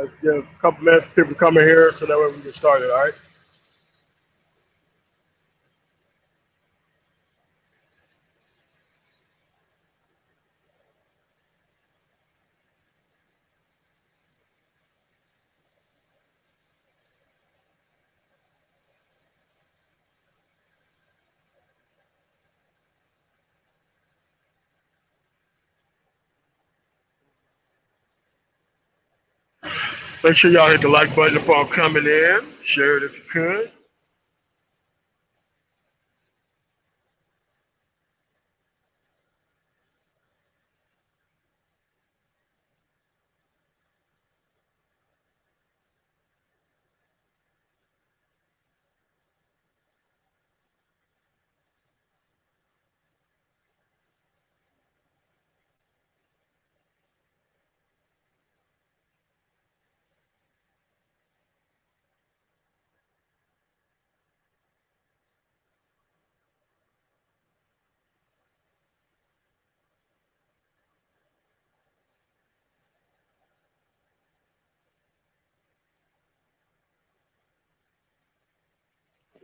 Let's give a couple minutes for people coming here so that way we can get started, all right? Make sure y'all hit the like button upon coming in. Share it if you could.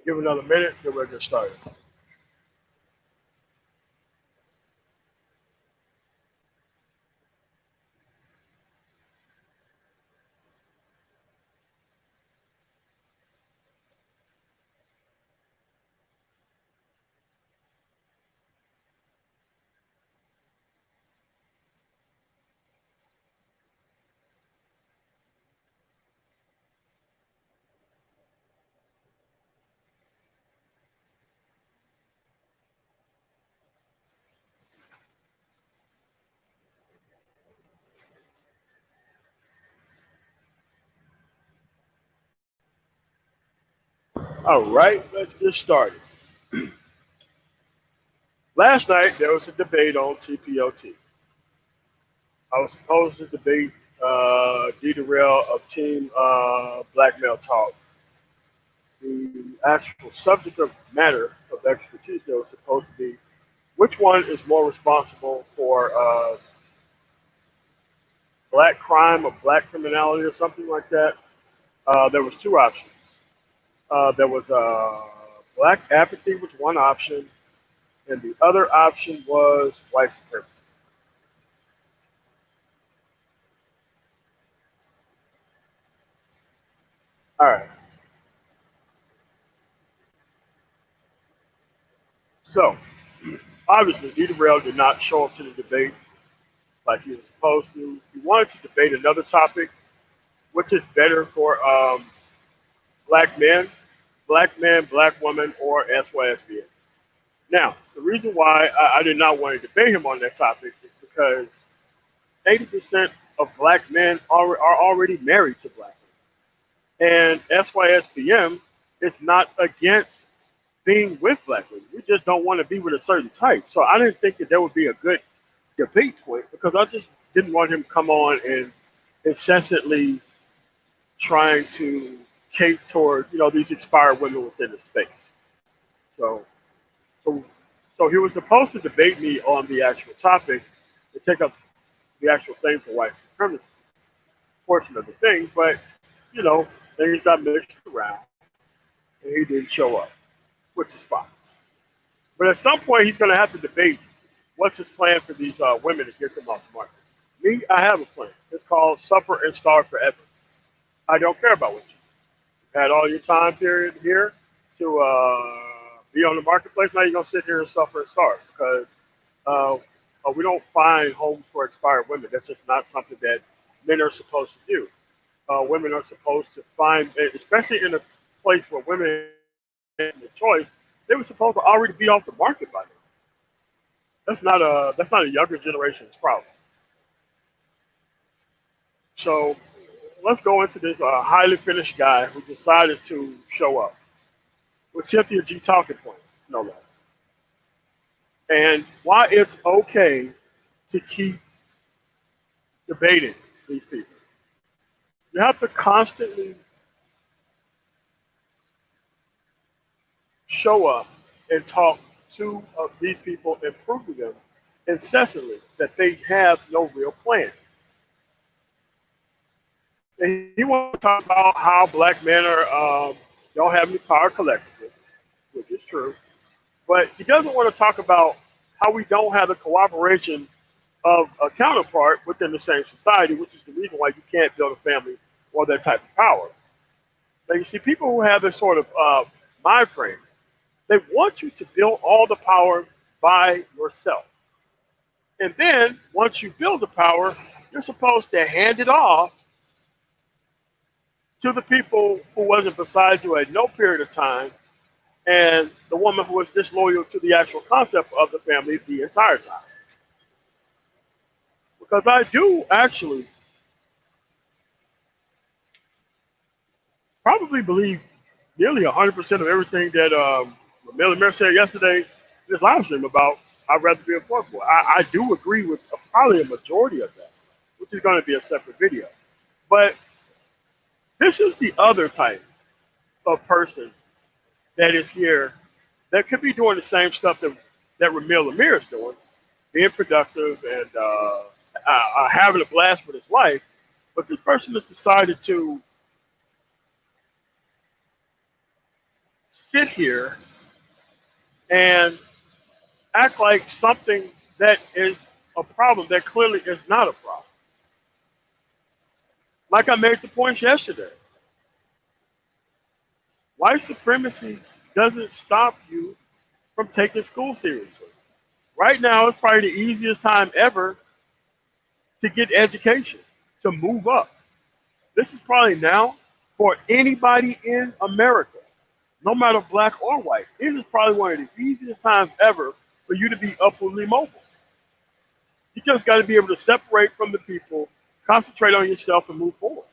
Give it another minute, then we'll get started. All right, let's get started. Last night there was a debate on TPOT. I was supposed to debate Dita Rail of Team Black Male Talk. The actual subject of matter of expertise there was supposed to be which one is more responsible for black crime or black criminality or something like that. There was two options. There was black apathy was one option, and the other option was white supremacy. All right. So obviously, Dita Rail did not show up to the debate like he was supposed to. He wanted to debate another topic, which is better for black men, black women, or SYSBN. Now, the reason why I did not want to debate him on that topic is because 80% of black men are already married to black women. And SYSBM is not against being with black women. We just don't want to be with a certain type. So I didn't think that there would be a good debate point because I just didn't want him to come on and incessantly trying to cape toward, these expired women within the space. So so so he was supposed to debate me on the actual topic to take up the actual thing for white supremacy portion of the thing, but you know, things got mixed around and he didn't show up, which is fine. But at some point he's gonna have to debate what's his plan for these women to get them off the market. Me, I have a plan. It's called Suffer and Starve Forever. I don't care about what you had all your time period here to be on the marketplace. Now you're gonna sit here and suffer and starve because uh, we don't find homes for expired women. That's just not something that men are supposed to do. Women are supposed to find, especially in a place where women have the choice, they were supposed to already be off the market by now. That's not a younger generation's problem. So let's go into this highly finished guy who decided to show up with Cynthia G talking points, no less, and why it's okay to keep debating these people. You have to constantly show up and talk to these people and prove to them incessantly that they have no real plan. And he wants to talk about how black men don't have any power collectively, which is true. But he doesn't want to talk about how we don't have the cooperation of a counterpart within the same society, which is the reason why you can't build a family or that type of power. Now, you see, people who have this sort of mind frame, they want you to build all the power by yourself. And then, once you build the power, you're supposed to hand it off to the people who wasn't beside you at no period of time, and the woman who was disloyal to the actual concept of the family the entire time. Because I do actually probably believe nearly 100% of everything that Miller Mayer said yesterday in his live stream about I'd rather be a poor boy. I do agree with probably a majority of that, which is going to be a separate video. But this is the other type of person that is here that could be doing the same stuff that Ramil Amir is doing, being productive and having a blast with his life. But this person has decided to sit here and act like something that is a problem that clearly is not a problem. Like I made the point yesterday, white supremacy doesn't stop you from taking school seriously. Right now, it's probably the easiest time ever to get education, to move up. This is probably now for anybody in America, no matter black or white. This is probably one of the easiest times ever for you to be upwardly mobile. You just got to be able to separate from the people, concentrate on yourself, and move forward.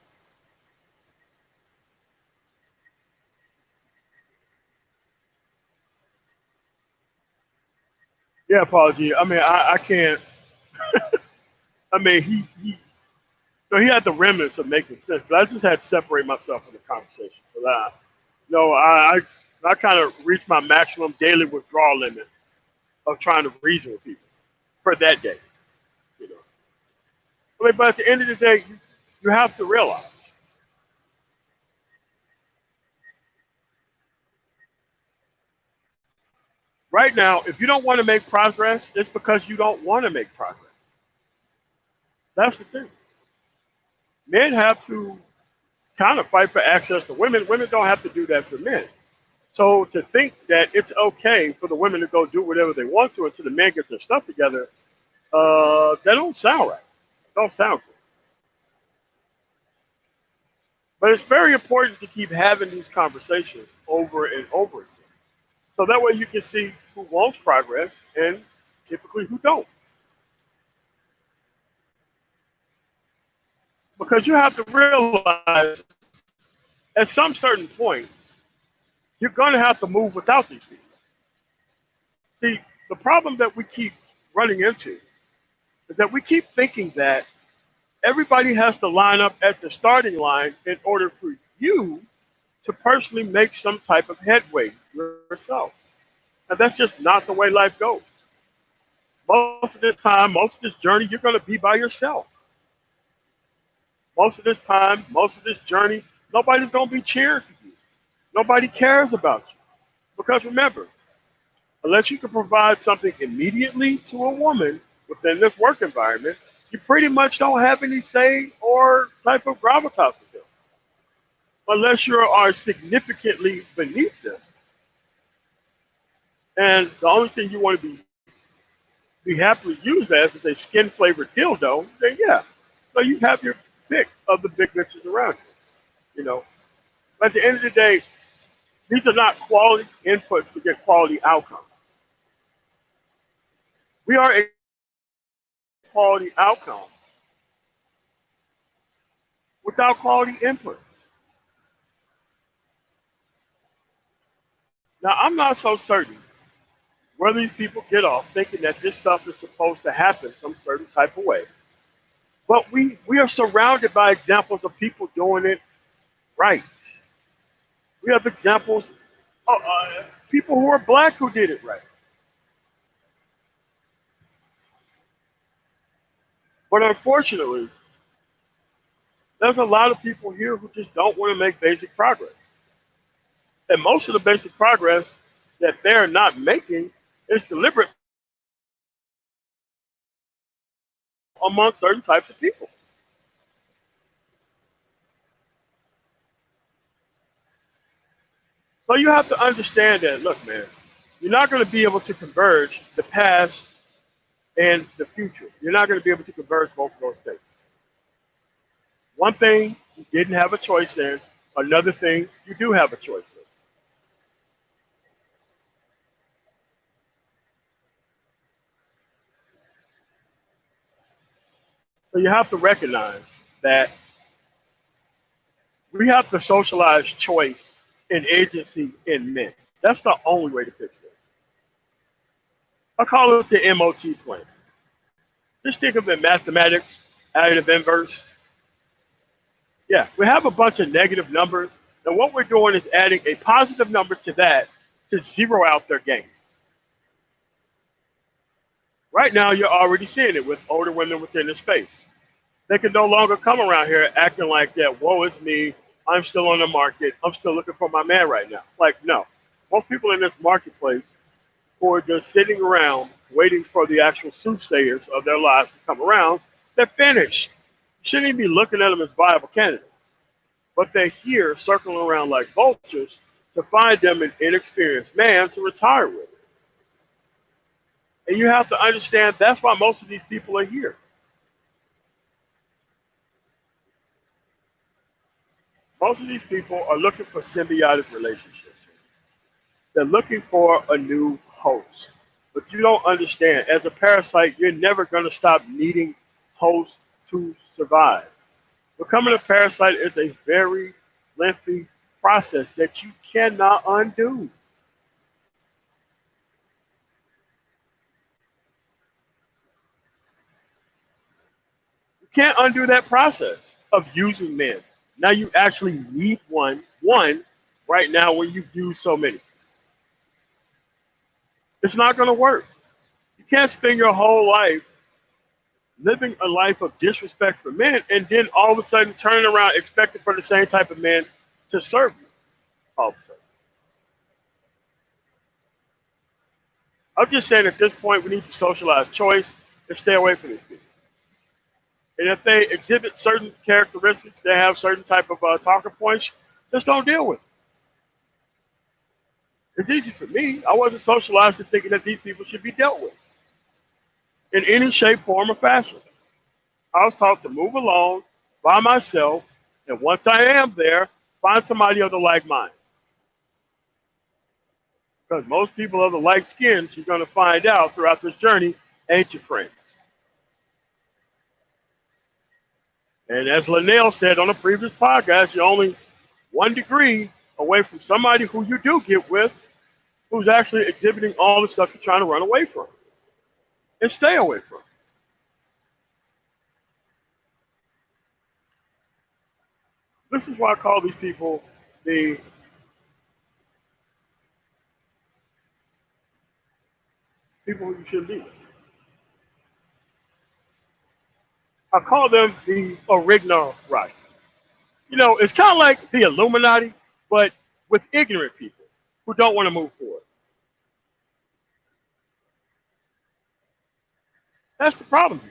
Yeah, apology. I mean, I can't. I mean, so he had the remnants of making sense, but I just had to separate myself from the conversation for that. No, I kind of reached my maximum daily withdrawal limit of trying to reason with people for that day. You know, I mean, but at the end of the day, you have to realize right now, if you don't want to make progress, it's because you don't want to make progress. That's the thing. Men have to kind of fight for access to women. Women don't have to do that for men. So to think that it's okay for the women to go do whatever they want to until the men get their stuff together, that don't sound right. Don't sound good. But it's very important to keep having these conversations over and over again. So that way you can see who wants progress and typically who don't. Because you have to realize at some certain point, you're going to have to move without these people. See, the problem that we keep running into is that we keep thinking that everybody has to line up at the starting line in order for you to personally make some type of headway yourself. And that's just not the way life goes. Most of this time, most of this journey, you're going to be by yourself. Most of this time, most of this journey, nobody's going to be cheering for you. Nobody cares about you. Because remember, unless you can provide something immediately to a woman within this work environment, you pretty much don't have any say or type of gravitas with them, unless you are significantly beneath them. And the only thing you want to be happily used as is a skin flavored dildo, then yeah. So you have your pick of the big bitches around you. You know. But at the end of the day, these are not quality inputs to get quality outcomes. We are a quality outcome without quality inputs. Now I'm not so certain where these people get off thinking that this stuff is supposed to happen some certain type of way. But we are surrounded by examples of people doing it right. We have examples of people who are black who did it right. But unfortunately, There's a lot of people here who just don't want to make basic progress. And most of the basic progress that they're not making is deliberate among certain types of people. So you have to understand that, look, man, you're not going to be able to converge the past and the future. You're not going to be able to converge both of those things. One thing you didn't have a choice in, another thing you do have a choice in. So you have to recognize that we have to socialize choice and agency in men. That's the only way to fix it. I call it the MOT plan. Just think of it mathematics, additive inverse. Yeah, we have a bunch of negative numbers, and what we're doing is adding a positive number to that to zero out their gains. Right now, you're already seeing it with older women within the space. They can no longer come around here acting like that, woe is me, I'm still on the market, I'm still looking for my man right now. Like, no. Most people in this marketplace who are just sitting around waiting for the actual soothsayers of their lives to come around, they're finished. You shouldn't even be looking at them as viable candidates. But they're here circling around like vultures to find them an inexperienced man to retire with. And you have to understand that's why most of these people are here. Most of these people are looking for symbiotic relationships. They're looking for a new host. But you don't understand, as a parasite, you're never going to stop needing hosts to survive. Becoming a parasite is a very lengthy process that you cannot undo. You can't undo that process of using men. Now you actually need one right now when you use so many. It's not going to work. You can't spend your whole life living a life of disrespect for men and then all of a sudden turning around expecting for the same type of men to serve you all of a sudden. I'm just saying at this point we need to socialize choice and stay away from these people. And if they exhibit certain characteristics, they have certain type of talking points, just don't deal with it. It's easy for me. I wasn't socialized to thinking that these people should be dealt with in any shape, form, or fashion. I was taught to move along by myself, and once I am there, find somebody of the like mind. Because most people of the like skins, you're going to find out throughout this journey, ain't your friends. And as Linnell said on a previous podcast, you're only 1 degree away from somebody who you do get with who's actually exhibiting all the stuff you're trying to run away from and stay away from. This is why I call these people the people who you shouldn't be with. I call them the original right. You know, it's kind of like the Illuminati, but with ignorant people who don't want to move forward. That's the problem here.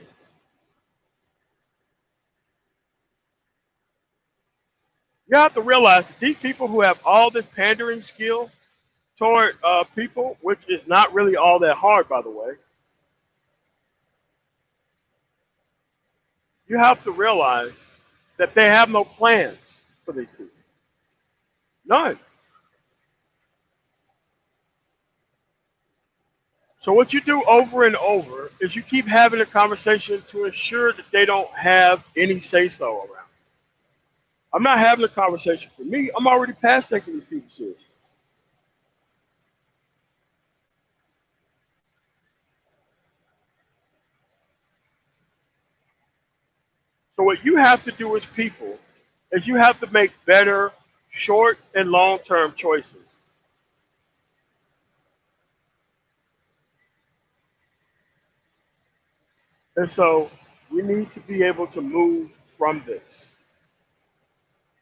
You have to realize that these people who have all this pandering skill toward people, which is not really all that hard, by the way, you have to realize that they have no plans for these people. None. So what you do over and over is you keep having a conversation to ensure that they don't have any say so around. I'm not having a conversation for me. I'm already past taking these people seriously. So what you have to do as people is you have to make better short and long term choices. And so we need to be able to move from this.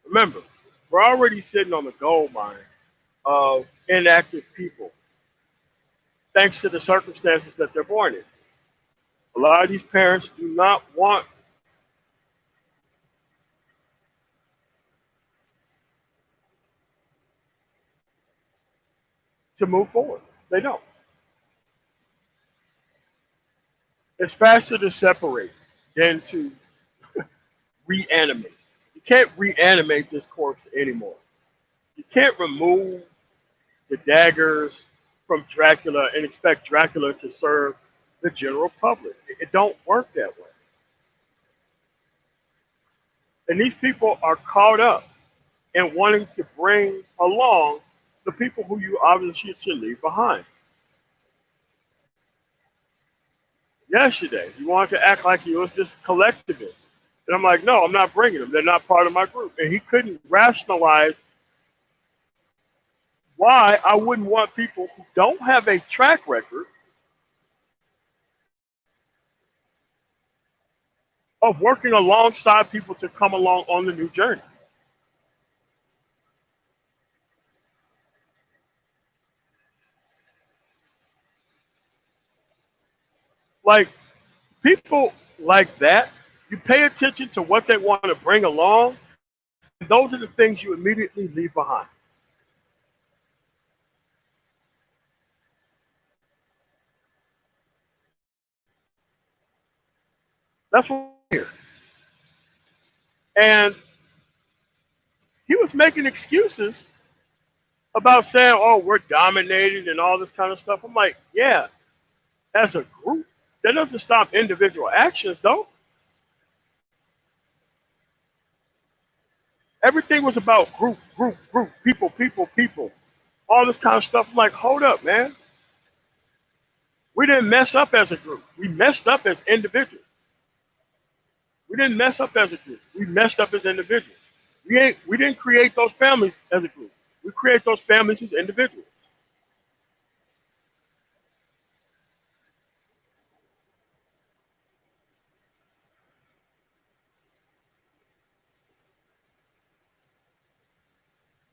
Remember, we're already sitting on the gold mine of inactive people, thanks to the circumstances that they're born in. A lot of these parents do not want to move forward. They don't. It's faster to separate than to reanimate. You can't reanimate this corpse anymore. You can't remove the daggers from Dracula and expect Dracula to serve the general public. It don't work that way. And these people are caught up in wanting to bring along the people who you obviously should leave behind. Yesterday, he wanted to act like he was this collectivist. And I'm like, no, I'm not bringing them. They're not part of my group. And he couldn't rationalize why I wouldn't want people who don't have a track record of working alongside people to come along on the new journey. Like, people like that, you pay attention to what they want to bring along, and those are the things you immediately leave behind. That's what we're here. And he was making excuses about saying, oh, we're dominated and all this kind of stuff. I'm like, yeah, as a group, that doesn't stop individual actions, though. Everything was about group, group, group, people, people, people, all this kind of stuff. I'm like, hold up, man. We didn't mess up as a group. We messed up as individuals. We didn't mess up as a group. We messed up as individuals. We didn't create those families as a group. We create those families as individuals.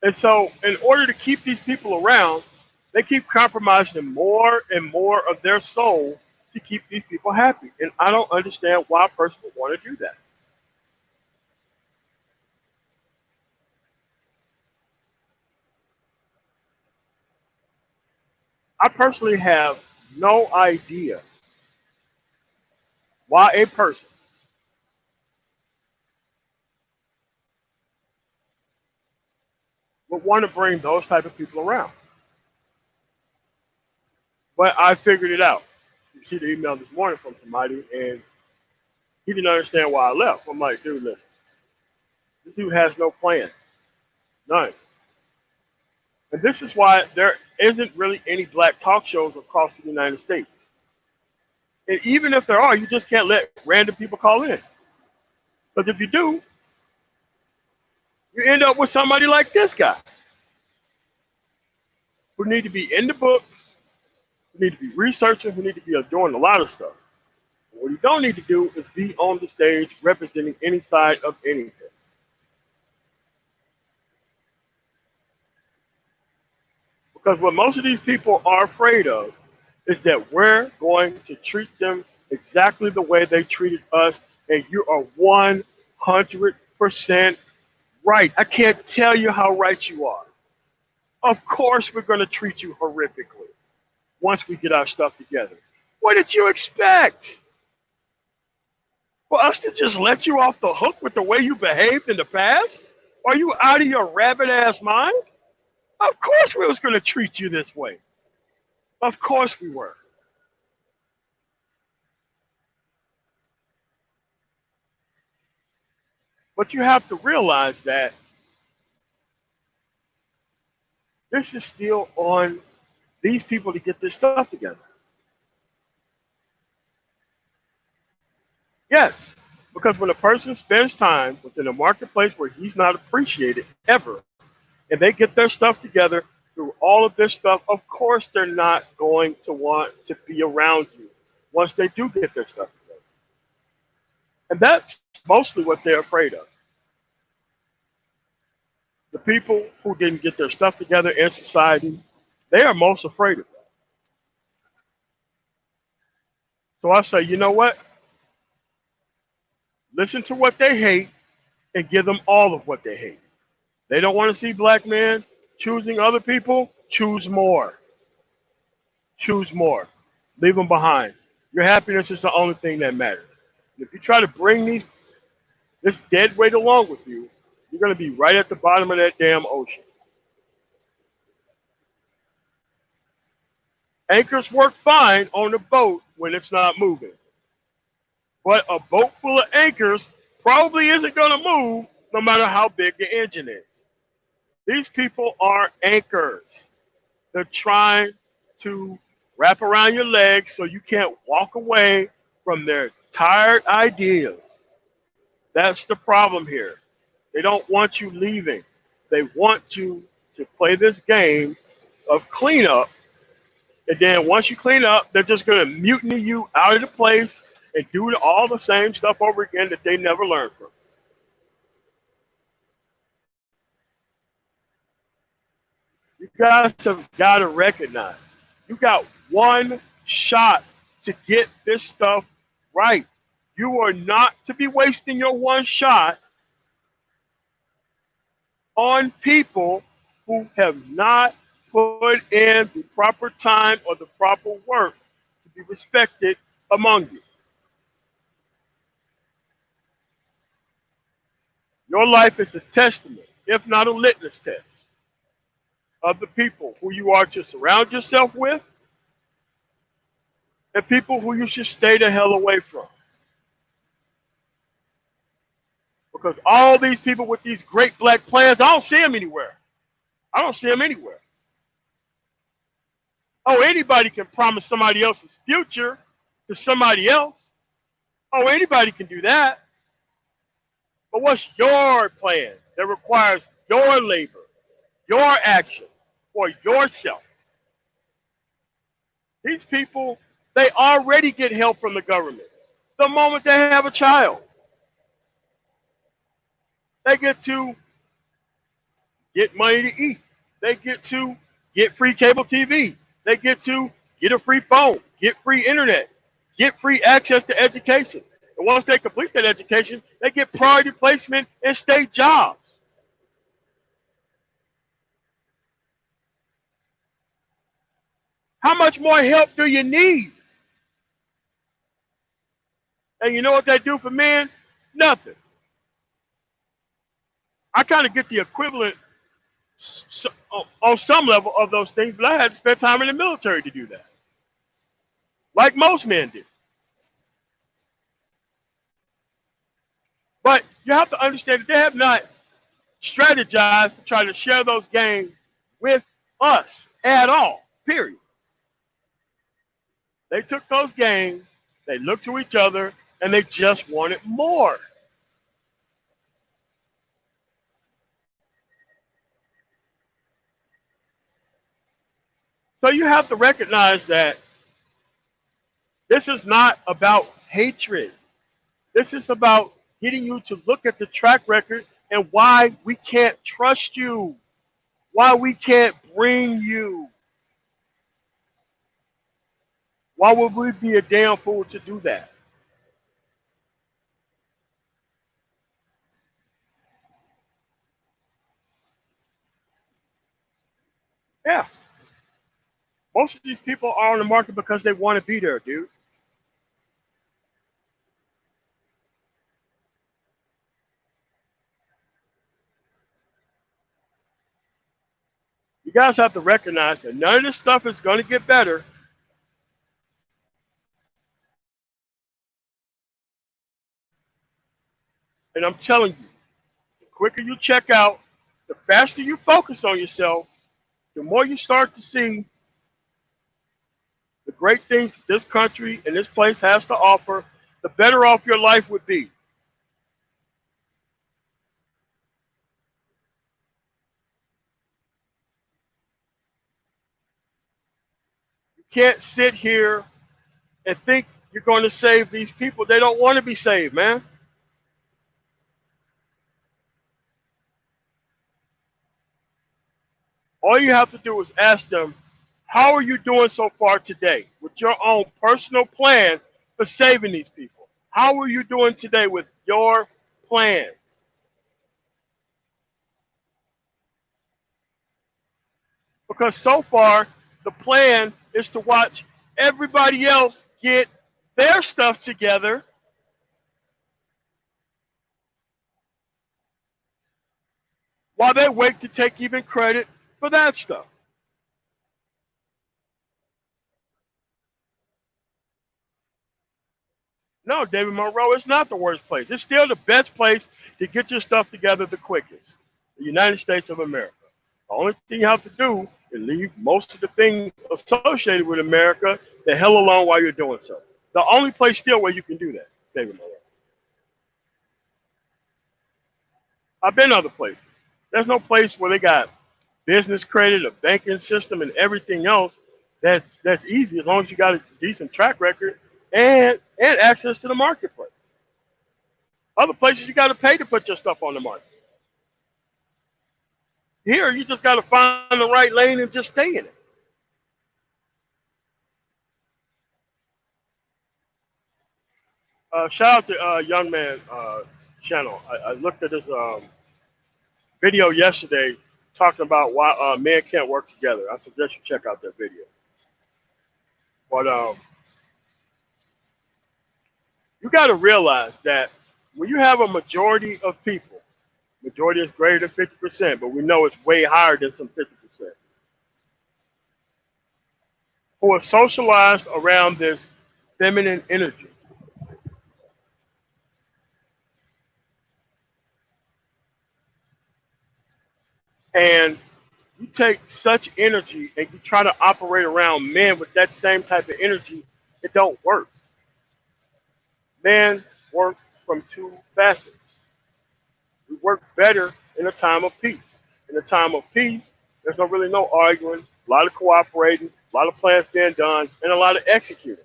And so, in order to keep these people around, they keep compromising more and more of their soul to keep these people happy. And I don't understand why a person would want to do that. I personally have no idea why a person would want to bring those type of people around. But I figured it out. You see the email this morning from somebody, and he didn't understand why I left. I'm like, dude, listen, this dude has no plan, none. And this is why there isn't really any black talk shows across the United States. And even if there are, you just can't let random people call in. Because if you do, you end up with somebody like this guy who need to be in the book, who need to be researching, who need to be doing a lot of stuff. What you don't need to do is be on the stage representing any side of anything. Because what most of these people are afraid of is that we're going to treat them exactly the way they treated us, and you are 100% right. I can't tell you how right you are. Of course, we're going to treat you horrifically once we get our stuff together. What did you expect? For us to just let you off the hook with the way you behaved in the past? Are you out of your rabbit ass mind? Of course we was going to treat you this way. Of course we were. But you have to realize that this is still on these people to get this stuff together. Yes, because when a person spends time within a marketplace where he's not appreciated ever, and they get their stuff together through all of this stuff, of course they're not going to want to be around you once they do get their stuff together. And that's mostly what they're afraid of. The people who didn't get their stuff together in society, they are most afraid of that. So I say, you know what? Listen to what they hate and give them all of what they hate. They don't want to see black men choosing other people. Choose more. Choose more. Leave them behind. Your happiness is the only thing that matters. And if you try to bring this dead weight along with you, you're going to be right at the bottom of that damn ocean. Anchors work fine on a boat when it's not moving. But a boat full of anchors probably isn't going to move no matter how big the engine is. These people are anchors. They're trying to wrap around your legs so you can't walk away from their tired ideas. That's the problem here. They don't want you leaving. They want you to play this game of cleanup. And then once you clean up, they're just going to mutiny you out of the place and do all the same stuff over again that they never learned from. You guys have got to recognize you got one shot to get this stuff right. You are not to be wasting your one shot on people who have not put in the proper time or the proper work to be respected among you. Your life is a testament, if not a litmus test, of the people who you are to surround yourself with and people who you should stay the hell away from. Because all these people with these great black plans, I don't see them anywhere. I don't see them anywhere. Oh, anybody can promise somebody else's future to somebody else. Oh, anybody can do that. But what's your plan that requires your labor, your action for yourself? These people, they already get help from the government. The moment they have a child, they get to get money to eat. They get to get free cable TV. They get to get a free phone, get free internet, get free access to education. And once they complete that education, they get priority placement in state jobs. How much more help do you need? And you know what they do for men? Nothing. I kind of get the equivalent on some level of those things, but I had to spend time in the military to do that, like most men do. But you have to understand that they have not strategized to try to share those gains with us at all, period. They took those gains, they looked to each other, and they just wanted more. So you have to recognize that this is not about hatred. This is about getting you to look at the track record and why we can't trust you, why we can't bring you. Why would we be a damn fool to do that? Yeah. Most of these people are on the market because they want to be there, dude. You guys have to recognize that none of this stuff is going to get better. And I'm telling you, the quicker you check out, the faster you focus on yourself, the more you start to see the great things this country and this place has to offer, the better off your life would be. You can't sit here and think you're going to save these people. They don't want to be saved, man. All you have to do is ask them, how are you doing so far today with your own personal plan for saving these people? How are you doing today with your plan? Because so far, the plan is to watch everybody else get their stuff together while they wait to take even credit for that stuff. No, David Monroe, it's not the worst place. It's still the best place to get your stuff together the quickest. The United States of America. The only thing you have to do is leave most of the things associated with America the hell alone while you're doing so. The only place still where you can do that, David Monroe. I've been other places. There's no place where they got business credit, a banking system, and everything else that's easy as long as you got a decent track record and access to the marketplace. Other places you got to pay to put your stuff on the market. Here you just got to find the right lane and just stay in it. Shout out to Young Man channel. I looked at his video yesterday talking about why men can't work together. I suggest you check out that video. But you got to realize that when you have a majority of people, majority is greater than 50%, but we know it's way higher than some 50%, who are socialized around this feminine energy. And you take such energy and you try to operate around men with that same type of energy, it don't work. Men work from two facets. We work better in a time of peace. In a time of peace, there's no arguing, a lot of cooperating, a lot of plans being done, and a lot of executing.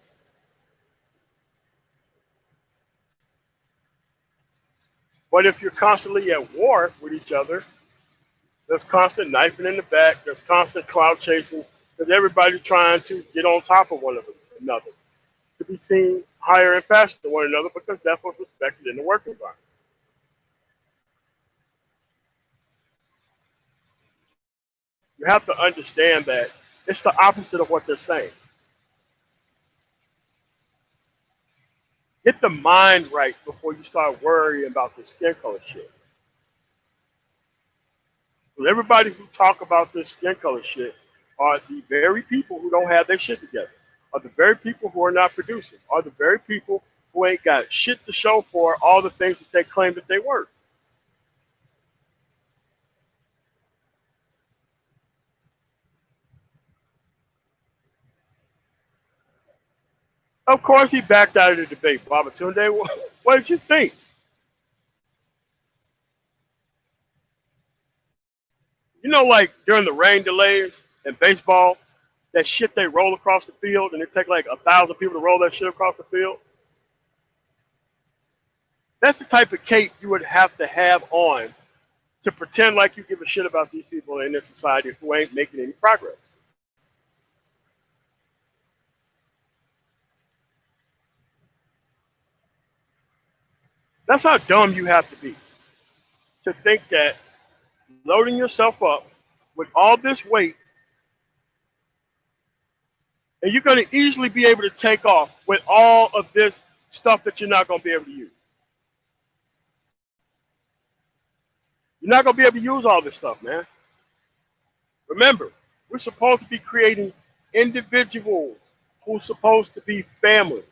But if you're constantly at war with each other, there's constant knifing in the back, there's constant cloud chasing, because everybody's trying to get on top of one another, to be seen higher and faster than one another, because that's what's respected in the work environment. You have to understand that it's the opposite of what they're saying. Get the mind right before you start worrying about the skin color shit. Because everybody who talk about this skin color shit are the very people who don't have their shit together, are the very people who are not producing, are the very people who ain't got shit to show for all the things that they claim that they work. Of course, he backed out of the debate, Baba Tunde. What did you think? You know, like during the rain delays in baseball, that shit they roll across the field, and it take like 1,000 people to roll that shit across the field. That's the type of cape you would have on to pretend like you give a shit about these people in this society who ain't making any progress. That's how dumb you have to be to think that loading yourself up with all this weight and you're going to easily be able to take off with all of this stuff that you're not going to be able to use. You're not going to be able to use all this stuff, man. Remember, we're supposed to be creating individuals who's supposed to be families.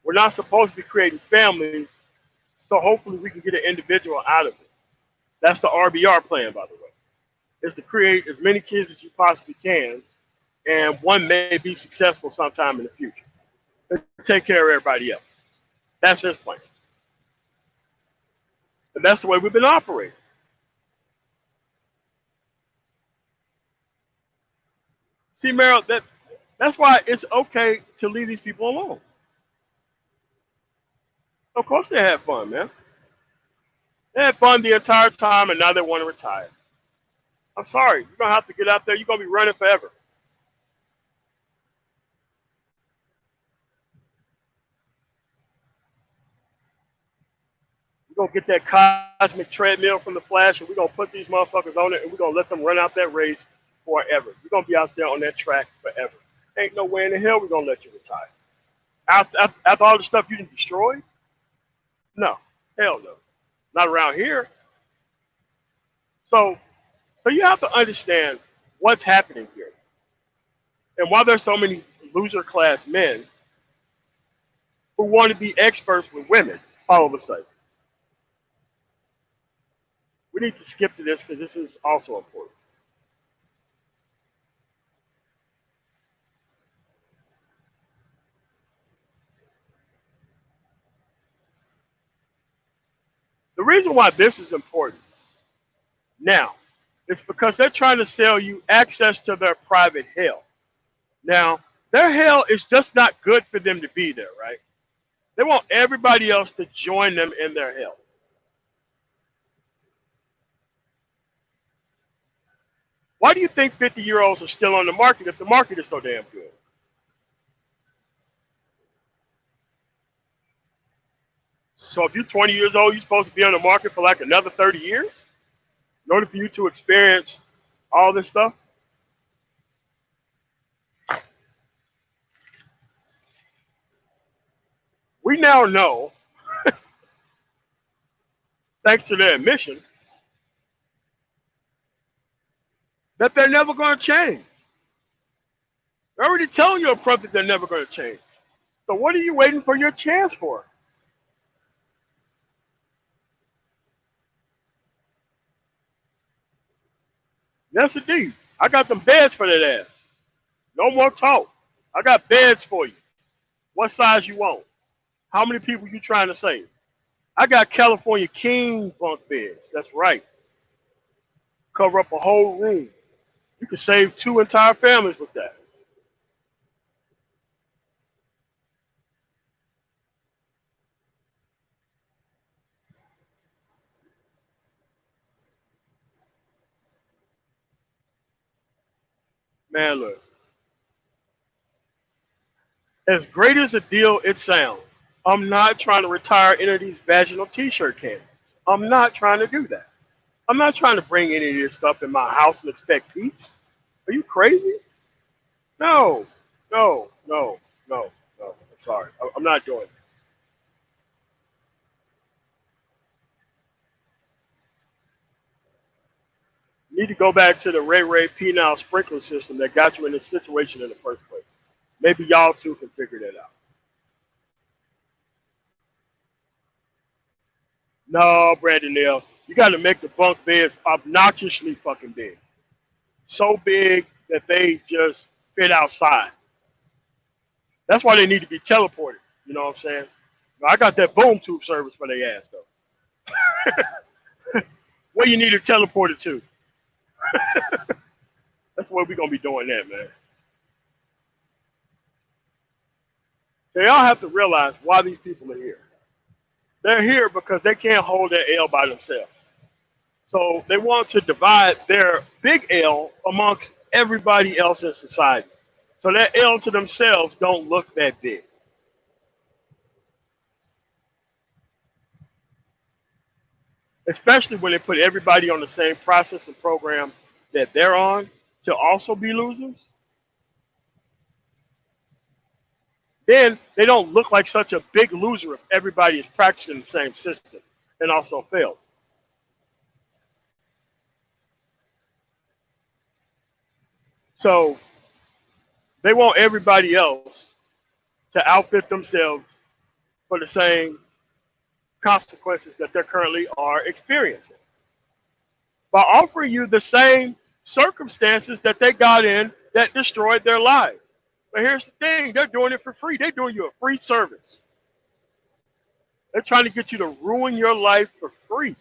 We're not supposed to be creating families, so hopefully we can get an individual out of it. That's the RBR plan, by the way, is to create as many kids as you possibly can, and one may be successful sometime in the future. And take care of everybody else. That's his plan. And that's the way we've been operating. See, Meryl, that's why it's okay to leave these people alone. Of course they had fun, man. They had fun the entire time, and now they want to retire. I'm sorry. You're going to have to get out there. You're going to be running forever. We're going to get that cosmic treadmill from the Flash, and we're going to put these motherfuckers on it, and we're going to let them run out that race forever. You're going to be out there on that track forever. Ain't no way in the hell we're going to let you retire. After all the stuff you destroyed? No. Hell no. Not around here. So, so you have to understand what's happening here. And why there's so many loser class men who want to be experts with women all of a sudden. We need to skip to this because this is also important. The reason why this is important now is because they're trying to sell you access to their private hell. Now, their hell is just not good for them to be there, right? They want everybody else to join them in their hell. Why do you think 50-year-olds are still on the market if the market is so damn good? So if you're 20 years old, you're supposed to be on the market for like another 30 years in order for you to experience all this stuff? We now know, thanks to their admission, that they're never going to change. They're already telling you up front that they're never going to change. So what are you waiting for your chance for? Yes, indeed. I got them beds for that ass. No more talk. I got beds for you. What size you want? How many people you trying to save? I got California king bunk beds. That's right. Cover up a whole room. You can save 2 entire families with that. Man, look. As great as a deal it sounds, I'm not trying to retire any of these vaginal t-shirt candles. I'm not trying to do that. I'm not trying to bring any of this stuff in my house and expect peace. Are you crazy? No, no, no, no, no. I'm sorry. I'm not doing it. You need to go back to the Ray penile sprinkler system that got you in this situation in the first place. Maybe y'all too can figure that out. No, Brandon Neal, you got to make the bunk beds obnoxiously fucking big. So big that they just fit outside. That's why they need to be teleported. You know what I'm saying? I got that boom tube service for their ass though. Where you need to teleport it to? That's where we're gonna be doing that, man. They all have to realize why these people are here. They're here because they can't hold their L by themselves. So they want to divide their big L amongst everybody else in society. So that L to themselves don't look that big. Especially when they put everybody on the same process and program that they're on to also be losers. Then they don't look like such a big loser if everybody is practicing the same system and also failed. So they want everybody else to outfit themselves for the same consequences that they currently are experiencing by offering you the same circumstances that they got in that destroyed their lives. But here's the thing, they're doing it for free. They're doing you a free service. They're trying to get you to ruin your life for free.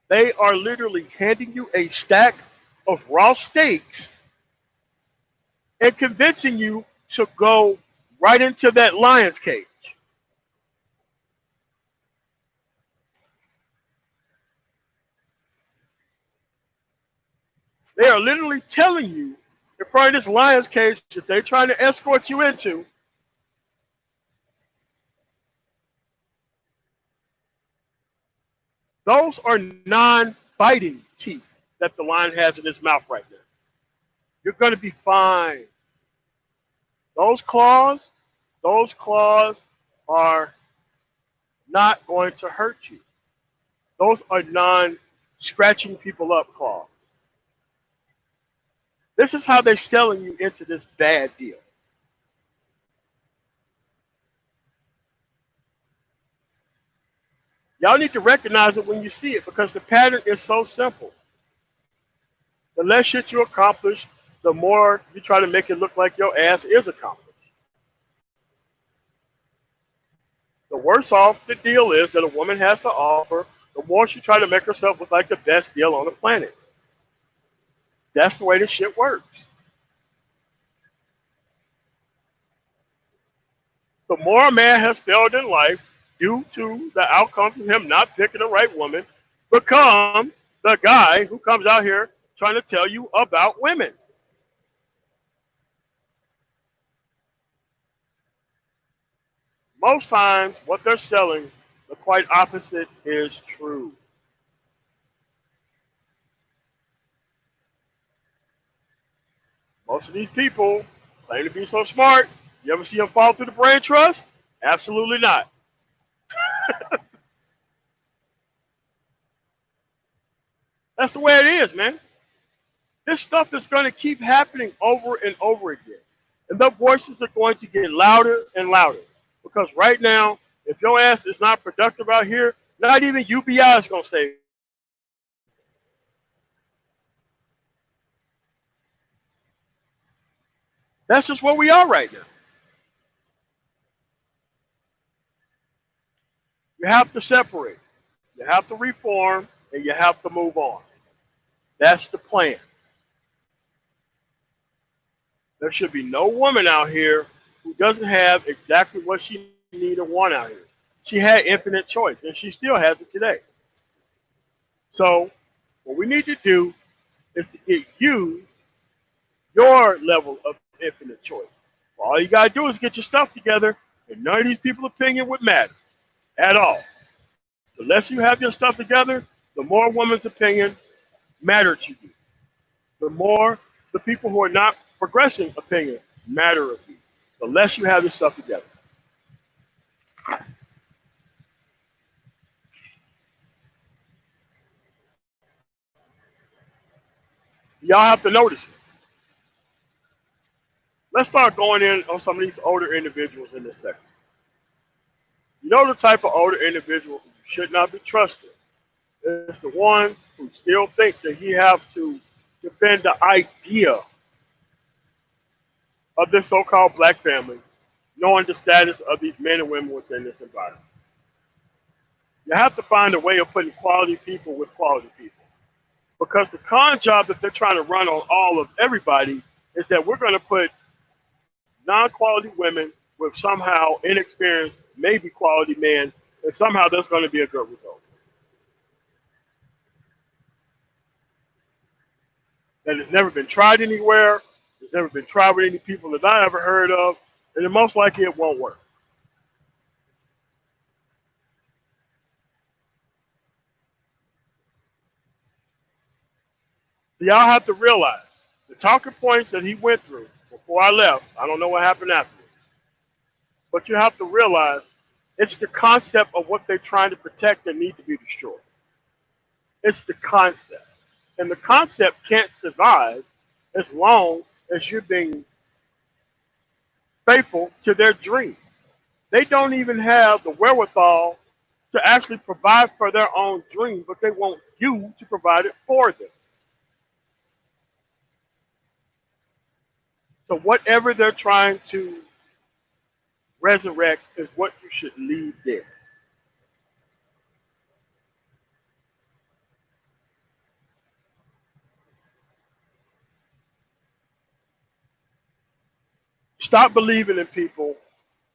They are literally handing you a stack of raw steaks and convincing you to go right into that lion's cage. They are literally telling you in front of this lion's cage that they're trying to escort you into, those are non-biting teeth that the lion has in his mouth right now. You're going to be fine. Those claws, those claws are not going to hurt you. Those are non-scratching people up claws. This is how they're selling you into this bad deal. Y'all need to recognize it when you see it because the pattern is so simple. The less shit you accomplish, the more you try to make it look like your ass is accomplished. The worse off the deal is that a woman has to offer, the more she try to make herself look like the best deal on the planet. That's the way this shit works. The more a man has failed in life due to the outcomes of him not picking the right woman becomes the guy who comes out here trying to tell you about women. Most times, what they're selling, the quite opposite is true. Most of these people claim to be so smart. You ever see them fall through the brain trust? Absolutely not. That's the way it is, man. This stuff is going to keep happening over and over again. And the voices are going to get louder and louder. Because right now, if your ass is not productive out here, not even UBI is going to save you. That's just where we are right now. You have to separate. You have to reform, and you have to move on. That's the plan. There should be no woman out here who doesn't have exactly what she needs or want out here. She had infinite choice, and she still has it today. So, what we need to do is to get you your level of infinite choice. All you gotta do is get your stuff together, and none of these people's opinion would matter at all. The less you have your stuff together, the more a woman's opinion matter to you. The more the people who are not progressing opinion matter of you. The less you have your stuff together. Y'all have to notice it. Let's start going in on some of these older individuals in this sector. You know the type of older individual who should not be trusted. It's the one who still thinks that he has to defend the idea of this so-called black family, knowing the status of these men and women within this environment. You have to find a way of putting quality people with quality people. Because the con job that they're trying to run on all of everybody is that we're going to put non-quality women with somehow inexperienced, maybe quality men, and somehow there's going to be a good result. That has never been tried anywhere. It's never been tried with any people that I ever heard of, and most likely it won't work. So y'all have to realize the talking points that he went through before I left. I don't know what happened afterwards, but you have to realize it's the concept of what they're trying to protect that need to be destroyed. It's the concept, and the concept can't survive as long as you're being faithful to their dream. They don't even have the wherewithal to actually provide for their own dream, but they want you to provide it for them. So whatever they're trying to resurrect is what you should leave there. Stop believing in people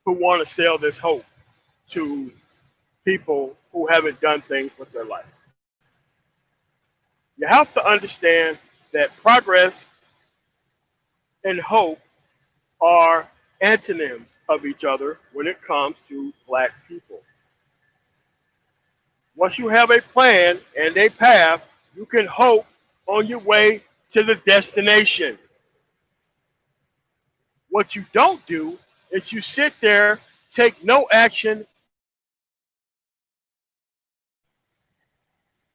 who want to sell this hope to people who haven't done things with their life. You have to understand that progress and hope are antonyms of each other when it comes to black people. Once you have a plan and a path, you can hope on your way to the destination. What you don't do is you sit there, take no action.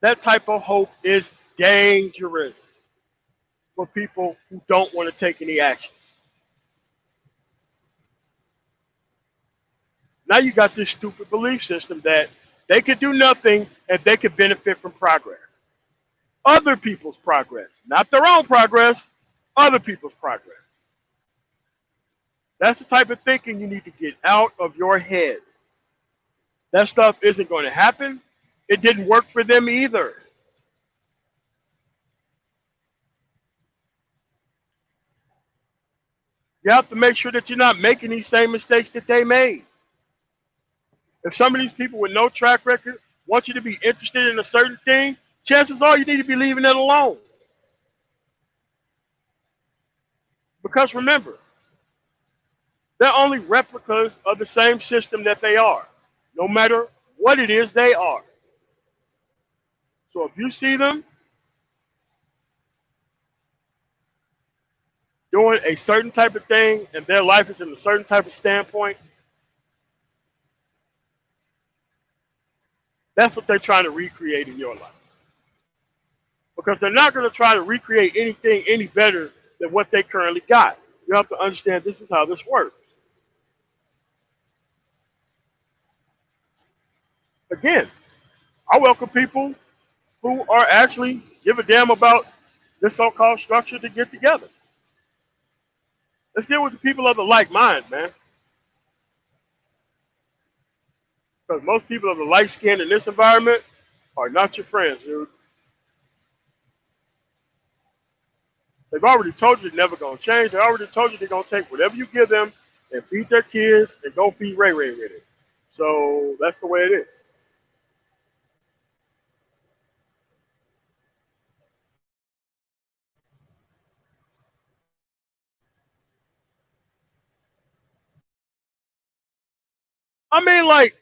That type of hope is dangerous for people who don't want to take any action. Now you got this stupid belief system that they could do nothing and they could benefit from progress. Other people's progress, not their own progress, other people's progress. That's the type of thinking you need to get out of your head. That stuff isn't going to happen. It didn't work for them either. You have to make sure that you're not making these same mistakes that they made. If some of these people with no track record want you to be interested in a certain thing, chances are you need to be leaving it alone. Because remember, they're only replicas of the same system that they are, no matter what it is they are. So if you see them doing a certain type of thing and their life is in a certain type of standpoint, that's what they're trying to recreate in your life. Because they're not going to try to recreate anything any better than what they currently got. You have to understand this is how this works. Again, I welcome people who are actually give a damn about this so-called structure to get together. Let's deal with the people of the like mind, man. Because most people of the light skin in this environment are not your friends, dude. They've already told you they're never going to change. They already told you they're going to take whatever you give them and feed their kids and go feed Ray Ray with it. So that's the way it is. I mean, like,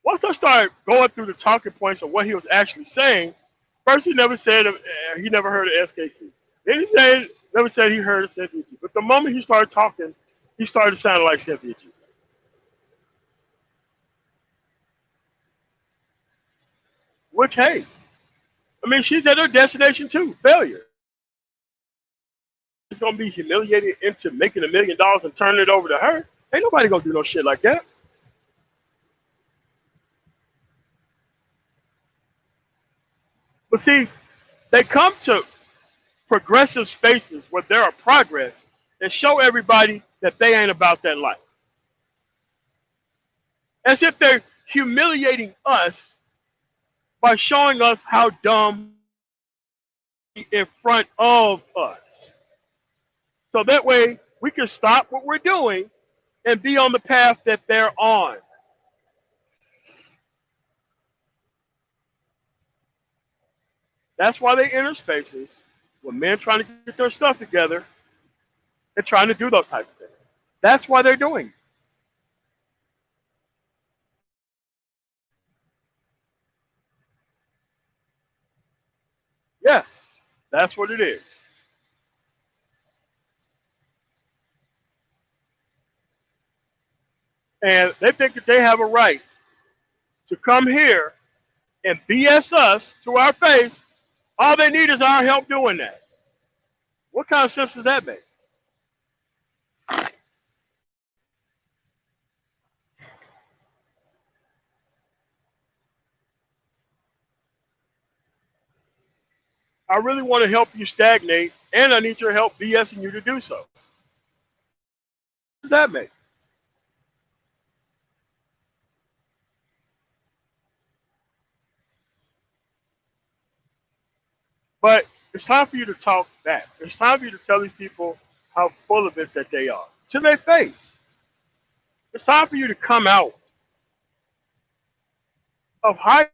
once I started going through the talking points of what he was actually saying, first he never said he never heard of SKC. Then never said he heard of Cynthia G. But the moment he started talking, he started sounding like Cynthia G. Which, hey, I mean, she's at her destination too, failure. She's gonna be humiliated into making $1 million and turning it over to her. Ain't nobody gonna do no shit like that. But see, they come to progressive spaces where there are progress and show everybody that they ain't about that life. As if they're humiliating us by showing us how dumb in front of us. So that way we can stop what we're doing and be on the path that they're on. That's why they enter spaces when men trying to get their stuff together and trying to do those types of things. That's why they're doing it. Yes, that's what it is. And they think that they have a right to come here and BS us to our face. All they need is our help doing that. What kind of sense does that make? I really want to help you stagnate, and I need your help BSing you to do so. What does that make? But it's time for you to talk back. It's time for you to tell these people how full of it that they are to their face. It's time for you to come out of how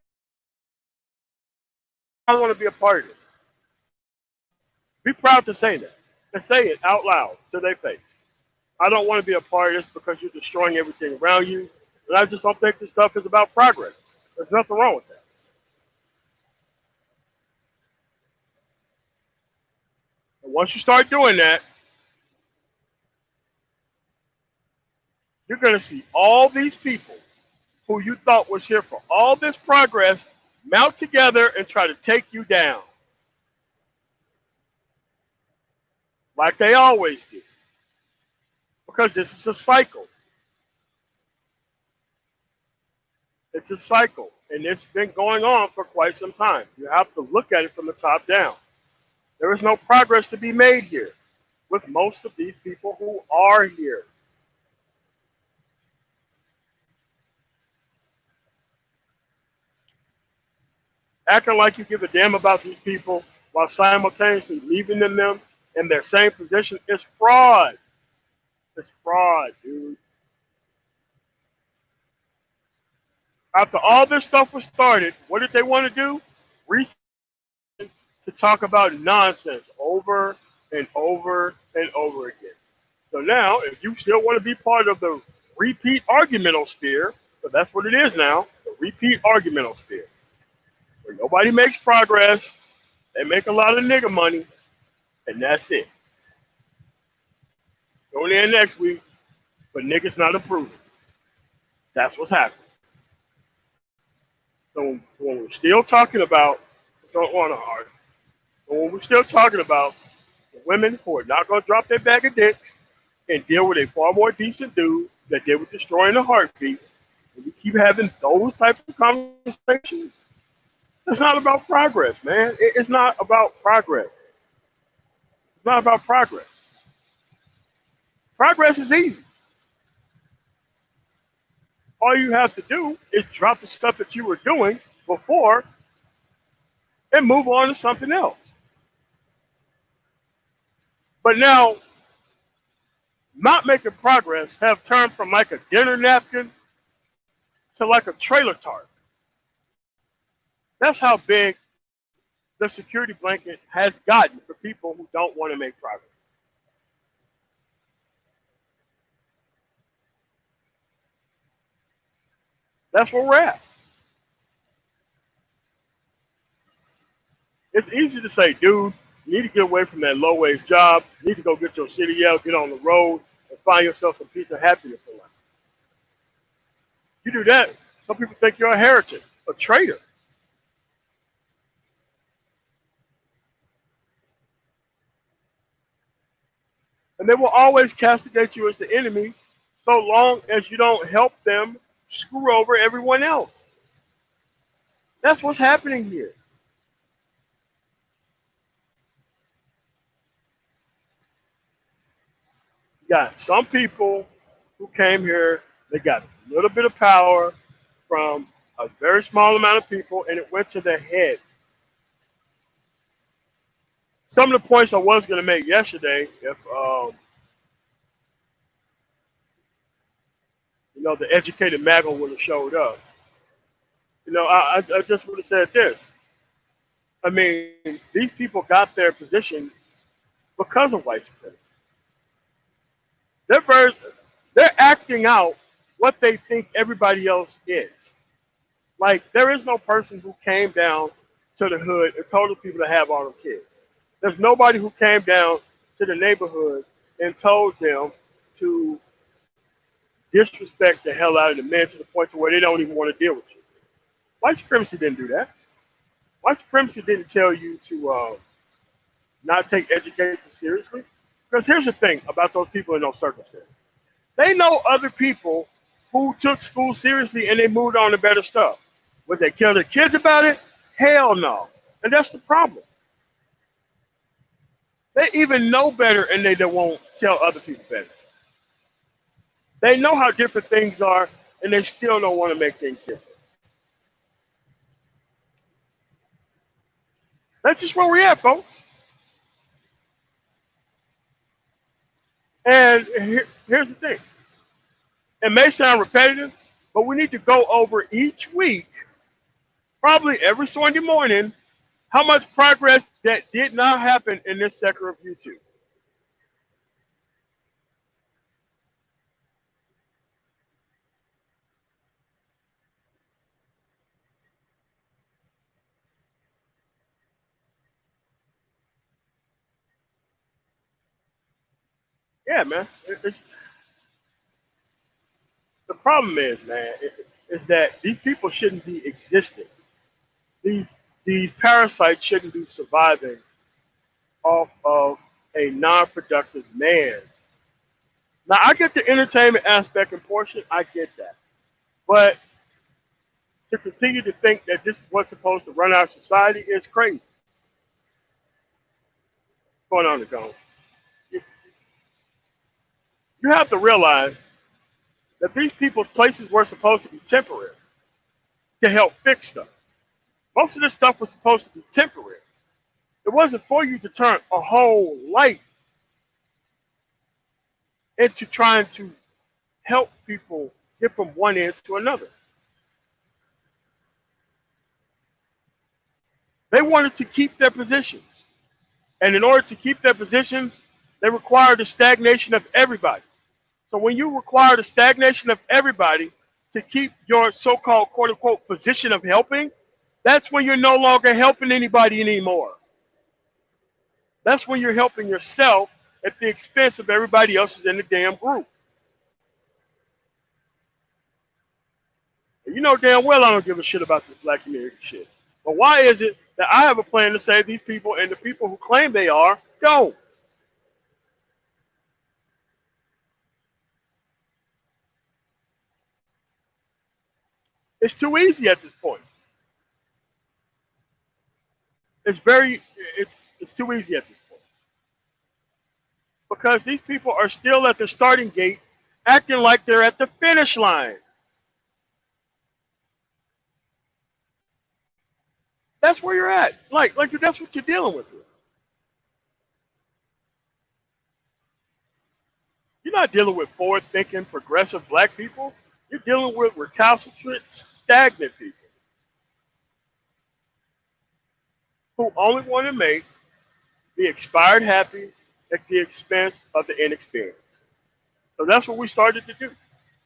I want to be a part of it. Be proud to say that. And say it out loud to their face. I don't want to be a part of this because you're destroying everything around you. And I just don't think this stuff is about progress. There's nothing wrong with that. And once you start doing that, you're going to see all these people who you thought was here for all this progress mount together and try to take you down. Like they always do. Because this is a cycle. It's a cycle. And it's been going on for quite some time. You have to look at it from the top down. There is no progress to be made here with most of these people who are here. Acting like you give a damn about these people while simultaneously leaving them in their same position is fraud. It's fraud, dude. After all this stuff was started, what did they want to do? Research to talk about nonsense over and over and over again. So now, if you still want to be part of the repeat argumentosphere, so that's what it is now, the repeat argumentosphere, where nobody makes progress, they make a lot of nigga money, and that's it. Go there next week, but niggas not approving. That's what's happening. So when we're still talking about, don't want to hard. But when we're still talking about the women who are not going to drop their bag of dicks and deal with a far more decent dude that they were destroying a heartbeat, and we keep having those types of conversations, it's not about progress, man. It's not about progress. It's not about progress. Progress is easy. All you have to do is drop the stuff that you were doing before and move on to something else. But now, not making progress have turned from like a dinner napkin to like a trailer tarp. That's how big the security blanket has gotten for people who don't want to make progress. That's where we're at. It's easy to say, dude, you need to get away from that low wage job. You need to go get your CDL, get on the road, and find yourself some piece of happiness in life. You do that, some people think you're a heretic, a traitor. And they will always castigate you as the enemy so long as you don't help them screw over everyone else. That's what's happening here. You got some people who came here, they got a little bit of power from a very small amount of people, and it went to their head. Some of the points I was going to make yesterday, if the educated MAGA would have showed up, I just would have said this. I mean, these people got their position because of white supremacy. They're very, they're acting out what they think everybody else is. Like, there is no person who came down to the hood and told the people to have all the kids. There's nobody who came down to the neighborhood and told them to disrespect the hell out of the men to the point to where they don't even want to deal with you. White supremacy didn't do that. White supremacy didn't tell you to not take education seriously. Because here's the thing about those people in those circumstances. They know other people who took school seriously and they moved on to better stuff. Would they kill their kids about it? Hell no. And that's the problem. They even know better and they won't tell other people better. They know how different things are and they still don't want to make things different. That's just where we're at, folks. And here's the thing. It may sound repetitive, but we need to go over each week, probably every Sunday morning, How much progress that did not happen in this sector of YouTube? Yeah, man. The problem is, man, is that these people shouldn't be existing. These these parasites shouldn't be surviving off of a non-productive man. Now, I get the entertainment aspect and portion. I get that, but to continue to think that this is what's supposed to run our society is crazy. What's going on, Nicole? You, you have to realize that these people's places were supposed to be temporary to help fix stuff. Most of this stuff was supposed to be temporary. It wasn't for you to turn a whole life into trying to help people get from one end to another. They wanted to keep their positions. And in order to keep their positions, they required the stagnation of everybody. So when you require the stagnation of everybody to keep your so-called quote unquote position of helping, that's when you're no longer helping anybody anymore. That's when you're helping yourself at the expense of everybody else in the damn group. And you know damn well I don't give a shit about this black community shit. But why is it that I have a plan to save these people and the people who claim they are don't? It's too easy at this point. It's very it's too easy at this point. Because these people are still at the starting gate acting like they're at the finish line. That's where you're at. Like that's what you're dealing with. You're not dealing with forward thinking, progressive black people. You're dealing with recalcitrant, stagnant people who only want to make the expired happy at the expense of the inexperienced. So that's what we started to do.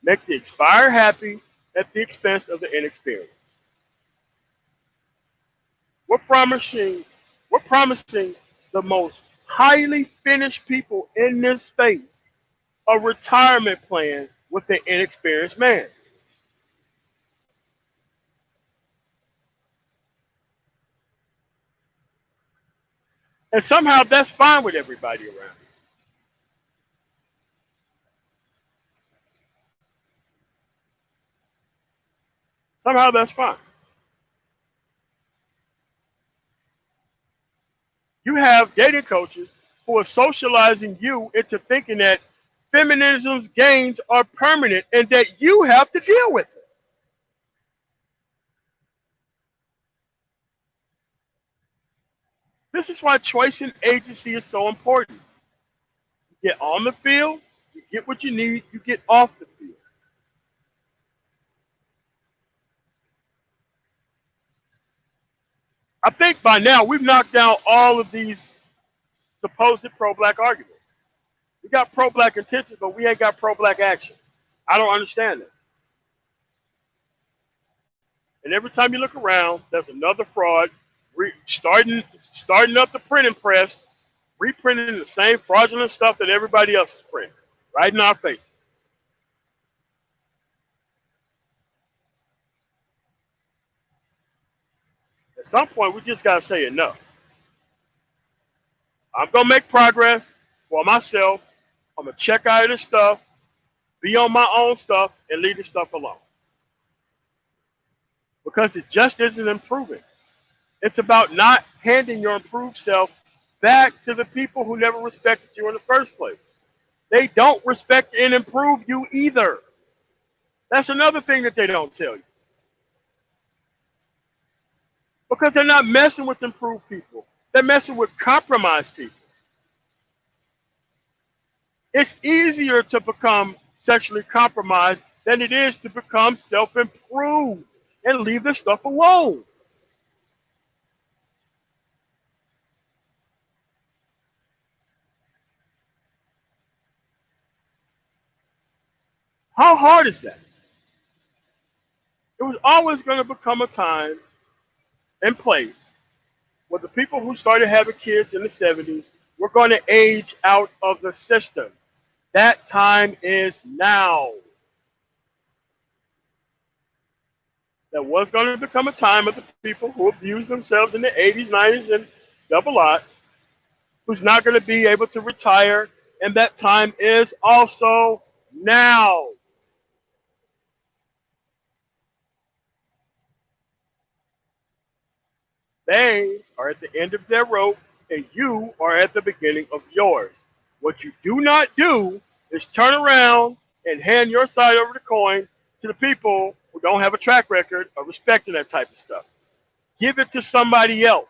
Make the expired happy at the expense of the inexperienced. We're promising we're promising the most highly finished people in this space a retirement plan with the inexperienced man. And somehow that's fine with everybody around. Somehow that's fine. You have dating coaches who are socializing you into thinking that feminism's gains are permanent and that you have to deal with it. This is why choice and agency is so important. You get on the field, you get what you need, you get off the field. I think by now we've knocked down all of these supposed pro-black arguments. We got pro-black intentions, but we ain't got pro-black action. I don't understand that. And every time you look around, there's another fraud starting up the printing press, reprinting the same fraudulent stuff that everybody else is printing, right in our face. At some point, we just gotta say enough. I'm gonna make progress for myself. I'm gonna check out of this stuff, be on my own stuff, and leave this stuff alone because it just isn't improving. It's about not handing your improved self back to the people who never respected you in the first place. They don't respect and improve you either. That's another thing that they don't tell you. Because they're not messing with improved people. They're messing with compromised people. It's easier to become sexually compromised than it is to become self-improved and leave this stuff alone. How hard is that? It was always going to become a time and place where the people who started having kids in the 70s were going to age out of the system. That time is now. There was going to become a time of the people who abused themselves in the 80s, 90s, and double lots, who's not going to be able to retire, and that time is also now. They are at the end of their rope, and you are at the beginning of yours. What you do not do is turn around and hand your side over the coin to the people who don't have a track record of respecting that type of stuff. Give it to somebody else.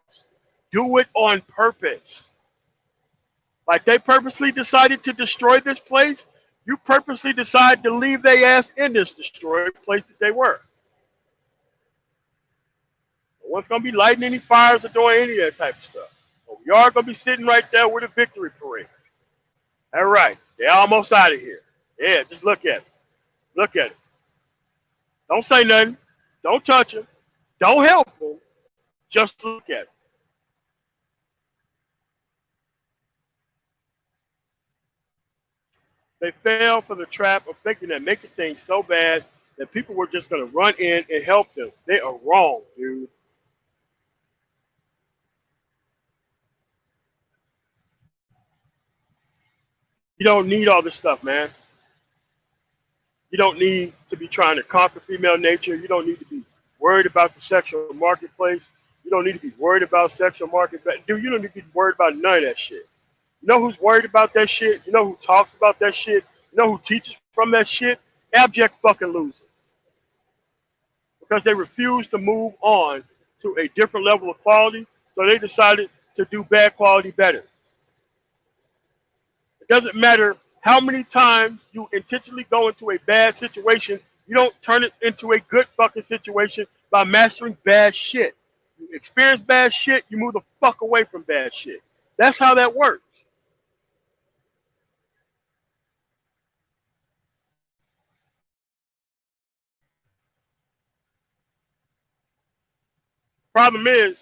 Do it on purpose. Like they purposely decided to destroy this place, you purposely decide to leave their ass in this destroyed place that they were. No one's going to be lighting any fires or doing any of that type of stuff. But we are going to be sitting right there with a victory parade. All right, they're almost out of here. Yeah, just look at it. Look at it. Don't say nothing. Don't touch them. Don't help them. Just look at it. They fell for the trap of thinking that making things so bad that people were just going to run in and help them. They are wrong, dude. You don't need all this stuff, man. You don't need to be trying to conquer female nature. You don't need to be worried about the sexual marketplace. You don't need to be worried about sexual market. Dude, you don't need to be worried about none of that shit. You know who's worried about that shit? You know who talks about that shit? You know who teaches from that shit? Abject fucking losers. Because they refuse to move on to a different level of quality, so they decided to do bad quality better. It doesn't matter how many times you intentionally go into a bad situation, you don't turn it into a good fucking situation by mastering bad shit. You experience bad shit, you move the fuck away from bad shit. That's how that works. Problem is,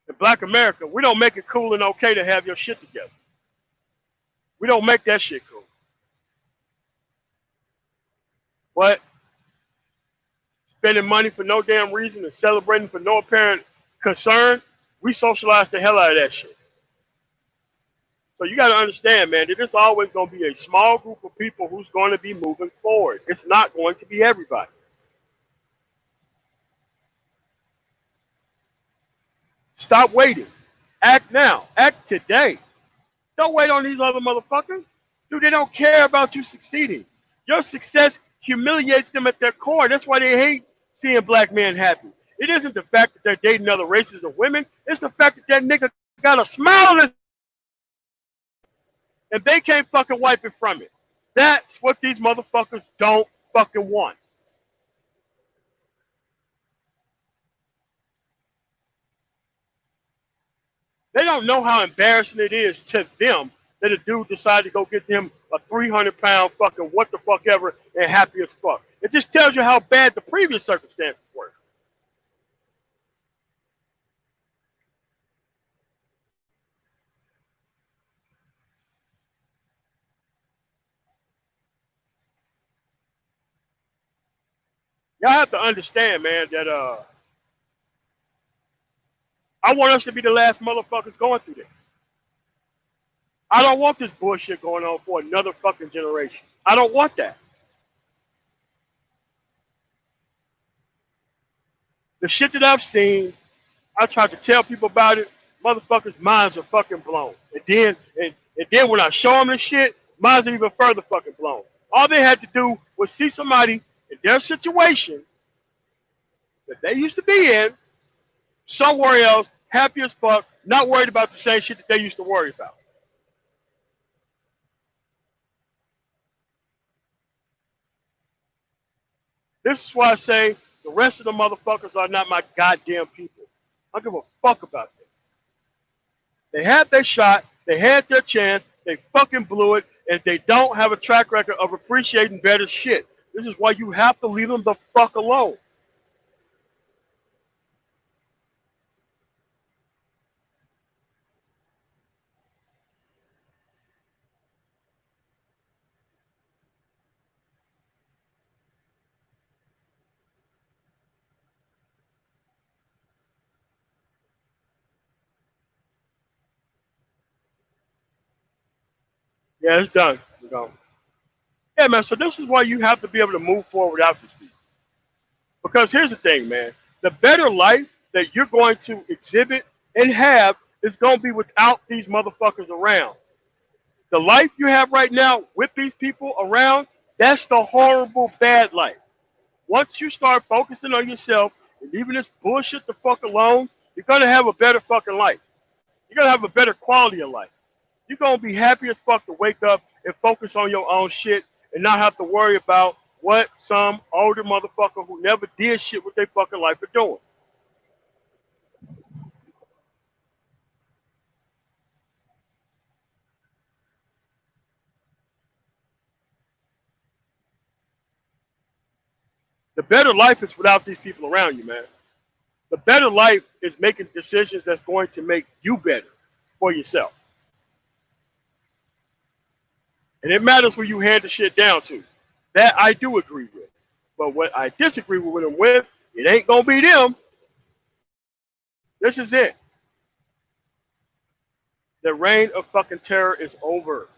in Black America, we don't make it cool and okay to have your shit together. We don't make that shit cool. But spending money for no damn reason and celebrating for no apparent concern, we socialize the hell out of that shit. So you got to understand, man, that there's always going to be a small group of people who's going to be moving forward. It's not going to be everybody. Stop waiting. Act now. Act today. Don't wait on these other motherfuckers. Dude, they don't care about you succeeding. Your success humiliates them at their core. That's why they hate seeing black men happy. It isn't the fact that they're dating other races of women. It's the fact that that nigga got a smile on his and they can't fucking wipe it from it. That's what these motherfuckers don't fucking want. They don't know how embarrassing it is to them that a dude decided to go get them a 300-pound fucking what the fuck ever and happy as fuck. It just tells you how bad the previous circumstances were. Y'all have to understand, man, that I want us to be the last motherfuckers going through this. I don't want this bullshit going on for another fucking generation. I don't want that. The shit that I've seen, I tried to tell people about it. Motherfuckers' minds are fucking blown. And then when I show them this shit, minds are even further fucking blown. All they had to do was see somebody in their situation that they used to be in, somewhere else, happy as fuck, not worried about the same shit that they used to worry about. This is why I say the rest of the motherfuckers are not my goddamn people. I don't give a fuck about them. They had their shot. They had their chance. they fucking blew it, and they don't have a track record of appreciating better shit. This is why you have to leave them the fuck alone. Yeah, it's done. We're gone. Yeah, man. So this is why you have to be able to move forward without these people. Because here's the thing, man. The better life that you're going to exhibit and have is going to be without these motherfuckers around. The life you have right now with these people around, that's the horrible bad life. Once you start focusing on yourself and leaving this bullshit the fuck alone, you're gonna have a better fucking life. You're gonna have a better quality of life. You're gonna be happy as fuck to wake up and focus on your own shit and not have to worry about what some older motherfucker who never did shit with their fucking life are doing. The better life is without these people around you, man. The better life is making decisions that's going to make you better for yourself. And it matters where you hand the shit down to. That I do agree with. But what I disagree with them with, it ain't gonna be them. This is it. The reign of fucking terror is over.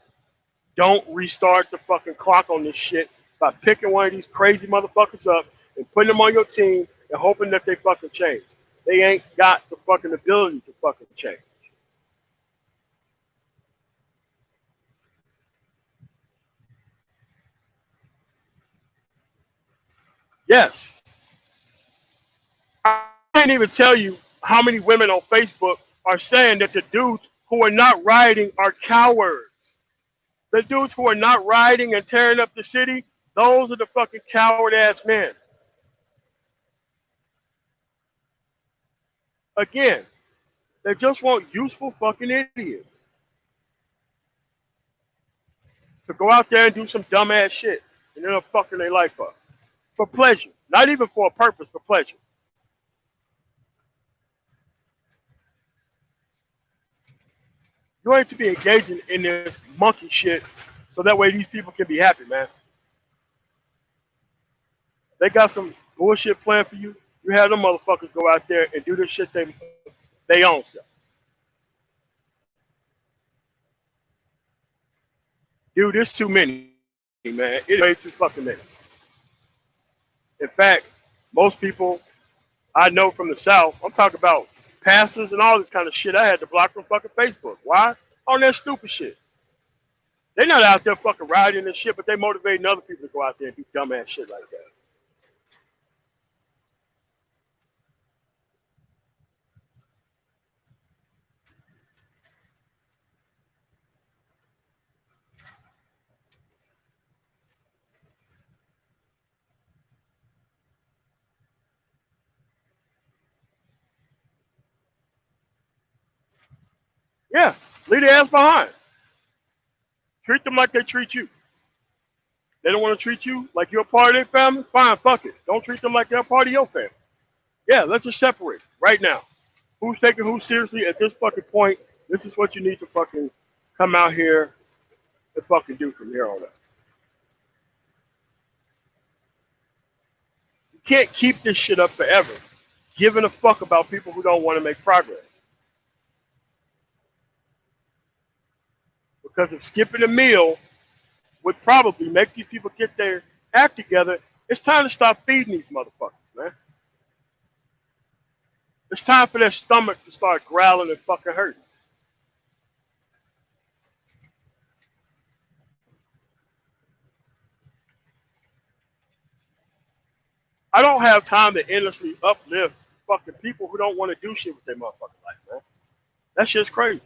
Don't restart the fucking clock on this shit by picking one of these crazy motherfuckers up and putting them on your team and hoping that they fucking change. They ain't got the fucking ability to fucking change. Yes. I can't even tell you how many women on Facebook are saying that the dudes who are not rioting are cowards. The dudes who are not rioting and tearing up the city, those are the fucking coward ass men. Again, they just want useful fucking idiots to go out there and do some dumbass shit and end up fucking their life up. For pleasure. Not even for a purpose, for pleasure. You ain't to be engaging in this monkey shit so that way these people can be happy, man. They got some bullshit plan for you. You have them motherfuckers go out there and do this shit they own self. Dude, there's too many, man. It's way too fucking many. In fact, most people I know from the South, I'm talking about pastors and all this kind of shit, I had to block from fucking Facebook. Why? On that stupid shit. They're not out there fucking rioting and shit, but they motivating other people to go out there and do dumbass shit like that. Yeah, leave their ass behind. Treat them like they treat you. They don't want to treat you like you're a part of their family. Fine, fuck it. Don't treat them like they're a part of your family. Yeah, let's just separate right now. Who's taking who seriously at this fucking point? This is what you need to fucking come out here and fucking do from here on out. You can't keep this shit up forever, giving a fuck about people who don't want to make progress. Because if skipping a meal would probably make these people get their act together, it's time to stop feeding these motherfuckers, man. It's time for their stomach to start growling and fucking hurting. I don't have time to endlessly uplift fucking people who don't want to do shit with their motherfucking life, man. That shit's crazy.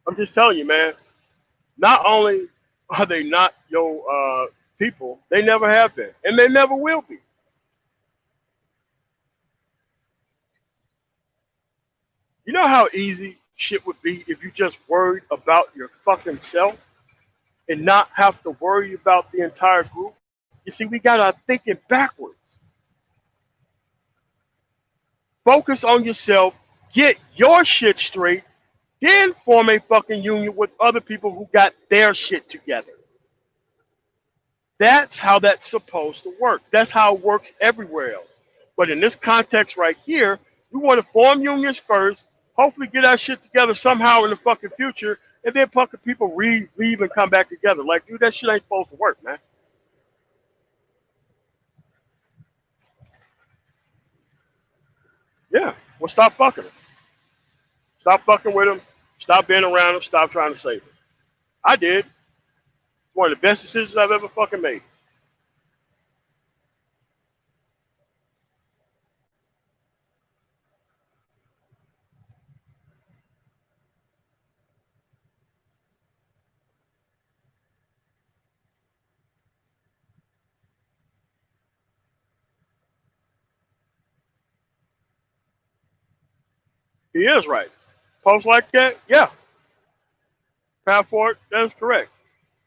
I'm just telling you, man. Not only Are they not your people? They never have been, and they never will be. You know how easy shit would be if you just worried about your fucking self and not have to worry about the entire group? You see, we got our thinking backwards. Focus on yourself, get your shit straight, then form a fucking union with other people who got their shit together. That's how that's supposed to work. That's how it works everywhere else. But in this context right here, we want to form unions first, hopefully get our shit together somehow in the fucking future, and then fucking people leave and come back together. Like, dude, that shit ain't supposed to work, man. Yeah. Well, stop fucking them. Stop fucking with them. Stop being around them. Stop trying to save them. I did. One of the best decisions I've ever fucking made. He is right. Posts like that, yeah. Pound for it. That is correct.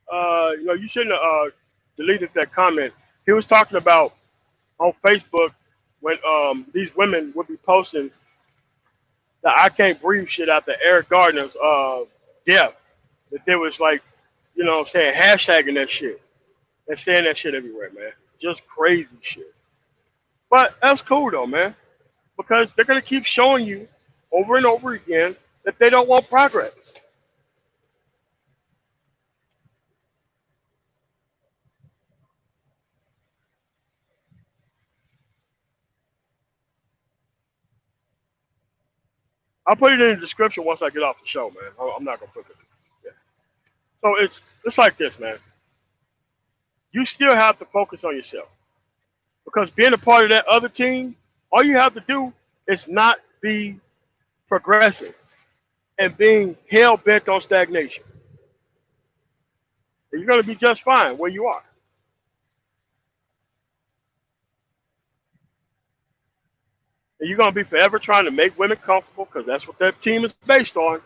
You shouldn't have deleted that comment. He was talking about on Facebook when these women would be posting the "I can't breathe" shit after Eric Gardner's death. That there was like, what I'm saying, hashtagging that shit and saying that shit everywhere, man. Just crazy shit. But that's cool though, man, because they're gonna keep showing you over and over again that they don't want progress. I'll put it in the description once I get off the show, man. I'm not gonna put it. Yeah. So it's like this, man. You still have to focus on yourself because being a part of that other team, all you have to do is not be progressive and being hell bent on stagnation. And you're gonna be just fine where you are. And you're gonna be forever trying to make women comfortable because that's what that team is based on.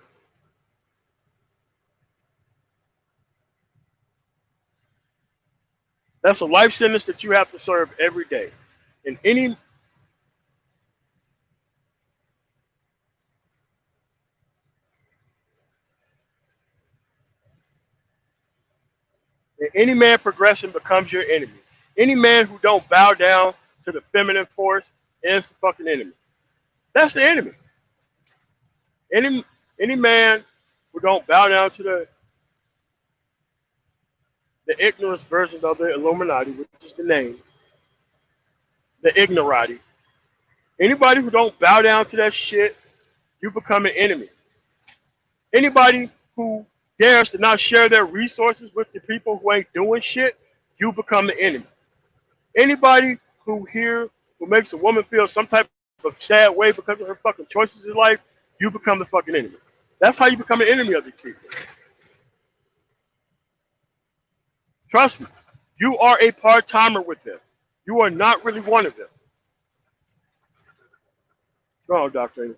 That's a life sentence that you have to serve every day. And any man progressing becomes your enemy. Any man who don't bow down to the feminine force is the fucking enemy. That's the enemy. Any any man who don't bow down to the ignorance version of the Illuminati, which is the name, the ignorati. Anybody who don't bow down to that shit, you become an enemy. Anybody who dares to not share their resources with the people who ain't doing shit, you become the enemy. Anybody who makes a woman feel some type of sad way because of her fucking choices in life, you become the fucking enemy. That's how you become an enemy of these people. Trust me. You are a part timer with them. You are not really one of them. Go on, Doctor.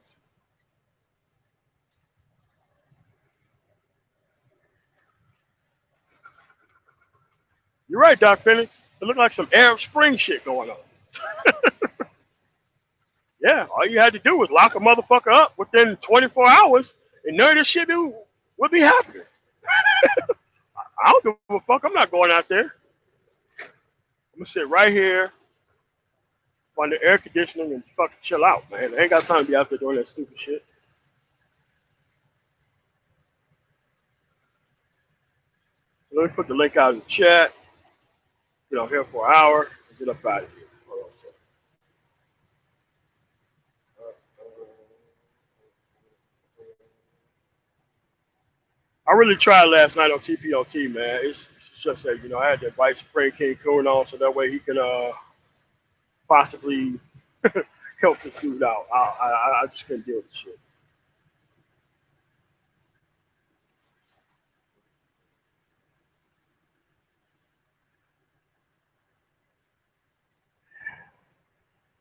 You're right, Doc Phoenix. It looked like some Arab Spring shit going on. Yeah, all you had to do was lock a motherfucker up within 24 hours, and none of this shit would be happening. I don't give a fuck. I'm not going out there. I'm gonna sit right here on the air conditioning and fucking chill out, man. I ain't got time to be out there doing that stupid shit. So let me put the link out in the chat. Get on here for an hour and get up out of here. Hold on a second. I really tried last night on TPOT, man. It's just that I had to invite Spring King Coon on so that way he can possibly help this dude out. I just couldn't deal with the shit.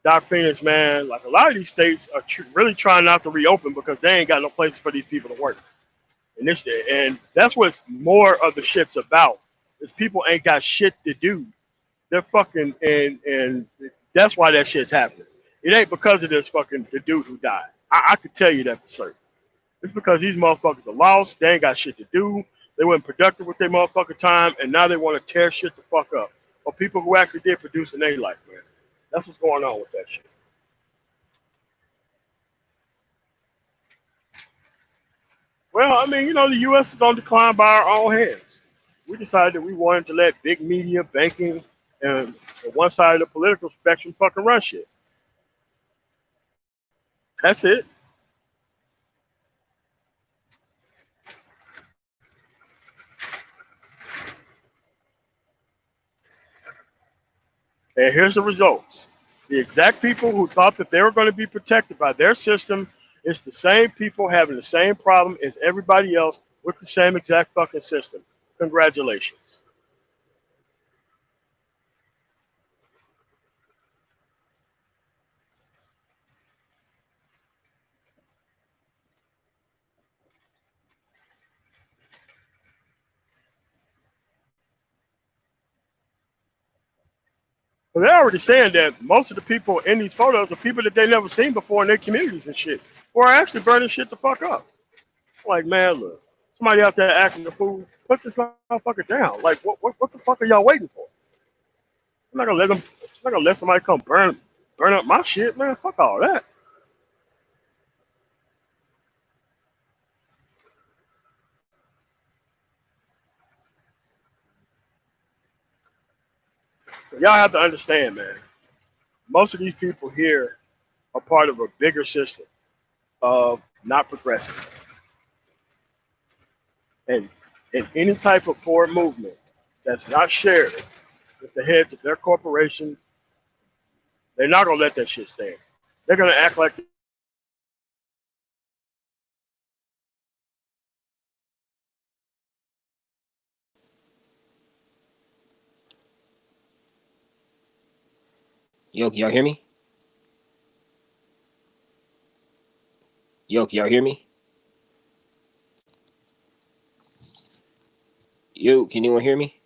Doc Phoenix, man, like a lot of these states are really trying not to reopen because they ain't got no places for these people to work. And that's what more of the shit's about. Is people ain't got shit to do. They're fucking and that's why that shit's happening. It ain't because of this fucking the dude who died. I could tell you that for certain. It's because these motherfuckers are lost. They ain't got shit to do. They weren't productive with their motherfucking time, and now they want to tear shit the fuck up. Or people who actually did produce in their life, man. That's what's going on with that shit. Well, I mean, the U.S. is on decline by our own hands. We decided that we wanted to let big media, banking, and one side of the political spectrum fucking run shit. That's it. And here's the results. The exact people who thought that they were going to be protected by their system is the same people having the same problem as everybody else with the same exact fucking system. Congratulations. But they're already saying that most of the people in these photos are people that they never seen before in their communities and shit, who are actually burning shit the fuck up. Like, man, look, somebody out there acting a fool, put this motherfucker down. Like, what the fuck are y'all waiting for? I'm not gonna let them. I'm not gonna let somebody come burn up my shit, man. Fuck all that. So y'all have to understand, man. Most of these people here are part of a bigger system of not progressing, and in any type of forward movement that's not shared with the heads of their corporation, they're not gonna let that shit stand. They're gonna act like Yo, can y'all hear me? Yo, can y'all hear me? Yo, can anyone hear me?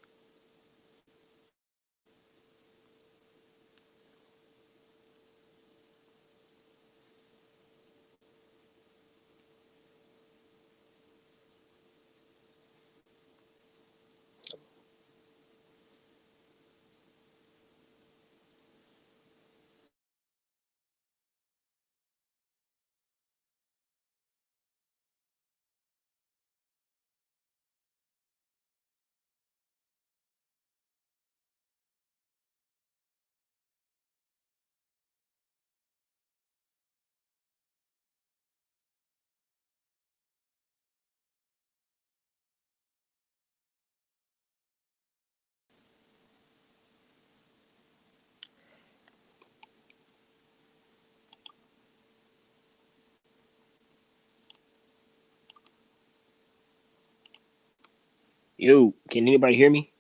Yo, can anybody hear me?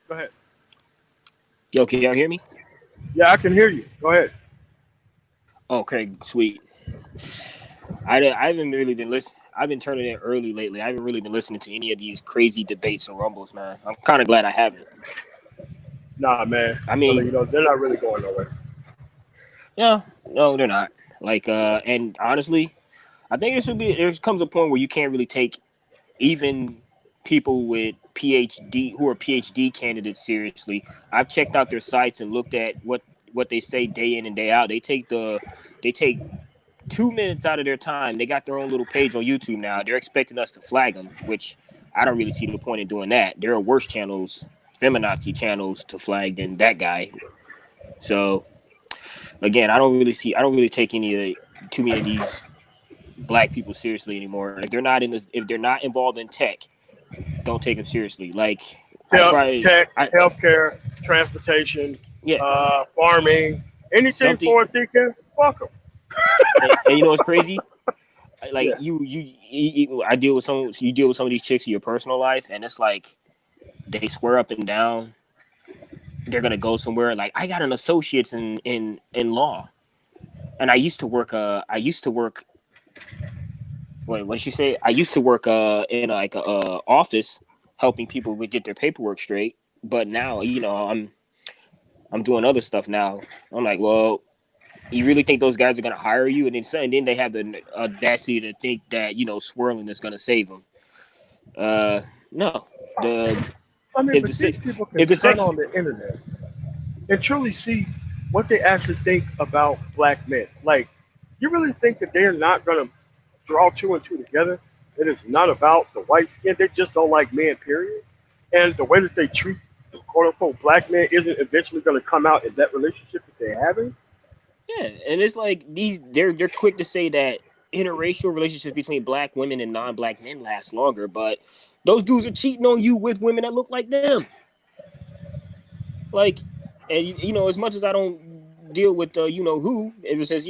go ahead. Yo, can y'all hear me? Yeah, I can hear you. Go ahead. Okay, sweet. I haven't really been listening. I've been turning in early lately. I haven't really been listening to any of these crazy debates and rumbles, man. I'm kind of glad I haven't. Nah, man. I So mean, they're not really going nowhere. no, they're not. Like, and honestly, I think there comes a point where you can't really take even people with PhD who are PhD candidates seriously. I've checked out their sites and looked at what they say day in and day out. They take 2 minutes out of their time. They got their own little page on YouTube now. They're expecting us to flag them, which I don't really see the point in doing that. There are worse channels, feminazi channels, to flag than that guy. So again, I don't really take too many of these black people seriously anymore. If they're not involved in tech, don't take them seriously. Like Tech, I healthcare, transportation, yeah, farming, anything something. forward thinking, fuck them. And you know what's crazy? Like Yeah. I deal with some. You deal with some of these chicks in your personal life, and it's like they swear up and down they're gonna go somewhere. Like I got an associate's in law, and I used to work. Wait, what did you say? I used to work in like a office helping people with get their paperwork straight. But now, I'm doing other stuff now. I'm like, well, you really think those guys are gonna hire you? And then they have the audacity to think that swirling is gonna save them. No, the I mean, if but the these people can if the turn sex, on the internet and truly see what they actually think about black men. Like, you really think that they're not going to draw two and two together? It is not about the white skin. They just don't like men, period. And the way that they treat quote unquote black men isn't eventually going to come out in that relationship that they're having. yeah, and it's like they're quick to say that interracial relationships between black women and non-black men last longer, but those dudes are cheating on you with women that look like them. Like, and as much as I don't deal with who, ever since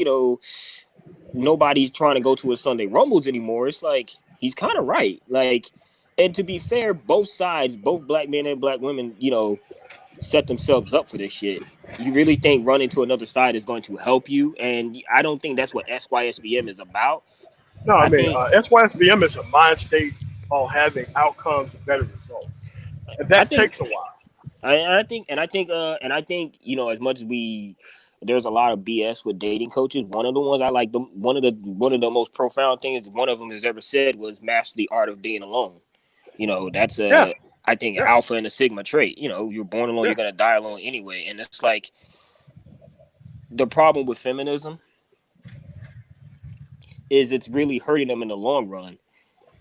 nobody's trying to go to a Sunday Rumbles anymore, it's like he's kind of right. Like, and to be fair, both sides, both black men and black women, set themselves up for this shit. You really think running to another side is going to help you? And I don't think that's what SYSBM is about. No, I I mean, think SYSBM is a mind state on having outcomes and better results. And I that think takes a while. I think as much as there's a lot of BS with dating coaches. One of the ones I like, one of the most profound things one of them has ever said was master the art of being alone. That's Yeah, a I think yeah, alpha and a sigma trait. You're born alone, yeah. you're gonna die alone anyway. And it's like the problem with feminism is it's really hurting them in the long run.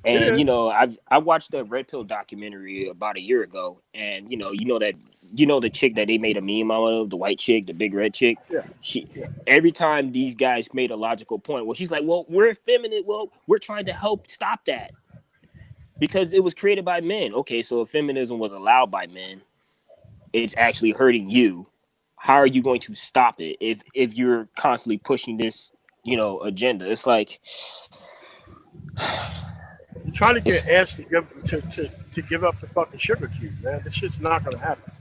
It And is. I watched the Red Pill documentary about a year ago, and the chick that they made a meme out of, the white chick, the big red chick. Yeah, She yeah. Every time these guys made a logical point, well, she's like, well, we're feminine. Well, we're trying to help stop that because it was created by men. Okay, so if feminism was allowed by men, it's actually hurting you. How are you going to stop it if you're constantly pushing this agenda? It's like You're trying to it's get ants to give up the fucking sugar cube, man. This shit's not gonna happen.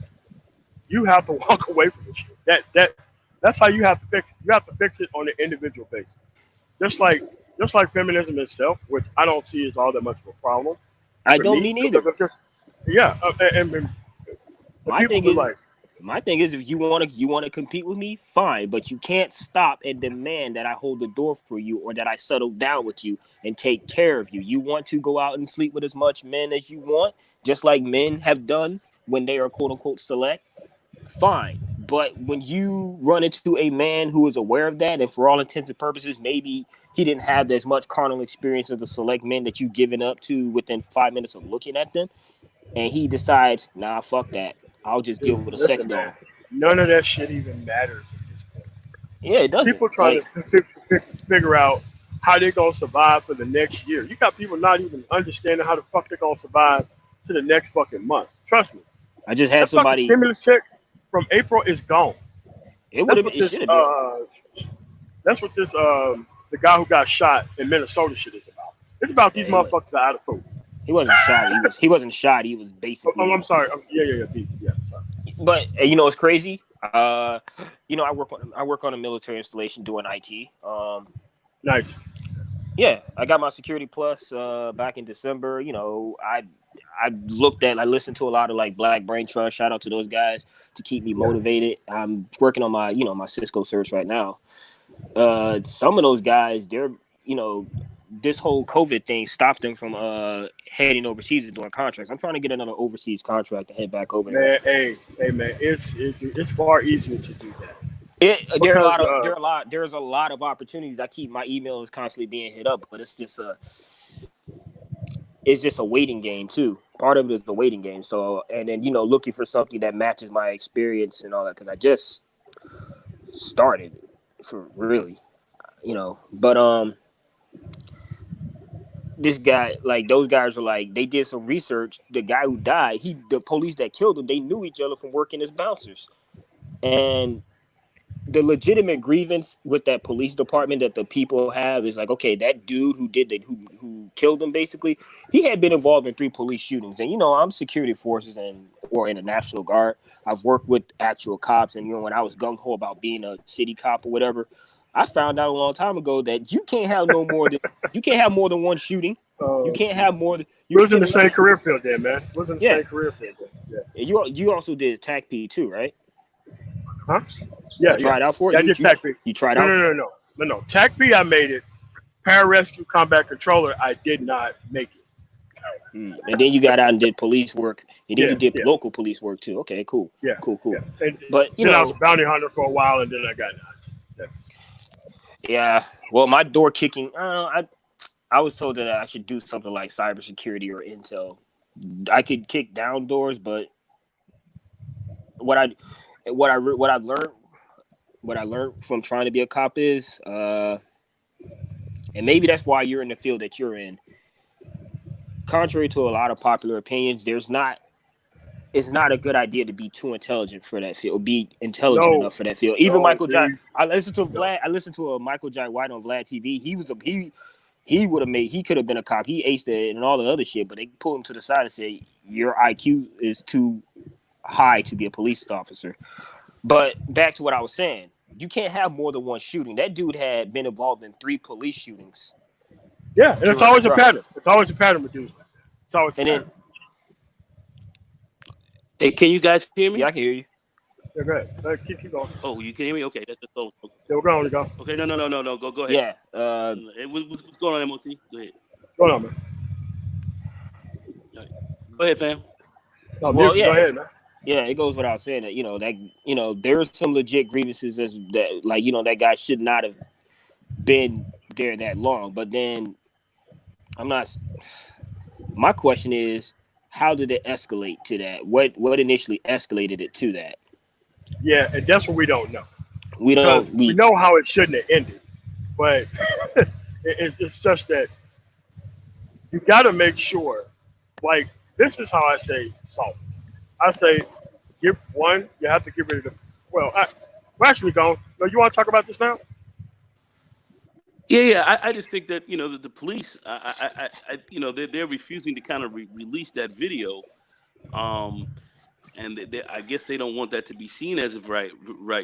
You have to walk away from this shit. That's how you have to fix it. You have to fix it on an individual basis. Just like just like feminism itself, which I don't see as all that much of a problem I for don't me, mean because either. of just yeah, and the My people thing be is like, if you want to compete with me, fine, but you can't stop and demand that I hold the door for you or that I settle down with you and take care of you. You want to go out and sleep with as much men as you want, just like men have done when they are quote unquote select, fine. But when you run into a man who is aware of that, and for all intents and purposes, maybe he didn't have as much carnal experience as the select men that you've given up to within 5 minutes of looking at them, and he decides, nah, fuck that. I'll just deal dude, with a sex listen, man, doll. none of that shit even matters at this point. Yeah, it doesn't. People trying Like, to figure out how they're gonna survive for the next year. You got people not even understanding how the fuck they're gonna survive to the next fucking month. Trust me, I just had that fucking somebody. stimulus check from April is gone. It would That's have. what It this should have been. that's what this the guy who got shot in Minnesota shit is about. It's about these Yeah, he was. motherfuckers that are out of food. He wasn't shot. He wasn't shot. He was Oh, I'm basically. sorry. Yeah, yeah, yeah, yeah. Sorry. But it's crazy. I work on a military installation doing IT. Nice. Yeah, I got my Security Plus back in December. I listened to a lot of like Black Brain Trust. Shout out to those guys to keep me Yeah. motivated. I'm working on my Cisco certs right now. Some of those guys, you know, this whole COVID thing stopped them from heading overseas and doing contracts. I'm trying to get another overseas contract to head back over there. Man, hey, man, it's far easier to do that There are a because lot of there's a lot of opportunities. I keep my emails constantly being hit up, but it's just a waiting game too. Part of it is the waiting game. So and then looking for something that matches my experience and all that because I just started for really but this guy, like those guys are like they did some research. The guy who died, the police that killed him, they knew each other from working as bouncers, and the legitimate grievance with that police department that the people have is like, okay, that dude who did that, who killed him, basically, he had been involved in 3 police shootings, and I'm security forces and or in the National Guard. I've worked with actual cops, and when I was gung ho about being a city cop or whatever, I found out a long time ago that you can't have more than one shooting. You can't have more than you was can in the get same another. career field then, man. Was in the Yeah, same career field then. you also did TAC-P too, right? Yeah. Huh? You Yeah, yeah. tried out for it. Yeah, I did TACP. You tried No, out. no, no, no, no, no. TACP, I made it. Pararescue Combat Controller, I did not make it. And then you got out and did police work, and then you Yeah, did yeah, local police work too. Okay, cool, yeah, cool. yeah. And But then I was a bounty hunter for a while, and then I got out. yeah. Well, my door kicking. I was told that I should do something like cybersecurity or intel. I could kick down doors, but what I what I what I learned from trying to be a cop is, and maybe that's why you're in the field that you're in. Contrary to a lot of popular opinions, it's not a good idea to be too intelligent for that field, be intelligent No, enough for that field. Even no, Michael J. dude, I listened to no. Vlad. I listened to a Michael J. White on Vlad TV. He would have made. He could have been a cop. He aced it and all the other shit, but they pulled him to the side and said your IQ is too high to be a police officer. But back to what I was saying, you can't have more than one shooting. That dude had been involved in 3 police shootings Yeah, and it's during always a drug. pattern. It's always a pattern with dudes like that. It's always a And then, pattern. Hey, can you guys hear yeah, me? I can hear you. Yeah, go ahead. Keep going. Oh, you can hear me? Okay, that's all. Yeah, we're going to go. Okay, no. Go ahead. Yeah. Hey, what's going on, MOT? Go ahead. Go on, man. All right. Go ahead, fam. No, Well, go ahead, man. yeah, it goes without saying that there's some legit grievances as that, like, that guy should not have been there that long. But then I'm not. My question is, how did it escalate to that? What initially escalated it to that? Yeah, and that's what we don't know. We Because don't. we know how it shouldn't have ended. But it's just that you got to make sure, like, this is how I say salt. I say, you have to get rid of the, we're actually going, no, you want to talk about this now? Yeah. I just think that the police, they're refusing to kind of release that video, and I guess they don't want that to be seen as of right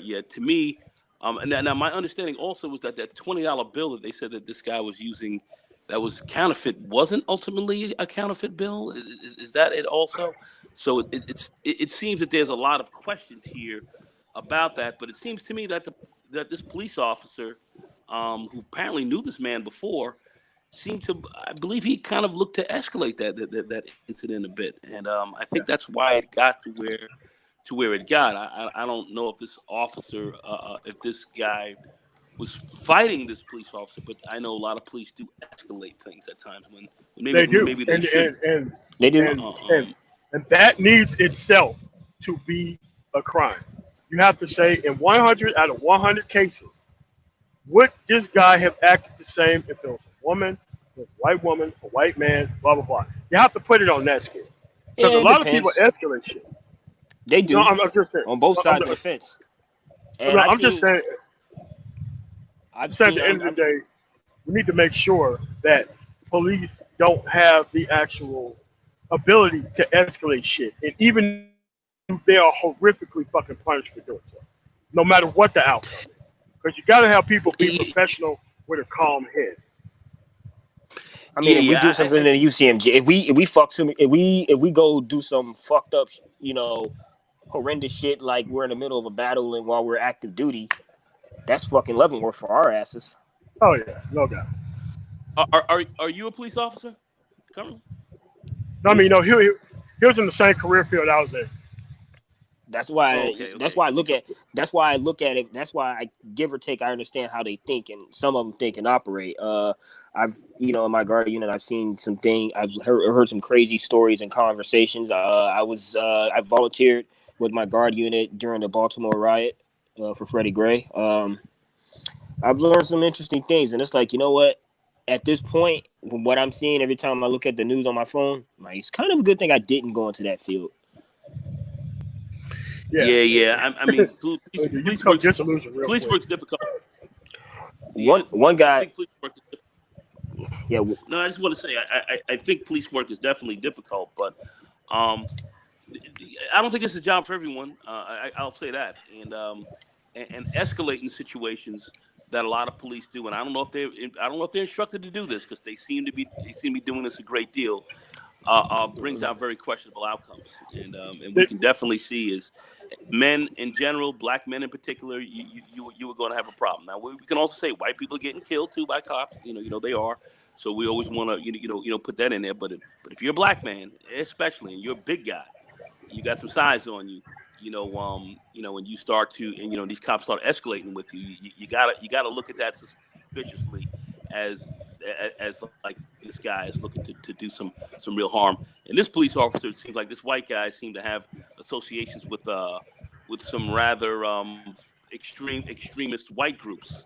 yet. To me, and now my understanding also was that $20 bill that they said that this guy was using, that was counterfeit, wasn't ultimately a counterfeit bill. Is that it also? So it seems that there's a lot of questions here about that. But it seems to me that this police officer, who apparently knew this man before, seemed to, I believe he kind of looked to escalate that incident a bit, and I Yeah. think that's why it got to where it got. I don't know if this officer, if this guy was fighting this police officer, but I know a lot of police do escalate things at times when They do. maybe they shouldn't. They do. And, and, and that needs itself to be a crime. You have to say in 100 out of 100 cases, would this guy have acted the same if it was a woman, if it was a white woman, a white man, blah, blah, blah. You have to put it on that scale. Yeah, Because a it lot of people depends. escalate shit. They No, do I'm just saying. on both sides I'm, of the fence. And I'm just saying, I've at seen. the end of the day, we need to make sure that police don't have the actual ability to escalate shit. And even if they are horrifically fucking punished for doing so, no matter what the outcome is. Because you got to have people be professional with a calm head. I mean, if we do Yeah. something in the UCMJ, if we go do some fucked up, horrendous shit, like we're in the middle of a battle and while we're active duty, that's fucking Leavenworth for our asses. Oh yeah, no doubt. Are you a police officer currently? No, I mean, he was in the same career field I was in. That's why. Okay. That's why I look at. That's why I look at it. That's why I give or take. I understand how they think, and some of them think and operate. I've, in my guard unit, I've seen some things. I've heard some crazy stories and conversations. I volunteered with my guard unit during the Baltimore riot for Freddie Gray. I've learned some interesting things, and it's like, you know what? At this point, from what I'm seeing every time I look at the news on my phone, like, it's kind of a good thing I didn't go into that field. Yeah, Yeah. I mean, you become disillusioned real police quick. work's difficult. Yeah, One I guy, think police work is difficult. yeah, No, I just want to say I think police work is definitely difficult, but um, I don't think it's a job for everyone. I'll say that, and escalating situations that a lot of police do, and I don't know if they're instructed to do this because they seem to be doing this a great deal. Brings out very questionable outcomes, and we They- can definitely see is men in general, black men in particular, you were going to have a problem. Now we can also say white people are getting killed too by cops. They are. So we always want to put that in there. But if you're a black man, especially, and you're a big guy, you got some size on you. And you start to, and these cops start escalating with you. You gotta look at that suspiciously, as as like this guy is looking to do some real harm. And this police officer, it seems like this white guy seemed to have associations with some rather extremist white groups,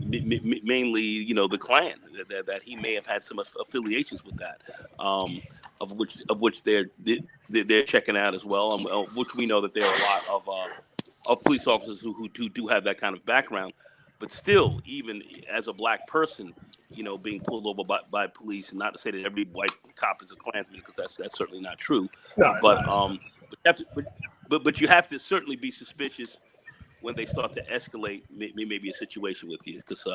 mainly the Klan. That he may have had some affiliations with that, of which they're checking out as well, which we know that there are a lot of police officers who do have that kind of background. But still, even as a black person, being pulled over by police, and not to say that every white cop is a Klansman, because that's certainly not true. no, But no. but you have to certainly be suspicious when they start to escalate maybe a situation with you, because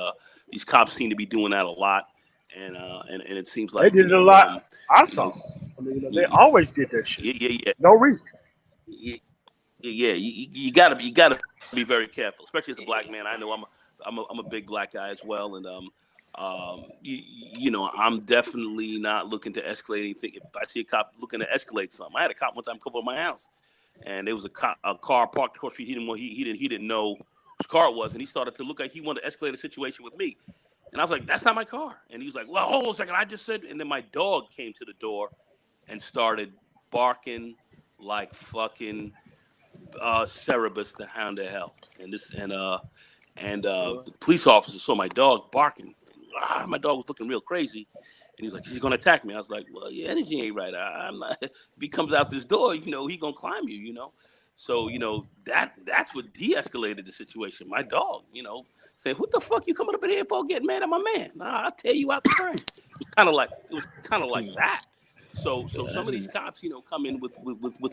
these cops seem to be doing that a lot, and it seems They like did it a lot. I you know saw. I mean, they yeah always did that shit. yeah No reason. yeah yeah. You gotta be very careful, especially as a black man. I know I'm a big black guy as well, and I'm definitely not looking to escalate anything. If I see a cop looking to escalate something, I had a cop one time come over my house, and there was a car parked across the street. He didn't know whose car it was, and he started to look like he wanted to escalate a situation with me. And I was like, "That's not my car." And he was like, "Well, hold on a second. I just said." And then my dog came to the door and started barking like fucking Cerebus, the hound of hell. And the police officer saw my dog barking. And, my dog was looking real crazy. And he's like, he's gonna attack me. I was like, well, your energy ain't right. I'm not. If he comes out this door, he gonna climb you. So that's what de-escalated the situation. My dog, saying, "What the fuck you coming up in here for? Getting mad at my man? Nah, I'll tear you out the frame." It was kind of like that. So some of these cops, come in with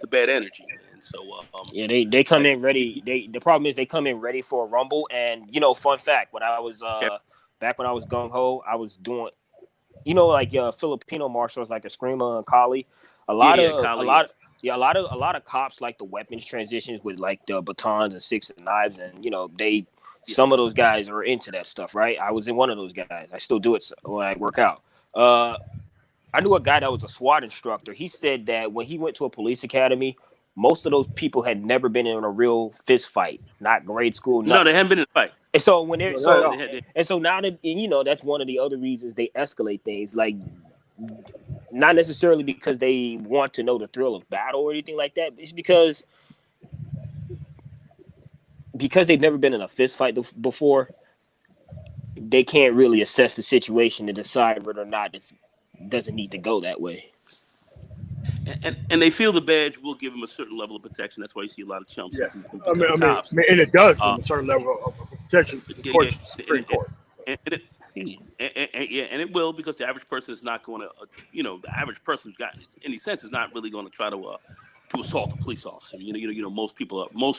the bad energy, man. So yeah, they come in ready. y- The problem is they come in ready for a rumble. And fun fact, when I was yeah, back when I was gung ho, I was doing like Filipino marshals, like a screamer and collie. A lot yeah, of a Kali, lot yes. yeah, a lot of cops like the weapons transitions with like the batons and six and knives, and they Yeah. some of those guys are into that stuff, right? I was in one of those guys. I still do it when I work out. Uh, I knew a guy that was a SWAT instructor. He said that when he went to a police academy, most of those people had never been in a real fist fight, not grade school, No, they nothing. haven't been in a fight. And so when they're No, not at Yeah, so all. and so now that that's one of the other reasons they escalate things, like not necessarily because they want to know the thrill of battle or anything like that. It's because they've never been in a fist fight before. They can't really assess the situation to decide whether or not it doesn't need to go that way. and they feel the badge will give them a certain level of protection. That's why you see a lot of chumps Yeah. who I mean, become I mean, cops. and it does give Uh, them a certain level of protection, yeah, according yeah, to the and, Supreme Court. and it, yeah, and it will, because the average person is not going to, the average person who's got any sense is not really going to try to assault a police officer. Most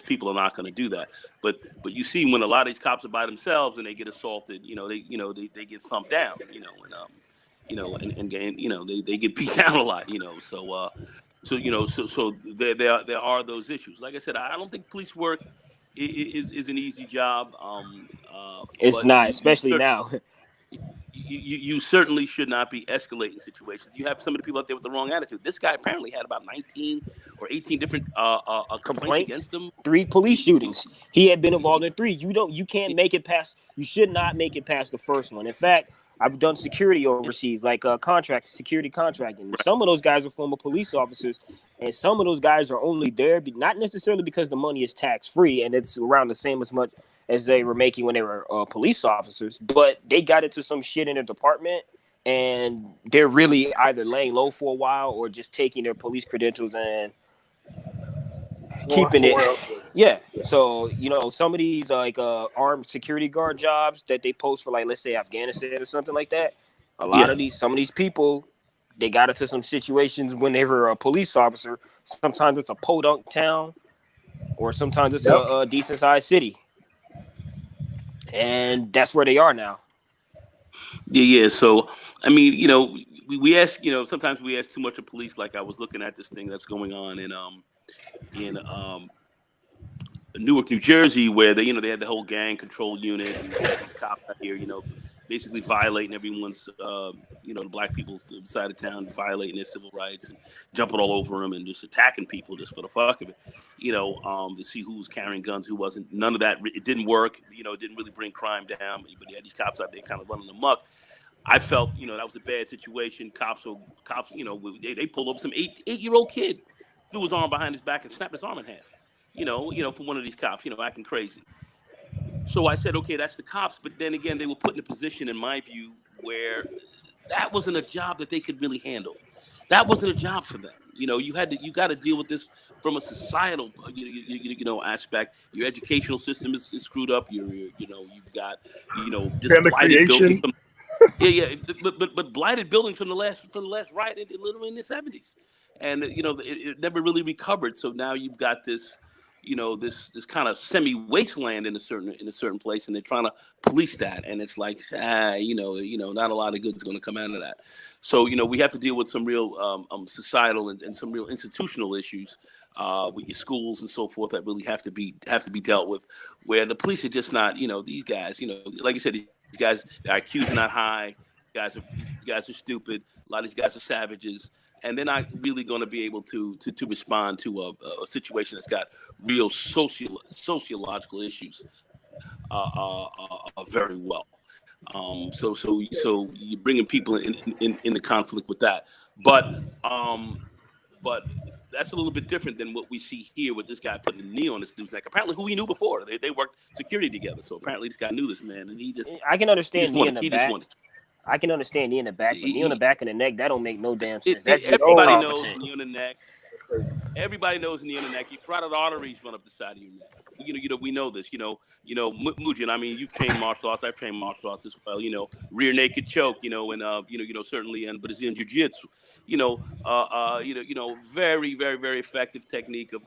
people are not going to do that. But you see, when a lot of these cops are by themselves and they get assaulted, they get thumped down, they get beat down a lot, so there are those issues. Like I said, I don't think police work is an easy job, It's but not, you especially now. you certainly should not be escalating situations. You have some of the people out there with the wrong attitude. This guy apparently had about 19 or 18 different complaints Complaints, against him. 3 police He, shootings. He had been he, involved in 3. You can't he, make it past. You should not make it past the first one. In fact, I've done security overseas, like contracts, security contracting. right. Some of those guys are former police officers, and some of those guys are only there not necessarily because the money is tax free and it's around the same as much as they were making when they were police officers, but they got into some shit in their department. And they're really either laying low for a while or just taking their police credentials and keeping it. More else. Yeah. So, some of these like armed security guard jobs that they post for, like, let's say Afghanistan or something like that. Yeah. Some of these people, they got into some situations when they were a police officer. Sometimes it's a podunk town, or sometimes it's Yep. a decent sized city, and that's where they are now. Yeah. So, I mean, we ask, sometimes we ask too much of police. Like I was looking at this thing that's going on in Newark, New Jersey, where they had the whole gang control unit, and they had these cops out here, basically violating everyone's, the black people's side of town, violating their civil rights and jumping all over them and just attacking people just for the fuck of it, to see who was carrying guns, who wasn't. None of that. It didn't work. It didn't really bring crime down, but you had these cops out there kind of running amok. I felt, that was a bad situation. Cops, they pulled up some eight-year-old kid, threw his arm behind his back and snapped his arm in half. For one of these cops, acting crazy. So I said, okay, that's the cops. But then again, they were put in a position, in my view, where that wasn't a job that they could really handle. That wasn't a job for them. You got to deal with this from a societal, aspect. Your educational system is screwed up. You've got, just Family blighted buildings. creation. Yeah, but blighted buildings from the last riot, literally in the 70s, and it never really recovered. So now you've got this. This kind of semi wasteland in a certain place, and they're trying to police that, and it's like, not a lot of good is going to come out of that. So we have to deal with some real societal and some real institutional issues with your schools and so forth that really have to be dealt with, where the police are just not, these guys, like I said, these guys, their IQs are not high, these guys are stupid, a lot of these guys are savages. And they're not really going to be able to respond to a situation that's got real sociological issues very well. So you're bringing people in the conflict with that, but that's a little bit different than what we see here with this guy putting the knee on this dude's neck. Apparently, who he knew before, they worked security together. So apparently, this guy knew this man, and I can understand knee in the back. wanted. I can understand knee in the back, but knee on the back of the neck, that don't make no damn sense. That's just Everybody incompetent. knows knee on the neck. Everybody knows knee on the neck. Your carotid arteries run up the side of your neck. We know this. Mujin. I mean, you've trained martial arts. I've trained martial arts as well. Rear naked choke. And certainly in Brazilian jiu-jitsu. Very, very, very effective technique of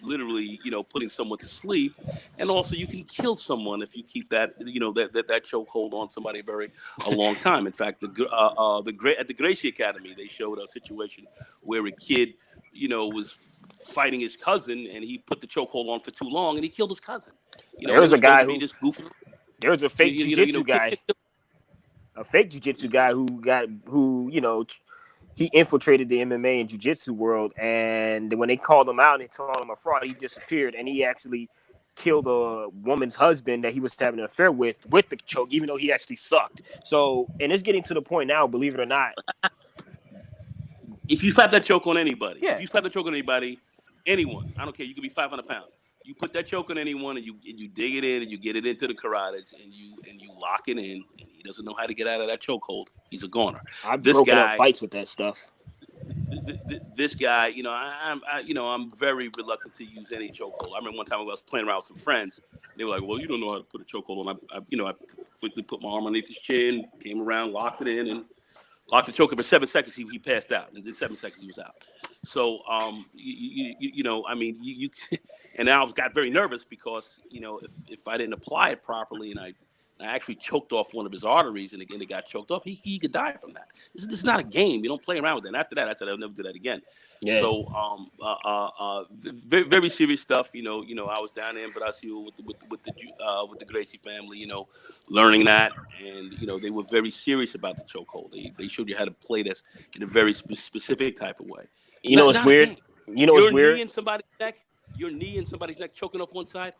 literally, putting someone to sleep, and also you can kill someone if you keep that, that choke hold on somebody a long time. In fact, at the Gracie Academy, they showed a situation where a kid, was fighting his cousin, and he put the chokehold on for too long, and he killed his cousin. There was a guy who just goofing. There was a fake jiu-jitsu guy. A fake jiu-jitsu guy who he infiltrated the MMA and jiu-jitsu world, and when they called him out and they told him a fraud, he disappeared, and he actually killed a woman's husband that he was having an affair with the choke, even though he actually sucked. So, and it's getting to the point now, believe it or not. If you slap that choke on anybody, anyone, I don't care, you could be 500 pounds. You put that choke on anyone, and you dig it in, and you get it into the carotids, and you lock it in, and he doesn't know how to get out of that chokehold. He's a goner. I've broken up fights with that stuff. This guy, I'm very reluctant to use any chokehold. I remember one time I was playing around with some friends. They were like, "Well, you don't know how to put a chokehold on." I quickly put my arm underneath his chin, came around, locked it in, and locked the choke. For 7 seconds, he passed out, and in 7 seconds he was out. So, and I got very nervous because if I didn't apply it properly, and I actually choked off one of his arteries, and again it got choked off, he could die from that. This is not a game. You don't play around with it. And after that, I said I'll never do that again. Yeah. So, very, very serious stuff. I was down there in Brazil with the Gracie family. Learning that, and they were very serious about the chokehold. They showed you how to play this in a very specific type of way. It's weird. It's weird. Your knee in somebody's neck, choking off one side.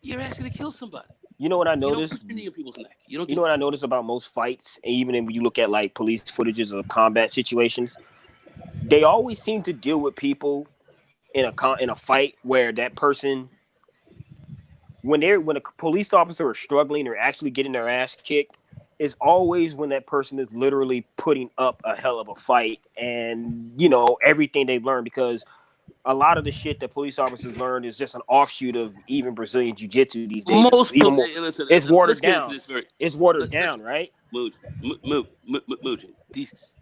You're asking to kill somebody. You know what I noticed? You don't put your knee in people's neck. You know what I noticed about most fights, and even when you look at like police footages of combat situations, they always seem to deal with people in a fight where that person, when a police officer is struggling or actually getting their ass kicked, is always when that person is literally putting up a hell of a fight and everything they've learned, because a lot of the shit that police officers learn is just an offshoot of even Brazilian jiu-jitsu these days. Most Even more, listen, it's watered let's get into down. this very. It's watered Let's down, right? Mooj.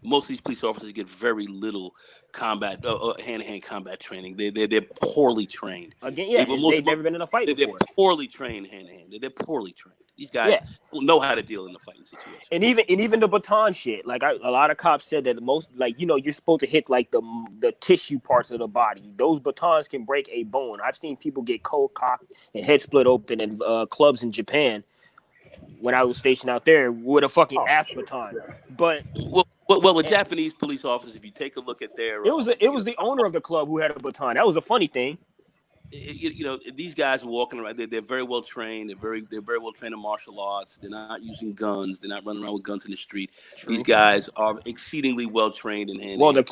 Most of these police officers get very little combat, hand-to-hand combat training. They're poorly trained. Again, yeah, they've never been in a fight they're before. poorly trained hand-to-hand. They're poorly trained. These guys Yeah. know how to deal in a fighting situation. And even the baton shit. Like a lot of cops said that most, like, you know, you're supposed to hit like the tissue parts of the body. Those batons can break a bone. I've seen people get cold cocked and head split open in clubs in Japan when I was stationed out there with a fucking ass baton. But well, the Japanese police officers, if you take a look at their, it was the owner of the club who had a baton. That was a funny thing. You know, these guys are walking around. They're very well trained. They're very well trained in martial arts. They're not using guns. They're not running around with guns in the street. True. These guys are exceedingly well trained in hand. Well, the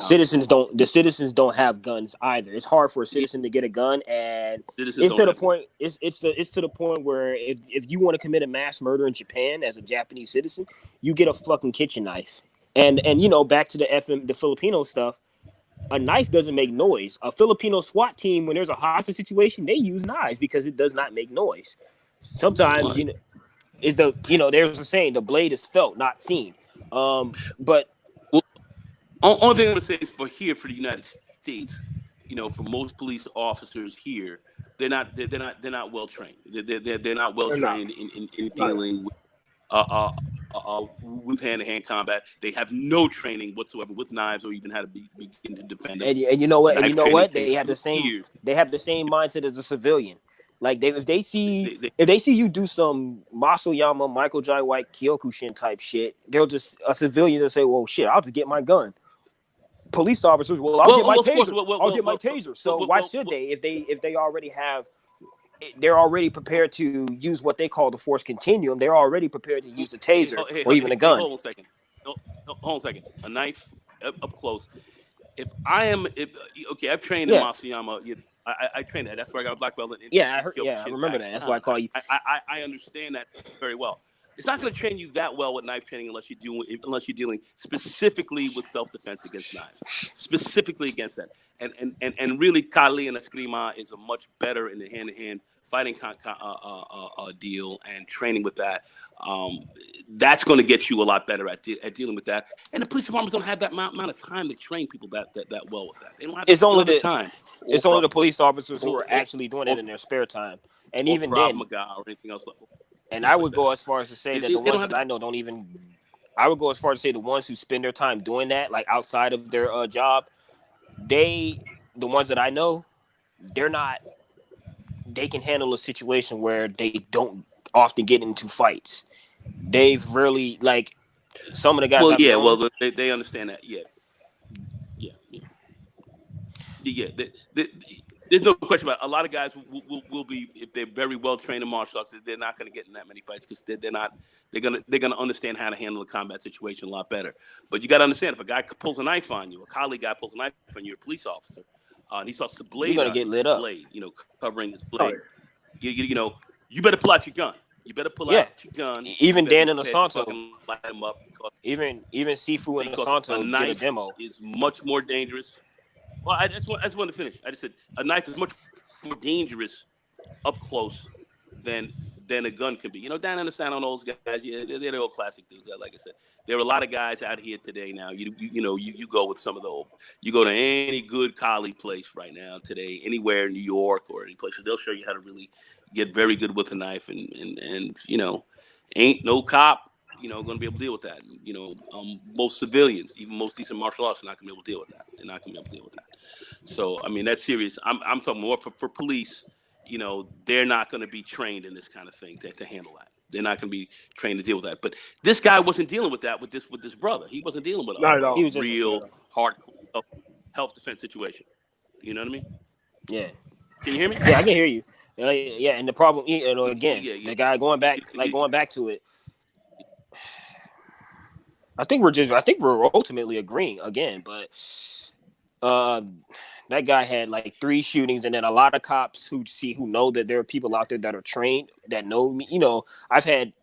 citizens don't have guns either. It's hard for a citizen to get a gun, and it's to the point. It's to the point where if you want to commit a mass murder in Japan as a Japanese citizen, you get a fucking kitchen knife. And you know, back to the Filipino stuff. A knife doesn't make noise. A Filipino SWAT team, when there's a hostage situation, they use knives because it does not make noise. Sometimes, you know, there's a saying, the blade is felt, not seen. But only thing I'm gonna say is for the United States, you know, for most police officers here, they're not well trained. They're not well trained in dealing with hand-to-hand combat. They have no training whatsoever with knives or even how to begin to defend them. And you know what? They have the same. They have the same mindset as a civilian. Like if they see you do some Masayama, Michael Jai White, Kyokushin type shit, a civilian will say, "Well, shit, I'll just get my gun." Police officers, I'll get my taser. I'll get my taser. So why should they? If they already have. They're already prepared to use what they call the force continuum. They're already prepared to use the taser or even a gun. Hold on a second. A knife up close. I've trained in Masayama. I trained that. That's where I got a black belt. I remember that. That's why I call you. I understand that very well. It's not going to train you that well with knife training unless you're dealing specifically with self-defense against knives, specifically against that. And really, Kali and Eskrima is a much better in the hand-to-hand fighting deal and training with that. That's going to get you a lot better at dealing with that. And the police departments don't have that amount of time to train people that well with that. They don't have the time. It's only the police officers who are actually doing it in their spare time, and even then, or anything else. And I would go as far as to say that the ones that I know don't even. I would go as far as to say the ones who spend their time doing that, like outside of their job, the ones that I know, they're not. They can handle a situation where they don't often get into fights. They've really like some of the guys. Well, they understand that. Yeah. There's no question about it. A lot of guys will be, if they're very well trained in martial arts, they're not going to get in that many fights because they're gonna understand how to handle a combat situation a lot better. But you got to understand, if a guy pulls a knife on you, a colleague guy pulls a knife on you, you're a police officer, and he starts to blade, you're gonna get lit up. Blade, covering his blade. You better pull out your gun. You better pull out your gun. Even Dan and Asanto, light him up. even Sifu and Asanto get a demo. Is much more dangerous. Well, I just want to finish. I just said a knife is much more dangerous up close than a gun can be. You know, Dan and Asanto, those guys, they're the old classic dudes. Like I said, there are a lot of guys out here today now. You go with some of the old. You go to any good collie place right now today, anywhere in New York or any place, they'll show you how to really get very good with a knife, and ain't no cop going to be able to deal with that. Most civilians, even most decent martial arts, are not going to be able to deal with that. They're not going to be able to deal with that. So, I mean, that's serious. I'm talking more for police. They're not going to be trained in this kind of thing to handle that. They're not going to be trained to deal with that. But this guy wasn't dealing with that with this brother. He wasn't dealing with a real hard health defense situation. You know what I mean? Yeah. Can you hear me? Yeah, I can hear you. Yeah, and the problem, again, the guy going back to it. I think we're ultimately agreeing again, but that guy had like 3 shootings, and then a lot of cops who know that there are people out there that are trained, that know me. I've had,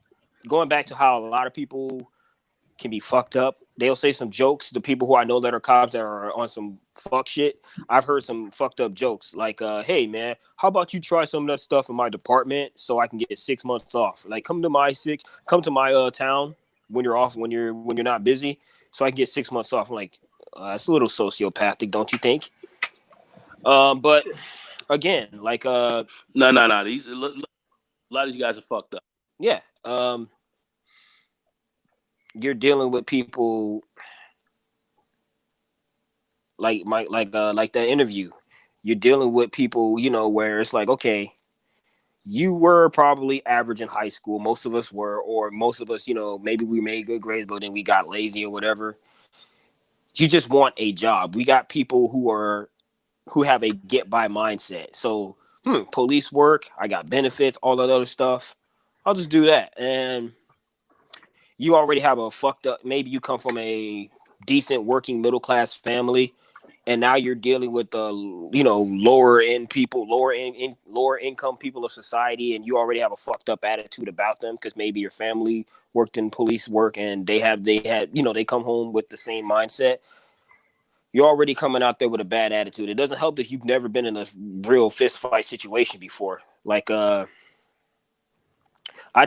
going back to how a lot of people can be fucked up they'll say some jokes. The people who I know that are cops that are on some fuck shit, I've heard some fucked up jokes like, "Hey man, how about you try some of that stuff in my department so I can get 6 months off? Like, come to my town when you're off, when you're not busy, so I can get 6 months off." I'm like, that's a little sociopathic, don't you think? But again, like, No. A lot of these guys are fucked up. yeah, you're dealing with people like that interview. You're dealing with people, where it's like, okay, you were probably average in high school. Most of us were, or most of us, maybe we made good grades, but then we got lazy or whatever. You just want a job. We got people who have a get by mindset. So, police work, I got benefits, all that other stuff. I'll just do that. And you already have a fucked up, maybe you come from a decent working middle class family, and now you're dealing with the lower income people of society, and you already have a fucked up attitude about them because maybe your family worked in police work and they come home with the same mindset. You're already coming out there with a bad attitude. It doesn't help that you've never been in a real fist fight situation before. Like, I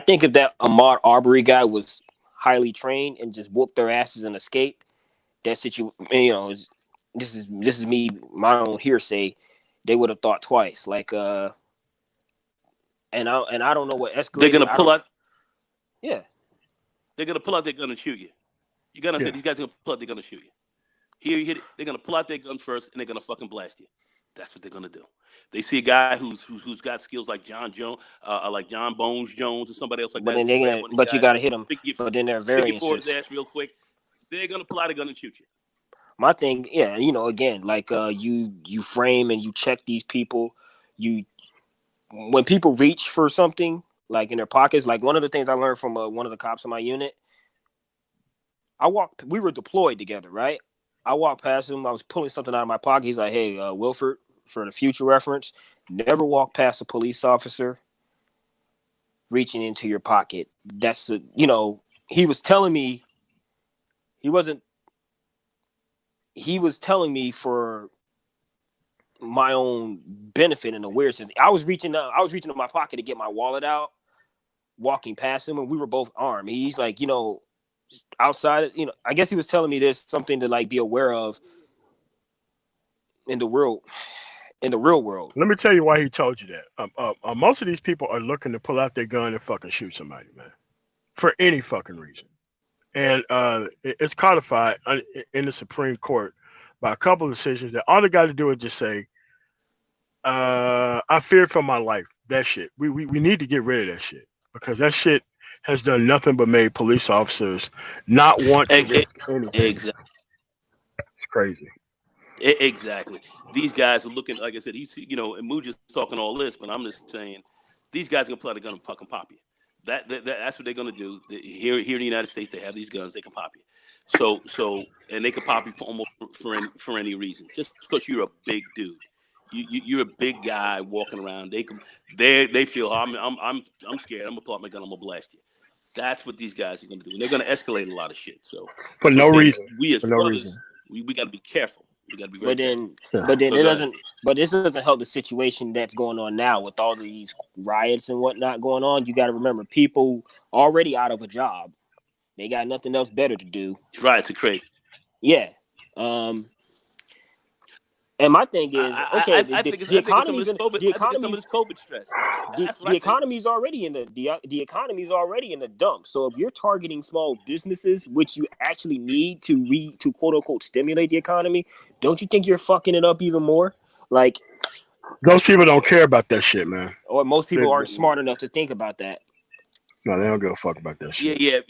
think if that Ahmaud Arbery guy was highly trained and just whooped their asses and escaped, that situation, this is me, my own hearsay, they would have thought twice. Like, and I don't know what escalated. They're gonna pull out. Yeah. They're gonna pull out their gun and shoot you. You gotta say these guys are gonna pull out their gun and shoot you. Here you hit it. They're gonna pull out their gun first, and they're gonna fucking blast you. That's what they're gonna do. They see a guy who's got skills like John Bones Jones or somebody else like but that. Then but you gotta hit them. But then they're variances. Forward his ass real quick. They're gonna pull out a gun and shoot you. My thing, again, like, you frame and you check these people. When people reach for something like in their pockets, like one of the things I learned from one of the cops in my unit, we were deployed together, right? I walked past him. I was pulling something out of my pocket. He's like, "Hey, Wilford, for the future reference, never walk past a police officer reaching into your pocket." That's he was telling me he was telling me for my own benefit in a weird sense. I was reaching in my pocket to get my wallet out, walking past him, and we were both armed. He's like, outside, I guess he was telling me there's something to like be aware of in the real world. Let me tell you why he told you that. Most of these people are looking to pull out their gun and fucking shoot somebody, man, for any fucking reason. And it's codified in the Supreme Court by a couple of decisions that all they got to do is just say, I feared for my life. That shit. We need to get rid of that shit, because that shit has done nothing but made police officers not want to risk anything. Exactly. It's crazy. Exactly. These guys are looking, like I said, and Muja's talking all this, but I'm just saying, these guys are going to pull out a gun and fucking pop you. That's what they're going to do. Here in the United States, they have these guns. They can pop you. So, and they can pop you for any reason, just because you're a big dude. You're a big guy walking around. They feel I'm scared. I'm gonna pull out my gun. I'm gonna blast you. That's what these guys are gonna do. And they're gonna escalate a lot of shit. So for no reason. We as brothers, we got to be careful. We got to be very careful. But then it doesn't. But this doesn't help the situation that's going on now with all these riots and whatnot going on. You got to remember, people already out of a job. They got nothing else better to do. Riots are crazy. Yeah. And my thing is, okay, the economy's in COVID stress. The economy's already in the economy's already in the dump. So if you're targeting small businesses, which you actually need to quote unquote stimulate the economy, don't you think you're fucking it up even more? Like, those people don't care about that shit, man. Or most people aren't smart enough to think about that. No, they don't give a fuck about that shit. Yeah.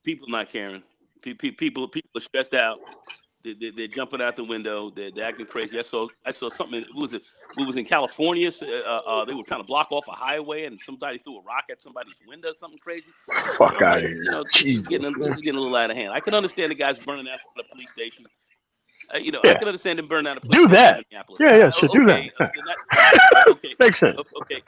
People not caring. People are stressed out. They're jumping out the window. They're acting crazy. I saw something. We was in California. They were trying to block off a highway, and somebody threw a rock at somebody's window. Something crazy. Fuck out of here. This is getting a little out of hand. I can understand the guys burning out the police station. I can understand them burning out a police station. Do that. In Minneapolis. Yeah. Should do that. Okay. Makes sense. Okay.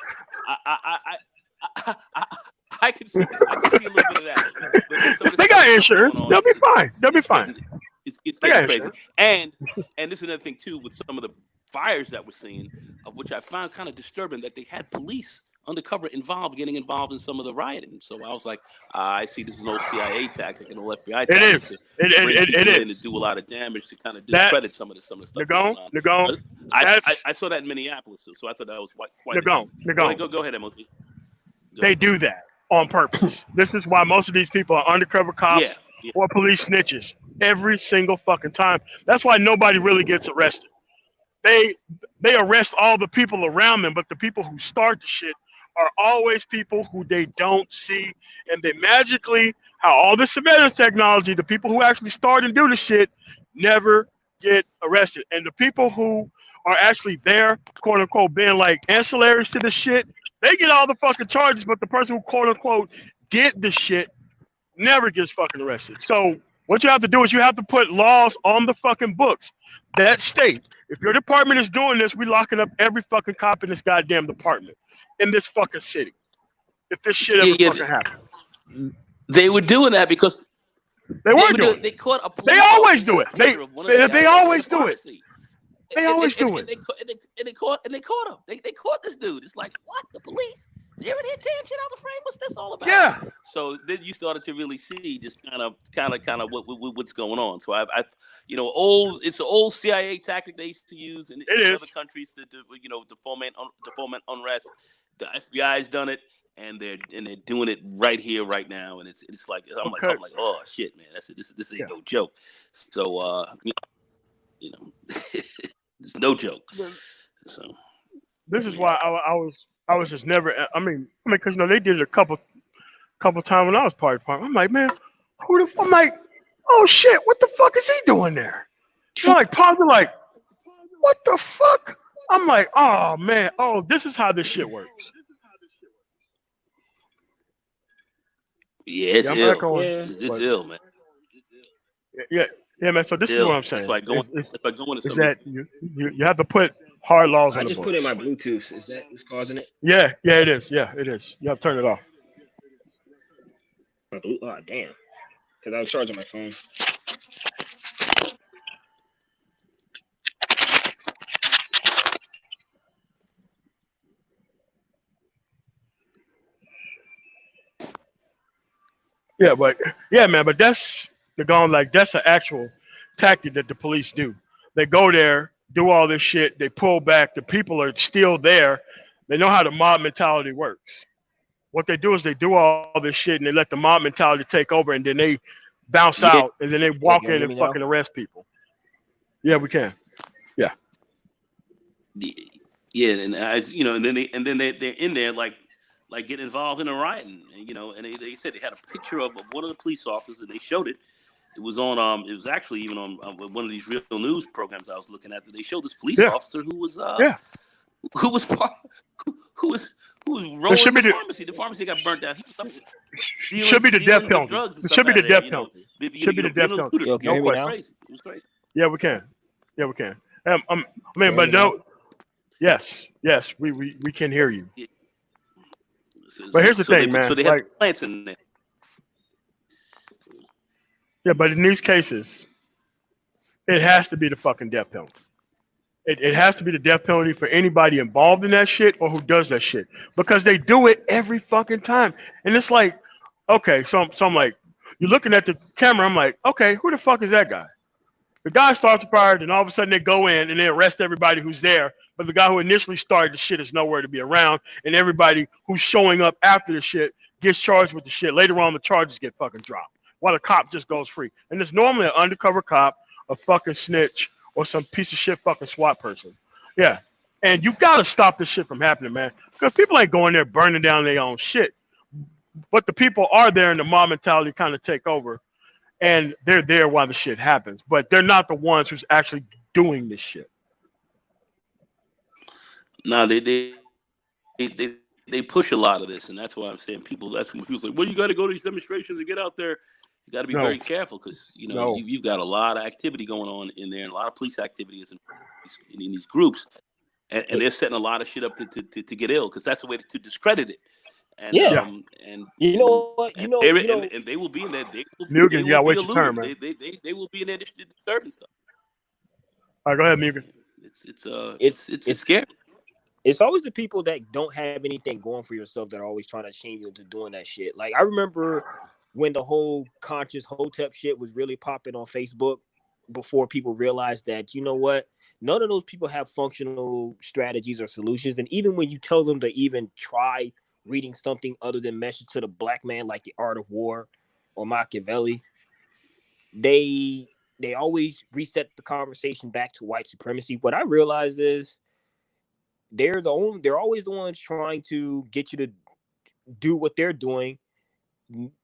I can see a little bit of that. But some of They this got other stuff insurance. going on, They'll be fine. They'll be fine. It's They got getting crazy. insurance. And this is another thing too with some of the fires that we're seeing, of which I found kind of disturbing, that they had police undercover getting involved in some of the rioting. So I was like, I see this is an old CIA tactic and an old FBI It tactic is. to bring It people in is. and do a lot of damage to kind of That's discredit some of the stuff going on. Nagone. I saw that in Minneapolis, so I thought that was quite Nagone. interesting. Go ahead, MLT. They do that on purpose. This is why most of these people are undercover cops or police snitches every single fucking time. That's why nobody really gets arrested. They arrest all the people around them, but the people who start the shit are always people who they don't see, and they magically, how all the surveillance technology, the people who actually start and do the shit never get arrested. And the people who are actually there, quote unquote, being like ancillaries to the shit, they get all the fucking charges, but the person who quote unquote did the shit never gets fucking arrested. So what you have to do is you have to put laws on the fucking books that state, if your department is doing this, we locking up every fucking cop in this goddamn department in this fucking city. If this shit ever fucking happens. They were doing that because they were. They caught a police. They always do it. They always do it. They always do it. And they caught him. They caught this dude. It's like, what? The police? They're in here tearing shit out of the frame. What's this all about? Yeah. So then you started to really see just kind of what's going on. So it's an old CIA tactic they used to use in other countries to foment unrest. The FBI's done it, and they're doing it right here, right now. And it's like I'm like, oh shit, man, this ain't no joke. So it's no joke. So this is why I was just never. I mean, because they did it a couple times when I was part of the I'm like, man, I'm like, oh shit, what the fuck is he doing there? I'm like, Pop, like, what the fuck? I'm like, oh man, this is how this shit works. Yeah, it's ill. It's ill, man. Yeah, man. So this is what I'm saying. It's like going to that you have to put hard laws on the books. I just put in my Bluetooth. Is that what's causing it? Yeah, it is. Yeah, it is. You have to turn it off. Oh, damn. Because I was charging my phone. Yeah, but that's that's an actual tactic that the police do. They go there, do all this shit, they pull back, the people are still there. They know how the mob mentality works. What they do is they do all this shit and they let the mob mentality take over, and then they bounce out, and then they walk in and fucking arrest people. Yeah, we can. Yeah. Yeah, and and then they're in there like getting involved in a riot, and they said they had a picture of one of the police officers, and they showed it. It was on it was actually even on one of these real news programs I was looking at. That they showed this police officer who was rolling the pharmacy. The pharmacy got burnt down. He was should be the death penalty. Should be the death penalty. Should be the death penalty. No question. Crazy. It was crazy. Yeah, we can. But no. Yes, we can hear you. Yeah. But here's the thing, man. So they have plants in there. Yeah, but in these cases, it has to be the fucking death penalty. It has to be the death penalty for anybody involved in that shit or who does that shit, because they do it every fucking time. And it's like, okay, so I'm like, you're looking at the camera. I'm like, okay, who the fuck is that guy? The guy starts the fire, and all of a sudden they go in and they arrest everybody who's there. But the guy who initially started the shit is nowhere to be around, and everybody who's showing up after the shit gets charged with the shit. Later on, the charges get fucking dropped while the cop just goes free. And it's normally an undercover cop, a fucking snitch, or some piece of shit fucking SWAT person. Yeah. And you got to stop this shit from happening, man. Because people ain't going there burning down their own shit. But the people are there, and the mob mentality kind of take over. And they're there while the shit happens. But they're not the ones who's actually doing this shit. No, they push a lot of this, and that's why I'm saying that's when people say, well, you got to go to these demonstrations and get out there. You got to be very careful, because you've got a lot of activity going on in there, and a lot of police activities in these groups, and they're setting a lot of shit up to get ill, because that's the way to discredit it. and Yeah. Yeah, You know what? and they will be in there. They Mugen, you will gotta be wait your turn, eluding. man. They will be in there disturbing stuff. All right, go ahead, Mugen. it's It's it's scary. it's always the people that don't have anything going for yourself that are always trying to shame you into doing that shit. Like I remember when the whole conscious hotep shit was really popping on Facebook before people realized that, you know what, none of those people have functional strategies or solutions. And even when you tell them to even try reading something other than Message to the Black Man, like The Art of War or Machiavelli, they they always reset the conversation back to white supremacy. What I realize is they're always the ones trying to get you to do what they're doing,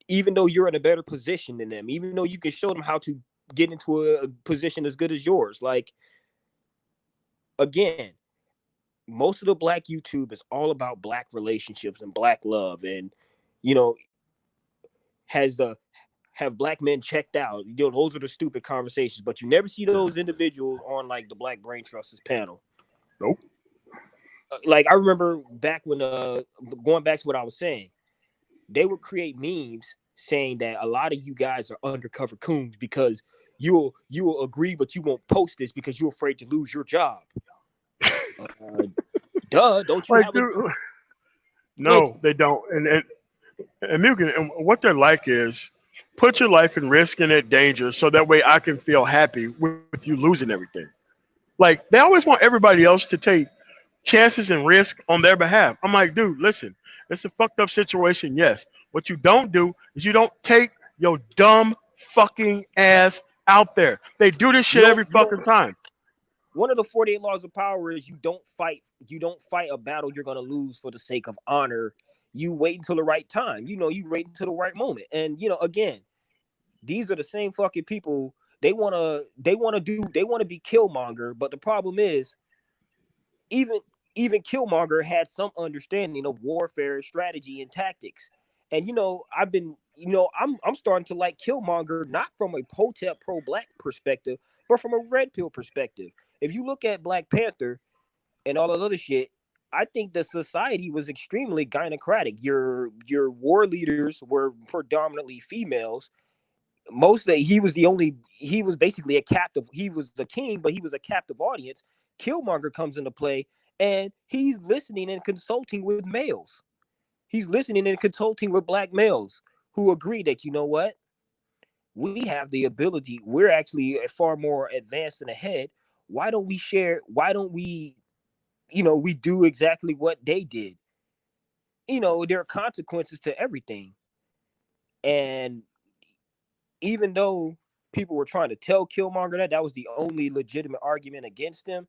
even though you're in a better position than them, even though you can show them how to get into a position as good as yours. Like, again, most of the black YouTube is all about black relationships and black love, and you know, has the have black men checked out. You know, those are the stupid conversations, but you never see those individuals on like the Black Brain Trust's panel. Nope. Like I remember back when going back to what I was saying, they would create memes saying that a lot of you guys are undercover coons because you'll agree, but you won't post this because you're afraid to lose your job. Uh, Duh, don't you Like, have a dude, like? no, they don't. And Mugen, and what they're like is put your life in risk and at danger, so that way I can feel happy with you losing everything. Like they always want everybody else to take chances and risk on their behalf. I'm like, dude, listen, it's a fucked up situation, yes. What you don't do is you don't take your dumb fucking ass out there. They do this You shit don't every you don't fucking time. One of the 48 laws of power is you don't fight a battle you're going to lose for the sake of honor. You wait until the right time. You wait until the right moment. And again, these are the same fucking people. They want to be Killmonger, but the problem is even even Killmonger had some understanding of warfare strategy and tactics. And I'm starting to like Killmonger, not from a Potep pro black perspective, but from a red pill perspective. If you look at Black Panther and all that other shit, I think the society was extremely gynocratic. Your war leaders were predominantly females. He was basically a captive. He was the king, but he was a captive audience. Killmonger comes into play, and he's listening and consulting with males. He's listening and consulting with black males who agree that, you know what, we have the ability. We're actually far more advanced and ahead. Why don't we share? Why don't we do exactly what they did? There are consequences to everything. And even though people were trying to tell Killmonger that was the only legitimate argument against him,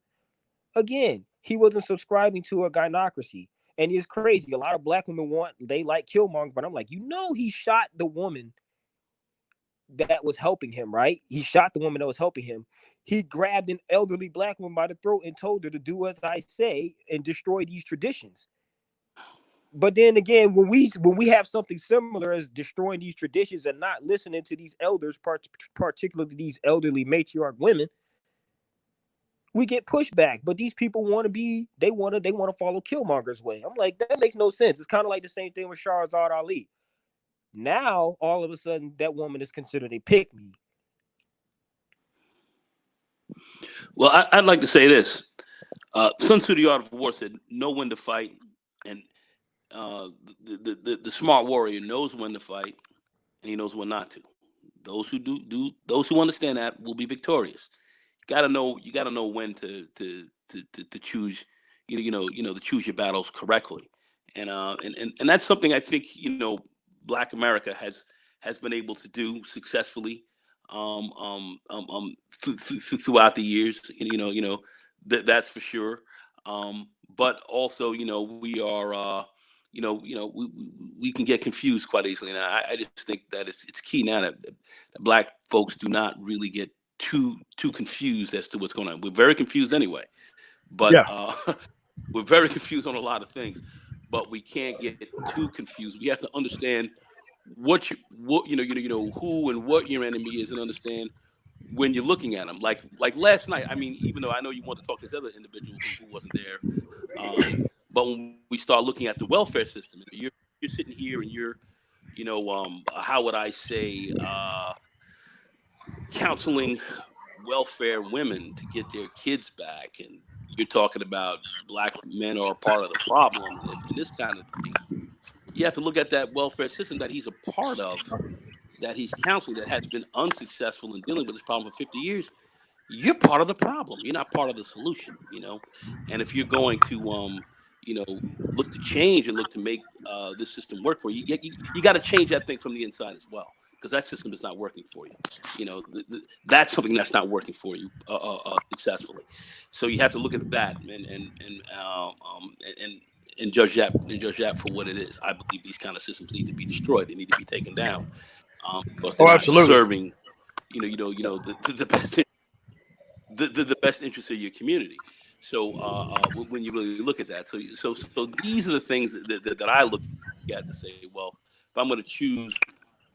again, he wasn't subscribing to a gynocracy. And it's crazy. A lot of black women they like Killmonger, but I'm like, he shot the woman that was helping him, right? He shot the woman that was helping him. He grabbed an elderly black woman by the throat and told her to do as I say and destroy these traditions. But then again, when we have something similar as destroying these traditions and not listening to these elders, particularly these elderly matriarch women, we get pushback. But these people want to be, they want to follow Killmonger's way. I'm like, that makes no sense. It's kind of like the same thing with Shahrazad Ali. Now, all of a sudden, that woman is considered a pick me. Well, I'd like to say this. Sun Tzu, the Art of War, said, "Know when to fight," and the smart warrior knows when to fight, and he knows when not to. Those who those who understand that will be victorious. You got to know when to choose. To choose your battles correctly, and that's something I think Black America has been able to do successfully throughout the years. That's for sure. But also, we are, we can get confused quite easily. And I just think that it's key now that black folks do not really get too confused as to what's going on. We're very confused anyway, but Yeah. we're very confused on a lot of things. But we can't get too confused. We have to understand who and what your enemy is, and understand when you're looking at them. Like last night. I mean, even though I know you want to talk to this other individual who wasn't there, but when we start looking at the welfare system, you're you're sitting here and you're, how would I say, counseling welfare women to get their kids back, and you're talking about black men are a part of the problem, and this kind of thing, you have to look at that welfare system that he's a part of, that he's counseling, that has been unsuccessful in dealing with this problem for 50 years. You're part of the problem. You're not part of the solution. And if you're going to, look to change and look to make this system work for you, you got to change that thing from the inside as well, because that system is not working for you. That's something that's not working for you successfully. So you have to look at that and judge that for what it is. I believe these kind of systems need to be destroyed. They need to be taken down, because they're Oh, not absolutely. serving, the best the best interest of your community. So when you really look at that, so these are the things that I look at to say, well, if I'm going to choose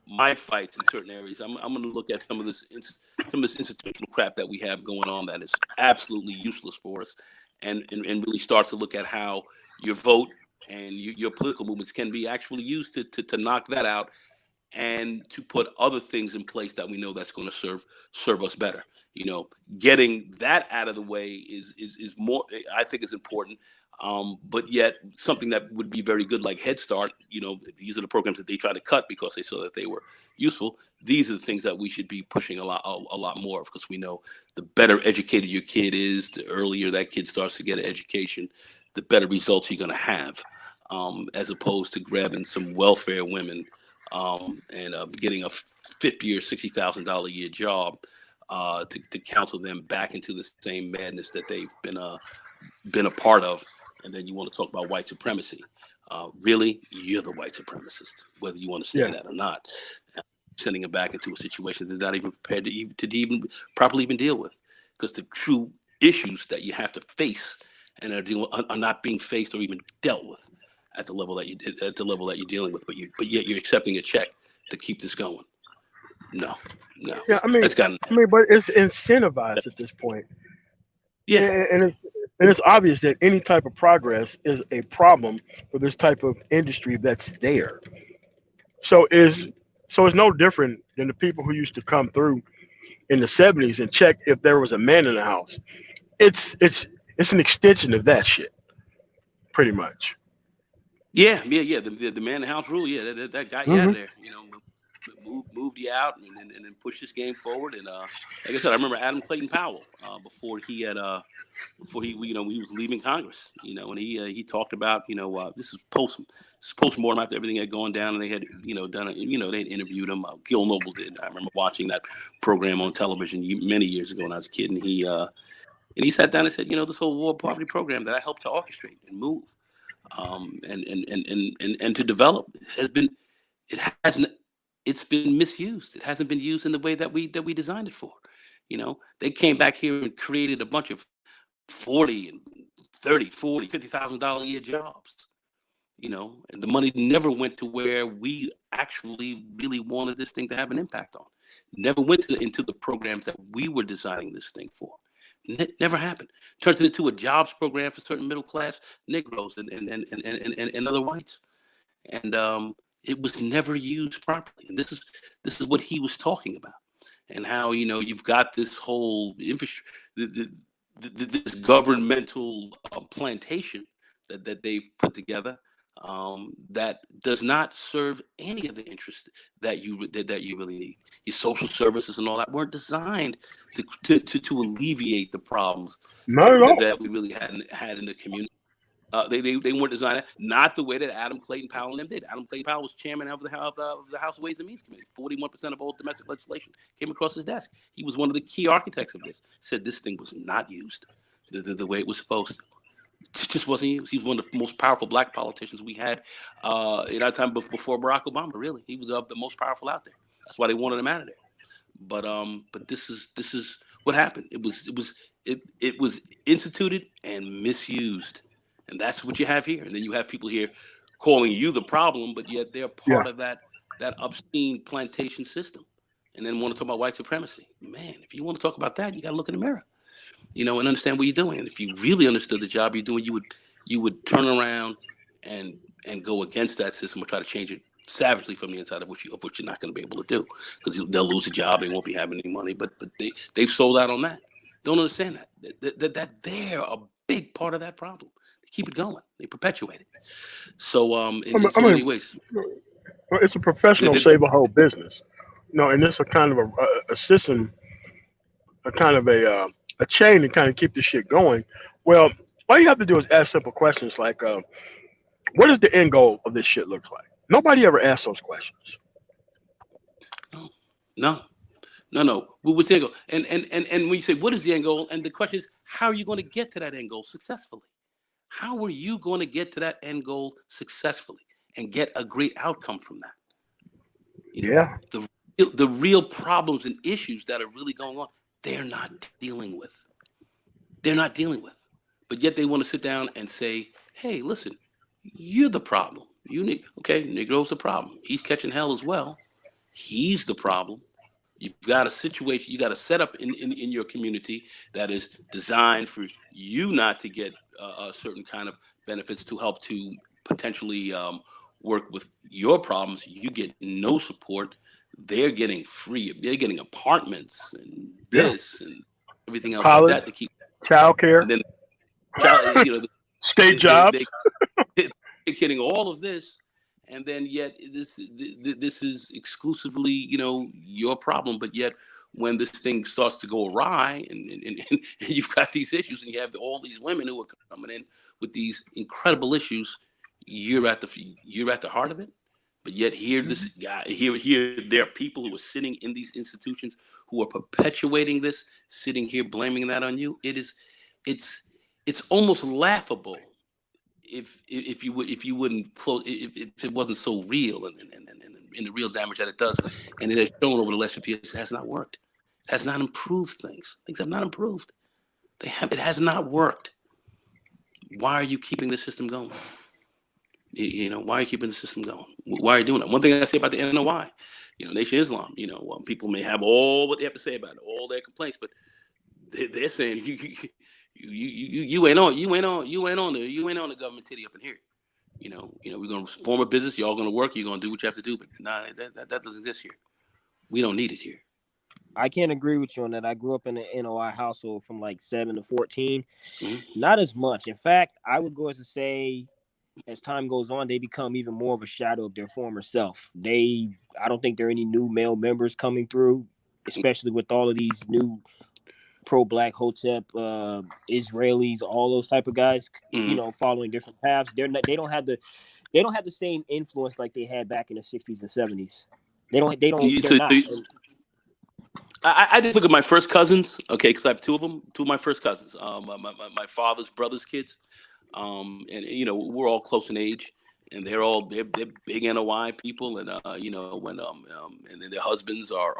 my fights in certain areas, I'm going to look at some of this institutional crap that we have going on that is absolutely useless for us, and really start to look at how your vote and your political movements can be actually used to knock that out, and to put other things in place that we know that's going to serve us better. Getting that out of the way is more, I think, is important. But yet something that would be very good, like Head Start. These are the programs that they try to cut because they saw that they were useful. These are the things that we should be pushing a lot more of, because we know the better educated your kid is, the earlier that kid starts to get an education, the better results you're going to have, as opposed to grabbing some welfare women, and getting a $50,000 or $60,000 a year job to counsel them back into the same madness that they've been a part of. And then you want to talk about white supremacy. Really, you're the white supremacist, whether you understand that or not. Sending them back into a situation they're not even prepared to even properly even deal with, because the true issues that you have to face and are not being faced or even dealt with at the level that you're dealing with, but yet you're accepting a check to keep this going. No. Yeah, That's gotten. but it's incentivized at this point. Yeah. And it's obvious that any type of progress is a problem for this type of industry that's there. So it's no different than the people who used to come through in the '70s and check if there was a man in the house. It's an extension of that shit, pretty much. Yeah. The man in the house rule. Yeah, that got you out Hmm. of there. Moved you out, and then pushed this game forward. And like I said, I remember Adam Clayton Powell before he he was leaving Congress. And he talked about this is post-mortem after everything had gone down, and they had done it. They had interviewed him. Gil Noble did. I remember watching that program on television many years ago when I was a kid, and he sat down and said, this whole war poverty program that I helped to orchestrate and move, and to develop it hasn't it's been misused. It hasn't been used in the way that we designed it for. They came back here and created a bunch of 40 and 30, 40, $50,000 a year jobs. And the money never went to where we actually really wanted this thing to have an impact on. Never went into the programs that we were designing this thing for. Never happened. Turns it into a jobs program for certain middle class Negroes and other whites. And it was never used properly. And this is what he was talking about, and how you've got this whole infrastructure, this governmental plantation that they've put together, that does not serve any of the interests that you really need. Your social services and all that weren't designed to alleviate the problems Not at all. that we really had in the community. They weren't designed not the way that Adam Clayton Powell and them did. Adam Clayton Powell was chairman of the House Ways and Means Committee. 41% of all domestic legislation came across his desk. He was one of the key architects of this. Said this thing was not used the way it was supposed to. It just wasn't used. He was one of the most powerful black politicians we had in our time before Barack Obama. Really, he was the most powerful out there. That's why they wanted him out of there. But this is what happened. It was instituted and misused. And that's what you have here. And then you have people here calling you the problem, but yet they're part of that obscene plantation system. And then want to talk about white supremacy. Man, if you want to talk about that, you got to look in the mirror, and understand what you're doing. And if you really understood the job you're doing, you would turn around and and go against that system or try to change it savagely from the inside, of which you're not going to be able to do, because they'll lose a job, they won't be having any money. But they've sold out on that. Don't understand that they're a big part of that problem. They keep it going. They perpetuate it. So in so many ways, it's a professional they, save a whole business. And it's a kind of a system, a kind of a chain to kind of keep the shit going. Well, all you have to do is ask simple questions like, what does the end goal of this shit look like? Nobody ever asks those questions. no. No. What's the end goal? And when you say what is the end goal, and the question is, how are you going to get to that end goal successfully? How are you going to get to that end goal successfully and get a great outcome from that? Yeah. The real problems and issues that are really going on, they're not dealing with. They're not dealing with. But yet they want to sit down and say, hey, listen, you're the problem. Negro's the problem. He's catching hell as well. He's the problem. You've got a situation, you got a setup in your community that is designed for you not to get a certain kind of benefits to help to potentially work with your problems. You get no support. They're getting free. They're getting apartments and this and everything else College, like that to keep. childcare, And then, state jobs. They're getting all of this. And then yet this is exclusively, your problem. But yet when this thing starts to go awry and you've got these issues and you have all these women who are coming in with these incredible issues, you're at the heart of it. But yet here there are people who are sitting in these institutions who are perpetuating this, sitting here blaming that on you. It's almost laughable. If you wouldn't close, if it wasn't so real and the real damage that it does, and it has shown over the last few years, it has not worked. It has not improved things. Things have not improved. It has not worked. Why are you keeping the system going? Why are you keeping the system going? Why are you doing that? One thing I say about the NOI, Nation Islam, people may have all what they have to say about it, all their complaints, but they're saying you ain't on the government titty up in here. We're gonna form a business. Y'all gonna work. You're gonna do what you have to do. But nah, that doesn't exist here. We don't need it here. I can't agree with you on that. I grew up in an NOI household from like 7 to 14. Mm-hmm. Not as much. In fact, I would go as to say, as time goes on, they become even more of a shadow of their former self. I don't think there are any new male members coming through, especially with all of these new pro-black Hotep, Israelis, all those type of guys, following different paths. They don't have the same influence like they had back in the 60s and 70s. I just look at my first cousins, okay, because I have two of my first cousins, my father's brother's kids, and we're all close in age, and they're big NOI people, and and then their husbands are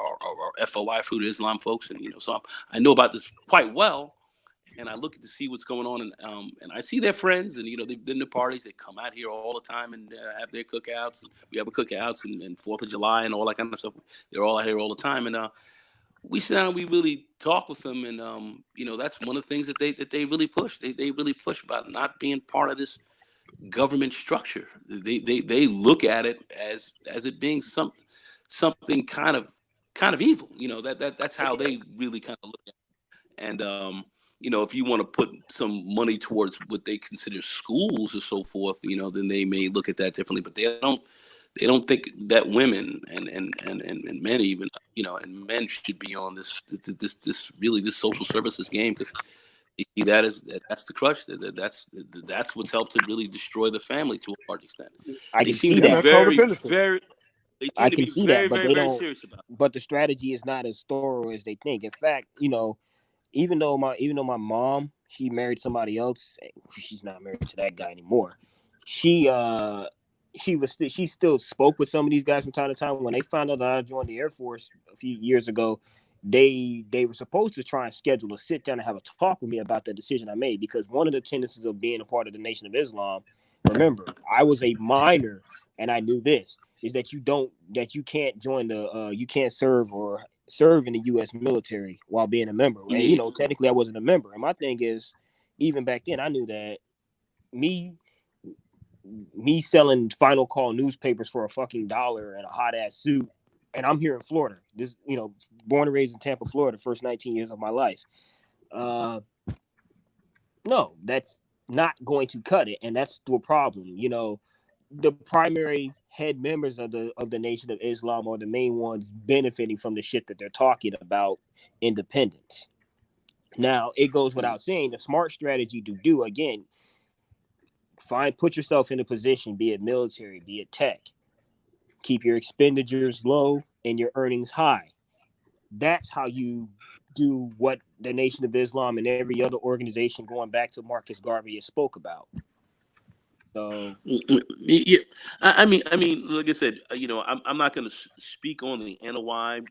FOI, Fruit of Islam folks, and so I know about this quite well, and I look to see what's going on, and I see their friends, and they've been to parties, they come out here all the time and have their cookouts, and we have a cookouts and 4th of July and all that kind of stuff. They're all out here all the time, and we sit down and we really talk with them, and that's one of the things that they really push. They really push about not being part of this government structure. They look at it as it being something kind of evil. That's how they really kind of look at it. And if you want to put some money towards what they consider schools or so forth, then they may look at that differently. But they don't think that women and men even, and men should be on this social services game, because that's the crutch. That's what's helped to really destroy the family to a large extent. They seem to be very serious about it. But the strategy is not as thorough as they think. In fact, even though my mom, she married somebody else, she's not married to that guy anymore. She still spoke with some of these guys from time to time. When they found out that I joined the Air Force a few years ago, they were supposed to try and schedule a sit down and have a talk with me about the decision I made, because one of the tendencies of being a part of the Nation of Islam, remember, I was a minor and I knew this, is that you can't join you can't serve in the U.S. military while being a member. And technically I wasn't a member. And my thing is, even back then I knew that me me selling Final Call newspapers for a fucking dollar and a hot ass suit, and I'm here in Florida. This, born and raised in Tampa, Florida, first 19 years of my life. No, that's not going to cut it, and that's the problem. The primary head members of the Nation of Islam are the main ones benefiting from the shit that they're talking about independence. Now, it goes without saying, the smart strategy to do, again, put yourself in a position, be it military, be it tech, keep your expenditures low and your earnings high. That's how you do what the Nation of Islam and every other organization, going back to Marcus Garvey, has spoke about. So yeah, I mean, like I said, I'm not going to speak on the NOI,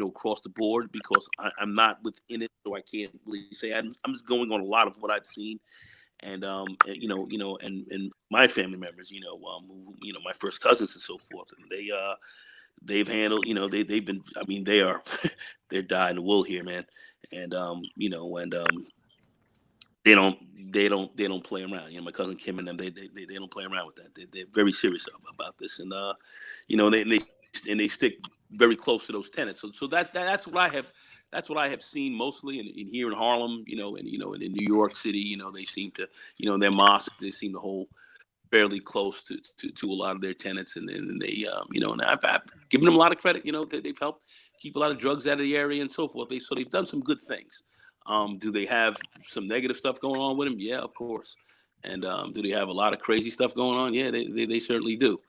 across the board because I'm not within it, so I can't really say. I'm just going on a lot of what I've seen, and and my family members, my first cousins and so forth, and they've handled, they've been, I mean, they're dying the wool here, man, and they don't play around. My cousin Kim and them, they don't play around with that. They're very serious about this, and they stick very close to those tenants. So that's what I have seen mostly in here in Harlem, and in New York City, they seem to, their mosque, they seem to hold fairly close to a lot of their tenants, and they and I've given them a lot of credit. They've helped keep a lot of drugs out of the area and so forth. They've done some good things. Do they have some negative stuff going on with them? Yeah, of course. And do they have a lot of crazy stuff going on? Yeah, they certainly do.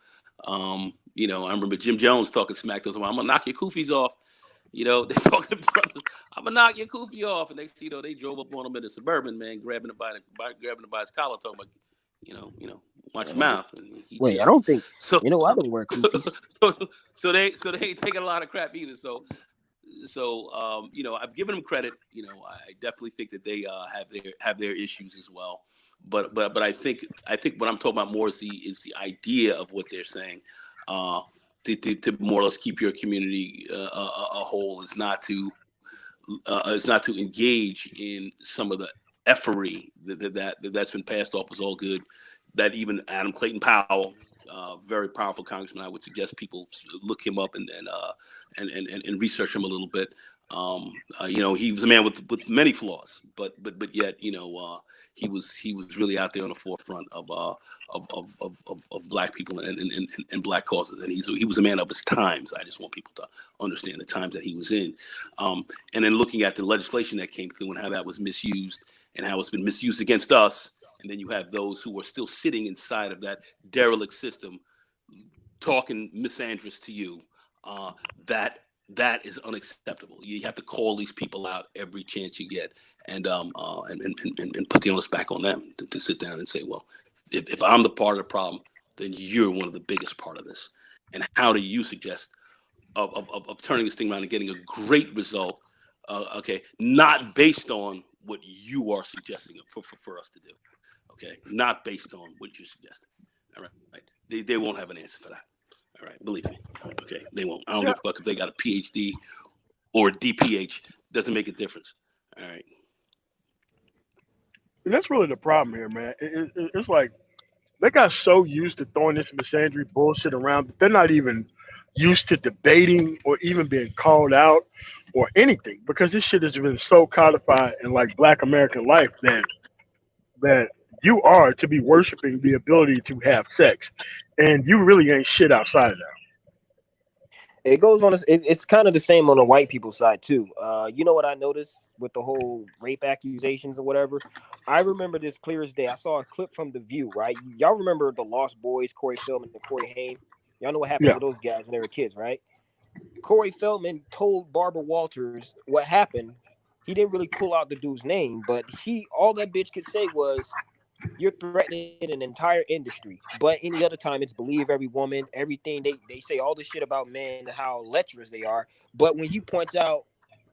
I remember Jim Jones talking smack to them. I'm gonna knock your koofies off. They're talking to brothers. I'm gonna knock your koofy off. And next thing you know, they drove up on him in a Suburban, man, grabbing him by his collar, talking about, watch your mouth. And wait, I don't think so. I don't wear koofies. So they ain't taking a lot of crap either. So I've given them credit. I definitely think that they have their issues as well. But I think what I'm talking about more is the idea of what they're saying. To more or less keep your community a whole is not to engage in some of the effery that's been passed off as all good. That even Adam Clayton Powell, very powerful congressman, I would suggest people look him up and research him a little bit. He was a man with many flaws, but yet he was really out there on the forefront of black people and black causes, and he was a man of his times. I just want people to understand the times that he was in, and then looking at the legislation that came through and how that was misused and how it's been misused against us. And then you have those who are still sitting inside of that derelict system, talking misandrous to you. That is unacceptable. You have to call these people out every chance you get, and put the onus back on them to sit down and say, well, if I'm the part of the problem, then you're one of the biggest part of this. And how do you suggest of turning this thing around and getting a great result? Not based on what you are suggesting for us to do. Okay, not based on what you're suggesting. All right. They won't have an answer for that. All right, believe me. Okay, they won't. I don't give a fuck if they got a PhD or a DPH. Doesn't make a difference. All right. And that's really the problem here, man. It's like they got so used to throwing this misandry bullshit around that they're not even used to debating or even being called out or anything because this shit has been so codified in like Black American life that you are to be worshiping the ability to have sex, and you really ain't shit outside of that. It goes on. It's kind of the same on the white people side too. You know what I noticed with the whole rape accusations or whatever? I remember this clear as day. I saw a clip from The View. Right, y'all remember the Lost Boys, Corey Feldman and Corey Haim? Y'all know what happened Yeah. to those guys when they were kids, right? Corey Feldman told Barbara Walters what happened. He didn't really pull out the dude's name, but all that bitch could say was, "You're threatening an entire industry." But any other time, it's believe every woman, everything. They say all this shit about men and how lecherous they are. But when he points out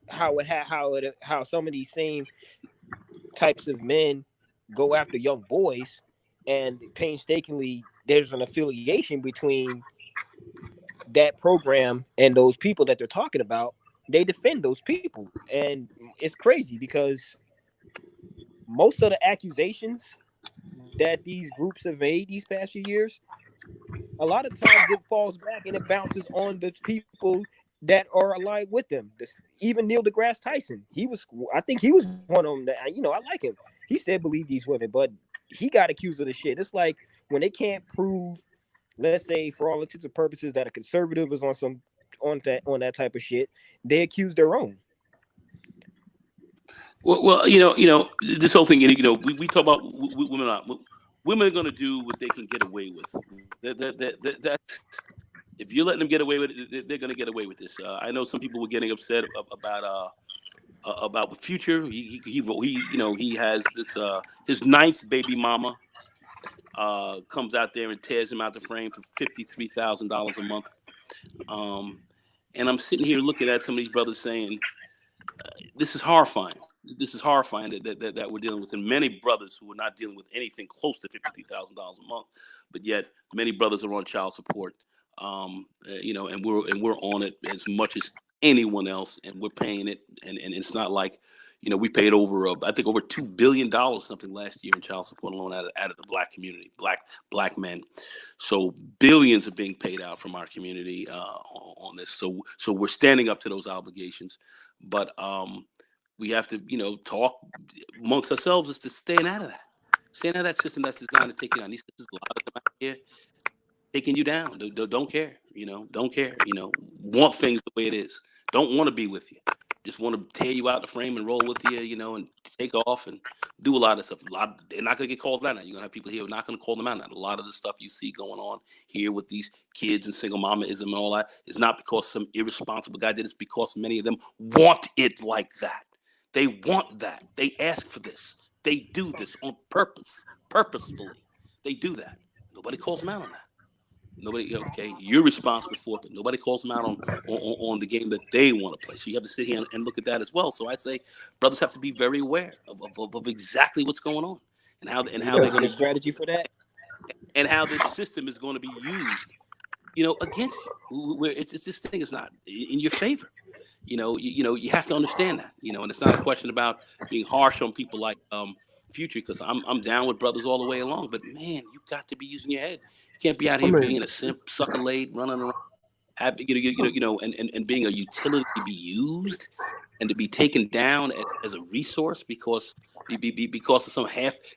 how some of these same types of men go after young boys, and painstakingly there's an affiliation between that program and those people that they're talking about, they defend those people. And it's crazy because most of the accusations that these groups have made these past few years, a lot of times it falls back and it bounces on the people that are aligned with them. Even Neil deGrasse Tyson, I think he was one of them that, I like him. He said believe these women, but he got accused of the shit. It's like when they can't prove, let's say for all intents and purposes, that a conservative is on that type of shit, they accuse their own. Well, this whole thing. We talk about women. Women are going to do what they can get away with. That's if you're letting them get away with it, they're going to get away with this. I know some people were getting upset about the Future. He has this his ninth baby mama comes out there and tears him out the frame for $53,000 a month. And I'm sitting here looking at some of these brothers saying, this is horrifying. This is horrifying that we're dealing with, and many brothers who are not dealing with anything close to $53,000 a month, but yet many brothers are on child support. And we're on it as much as anyone else, and we're paying it, and it's not like, we paid over $2 billion something last year in child support alone out of the black community, black men. So billions are being paid out from our community on this. So we're standing up to those obligations, but we have to talk amongst ourselves as to staying out of that system that's designed to take you down. These systems, a lot of them out here taking you down. Don't care, don't care, want things the way it is. Don't want to be with you. Just want to tear you out the frame and roll with you, and take off and do a lot of stuff. They're not going to get called out. You're going to have people here who are not going to call them out. A lot of the stuff you see going on here with these kids and single mamaism and all that is not because some irresponsible guy did it. It's because many of them want it like that. They want that. They ask for this. They do this on purposefully. They do that. Nobody calls them out on that. Nobody, okay, you're responsible for it, but nobody calls them out on the game that they want to play. So you have to sit here and look at that as well. So I say brothers have to be very aware of exactly what's going on and how they're going to strategy for that, and how this system is going to be used, against you. Where it's this thing is not in your favor. You have to understand that. And it's not a question about being harsh on people like Future, because I'm down with brothers all the way along. But man, you got to be using your head. You can't be out here being a simp, sucker laid, running around, and being a utility to be used and to be taken down as a resource because of some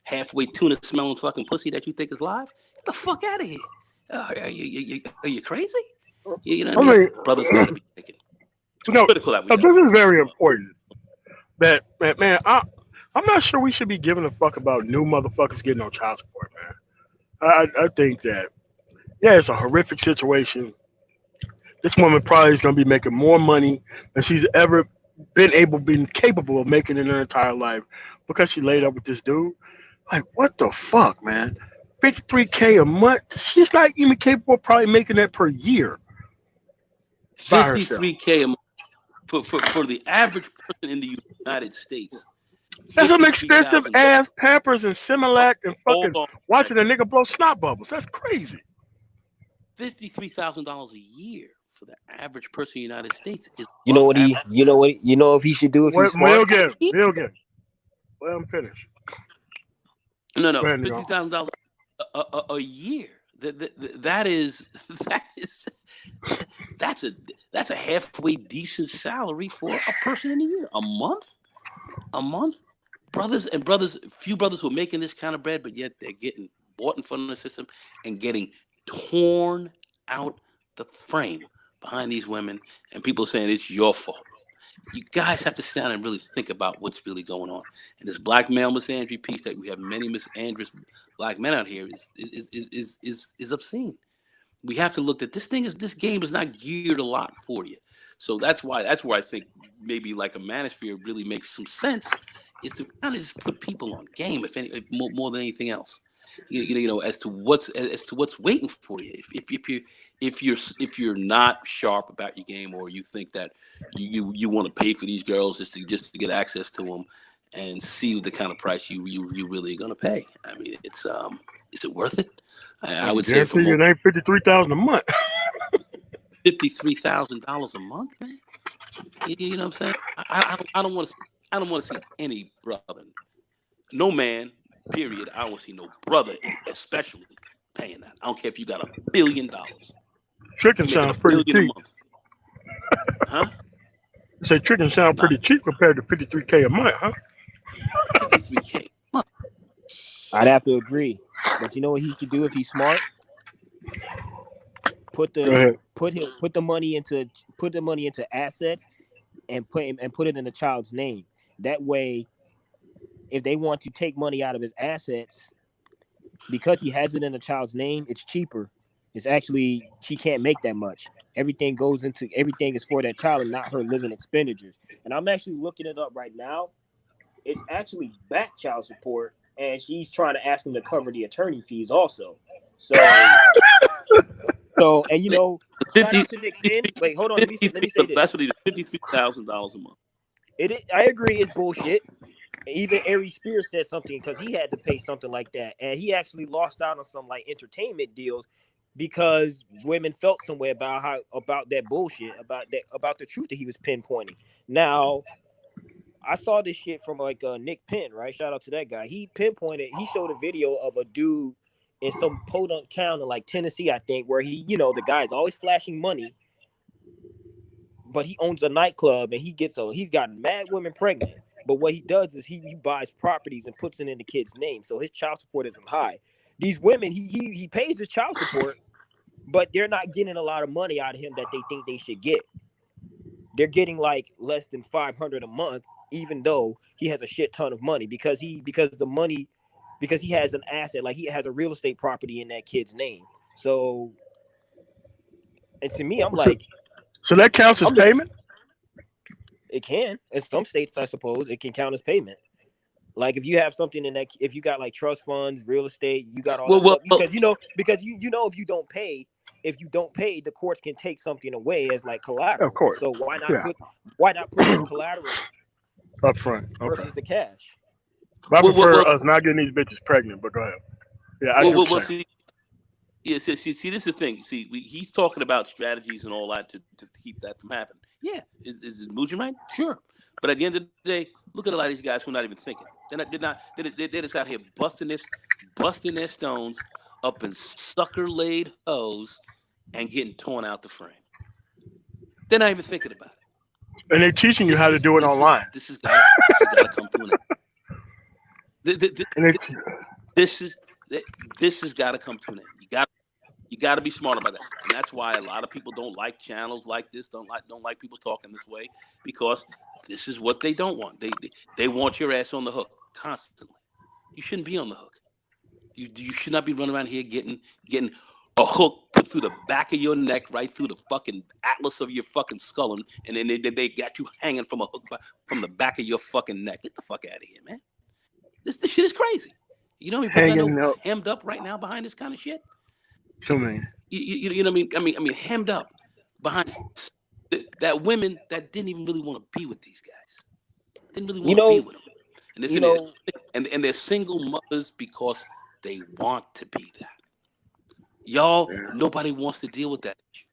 halfway tuna smelling fucking pussy that you think is live. Get the fuck out of here. Are you crazy? Brothers got to be taken. Critical that this is very important. That man, I'm not sure we should be giving a fuck about new motherfuckers getting on child support, man. I think that, yeah, it's a horrific situation. This woman probably is going to be making more money than she's ever been capable of making in her entire life because she laid up with this dude. Like, what the fuck, man? $53K a month? She's not even capable of probably making that per year. $53K a month for the average person in the United States. That's some expensive ass Pampers and Similac and fucking watching a nigga blow snot bubbles. That's crazy. $53,000 a year for the average person in the United States is. If he should do if he's smart. Real good. Let him finish. No, $50,000 a year. That's a halfway decent salary for a person in a year. A month. Few brothers who are making this kind of bread, but yet they're getting bought in front of the system and getting torn out the frame behind these women, and people saying it's your fault. You guys have to sit down and really think about what's really going on. And this black male misandry piece that we have many misandrous black men out here is obscene. We have to look at this game is not geared a lot for you. So that's where I think maybe like a manosphere really makes some sense, is to kind of just put people on game, if more than anything else. As to what's waiting for you. If you're not sharp about your game, or you think that you want to pay for these girls just to get access to them and see the kind of price you really are going to pay. I mean, is it worth it? I would say for it ain't $53,000 a month. $53,000 a month, man. You know what I'm saying? I don't want to see any brother, no man, Period. I don't see no brother, especially paying that. I don't care if you got $1 billion. Chicken If you're making sounds $1 pretty billion a cheap. month, huh? Say chicken sounds Nah, pretty cheap compared to 53K a month, huh? 53K. I'd have to agree. But you know what he should do if he's smart? Put Go the ahead. put the money into assets and put it in the child's name. That way, if they want to take money out of his assets, because he has it in the child's name, it's cheaper. It's actually she can't make that much. Everything is for that child and not her living expenditures. And I'm actually looking it up right now. It's actually back child support, and she's trying to ask him to cover the attorney fees also. So and shout 50, out to Nick Penn. Wait, hold on. Let me say this. that's what he did. $53,000 a month. I agree. It's bullshit. Even Ari Spears said something because he had to pay something like that, and he actually lost out on some like entertainment deals because women felt some way about that bullshit about the truth that he was pinpointing. Now, I saw this shit from like Nick Penn, right? Shout out to that guy. He showed a video of a dude in some podunk town in like Tennessee, I think, where the guy's always flashing money, but he owns a nightclub and he's gotten mad women pregnant. But what he does is he buys properties and puts it in the kid's name, so his child support isn't high. These women, he pays the child support, but they're not getting a lot of money out of him that they think they should get. They're getting like less than $500 a month, even though he has a shit ton of money because he has an asset, like he has a real estate property in that kid's name. So, and to me, I'm So, like, so that counts as I'm looking. payment? It can. In some states, I suppose, it can count as payment. Like if you have something if you got like trust funds, real estate, you got all Well, that well, stuff. Because if you don't pay, the courts can take something away as like Of collateral. course. So Yeah. why not put that collateral Up front. Okay. versus the cash? But I well, well, prefer well, us not getting these bitches pregnant, but go ahead. Yeah, I well, get well, what well, you're saying. see, yeah, see, this is the thing. See, he's talking about strategies and all that to keep that from happening. Yeah, is it Muji right? Sure, but at the end of the day, look at a lot of these guys who are not even thinking. They're just out here busting their stones up in sucker laid hose and getting torn out the frame. They're not even thinking about it. And they're teaching you how to do it online. This has got to come to an end. And they, This has got to come to an end. You got to be smart about that, and that's why a lot of people don't like channels like this. Don't like people talking this way because this is what they don't want. They want your ass on the hook constantly. You shouldn't be on the hook. You should not be running around here getting a hook put through the back of your neck, right through the fucking atlas of your fucking skull, and then they got you hanging from a hook from the back of your fucking neck. Get the fuck out of here, man. This shit is crazy. You know how many people I hanging know up. hemmed up right now behind this kind of shit? So many. You know what I mean? I mean, hemmed up behind that women that didn't even really want to be with these guys. Didn't really want to be with them. And it's You know, and they're single mothers because they want to be that. Y'all, nobody wants to deal with that issue.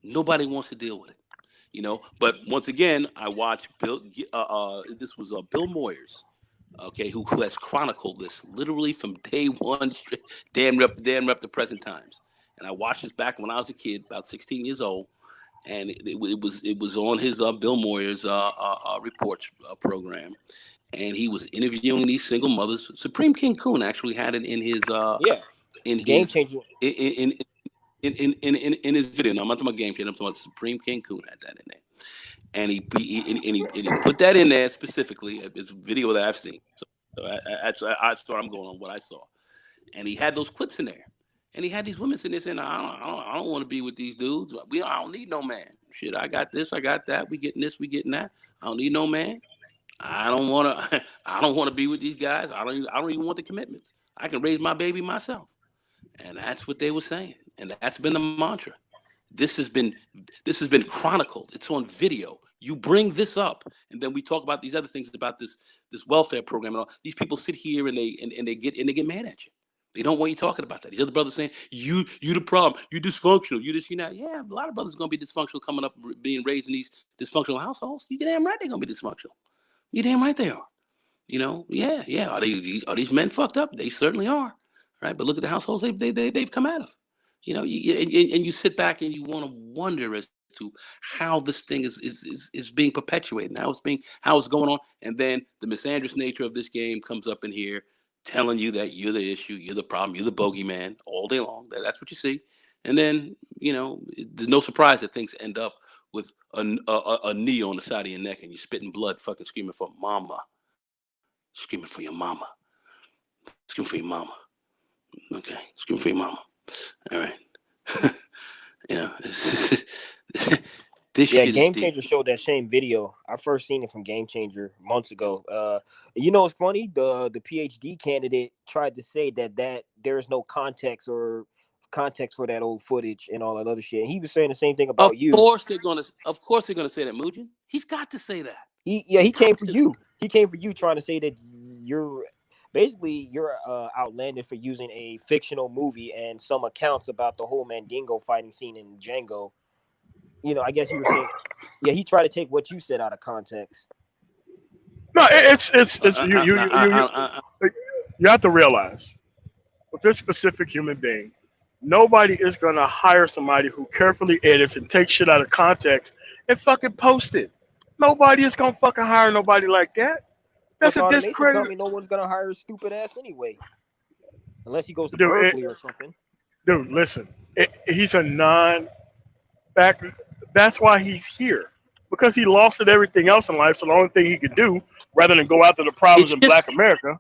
Nobody wants to deal with it. But once again, I watched Bill. This was Bill Moyers. Okay, who has chronicled this literally from day one, damn rep to present times. And I watched this back when I was a kid, about 16 years old, and it was on his Bill Moyers reports program, and he was interviewing these single mothers. Supreme King Coon actually had it in his game changer. In his video. No, I'm not talking about Game Changer. I'm talking about Supreme King Coon had that in there. And he put that in there specifically. It's a video that I've seen. So that's where I'm going on what I saw. And he had those clips in there. And he had these women sitting there saying, I don't want to be with these dudes. I don't need no man. Shit, I got this, I got that. We getting this, we getting that. I don't need no man. I don't want to be with these guys. I don't even want the commitments. I can raise my baby myself. And that's what they were saying. And that's been the mantra. This has been chronicled. It's on video. You bring this up, and then we talk about these other things about this welfare program and all. These people sit here and they get mad at you. They don't want you talking about that. These other brothers saying you the problem. You dysfunctional. You this. You not. Yeah, a lot of brothers are gonna be dysfunctional coming up, being raised in these dysfunctional households. You damn right they're gonna be dysfunctional. You damn right they are. Yeah. Are these men fucked up? They certainly are, right? But look at the households they've come out of. And you sit back and you want to wonder as to how this thing is being perpetuated, how it's going on, and then the misandrous nature of this game comes up in here, telling you that you're the issue, you're the problem, you're the bogeyman all day long. That's what you see, and then there's no surprise that things end up with a knee on the side of your neck and you're spitting blood, fucking screaming for mama. Screaming for your mama. Screaming for your mama. Okay. Screaming for your mama. All right. This Yeah, shit is Game deep. Changer showed that same video. I first seen it from Game Changer months ago. You know what's funny? The PhD candidate tried to say that there is no context for that old footage and all that other shit. And he was saying the same thing about you. Of course they're gonna say that, Mujin. He's got to say that. He came for you. He came for you, trying to say that you're outlandish for using a fictional movie and some accounts about the whole Mandingo fighting scene in Django. I guess you were saying, yeah, he tried to take what you said out of context. No, it's you have to realize with this specific human being, nobody is gonna hire somebody who carefully edits and takes shit out of context and fucking post it. Nobody is gonna fucking hire nobody like that. That's a discredit. No one's gonna hire a stupid ass anyway, unless he goes to Dude, Berkeley or something. Dude, listen, he's a non-fact. That's why he's here, because he lost at everything else in life. So the only thing he could do, rather than go after the problems in Black America,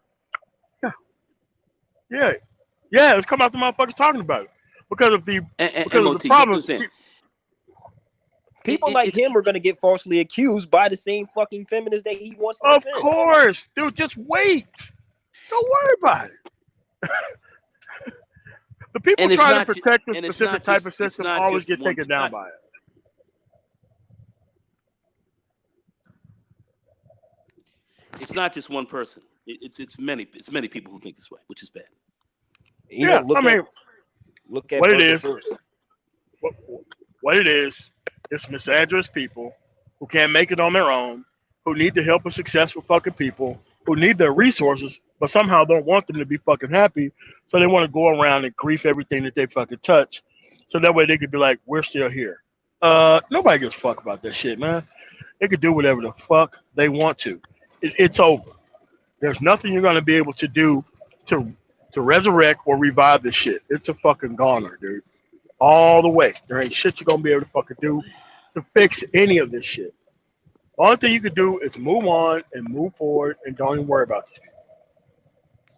let's come after motherfuckers talking about it because of the problems. People like him are going to get falsely accused by the same fucking feminists that he wants to defend. Of course, dude. Just wait. Don't worry about it. The people trying to protect a specific type of system always get taken down by it. It's not just one person. It's many people who think this way, which is bad. Look at what it is. What it is. It's misandrous people who can't make it on their own, who need the help of successful fucking people, who need their resources, but somehow don't want them to be fucking happy, so they want to go around and grief everything that they fucking touch, so that way they could be like, we're still here. Nobody gives a fuck about that shit, man. They could do whatever the fuck they want to. It's over. There's nothing you're going to be able to do to resurrect or revive this shit. It's a fucking goner, dude. All the way. There ain't shit you're going to be able to fucking do to fix any of this shit. The only thing you can do is move on and move forward and don't even worry about this.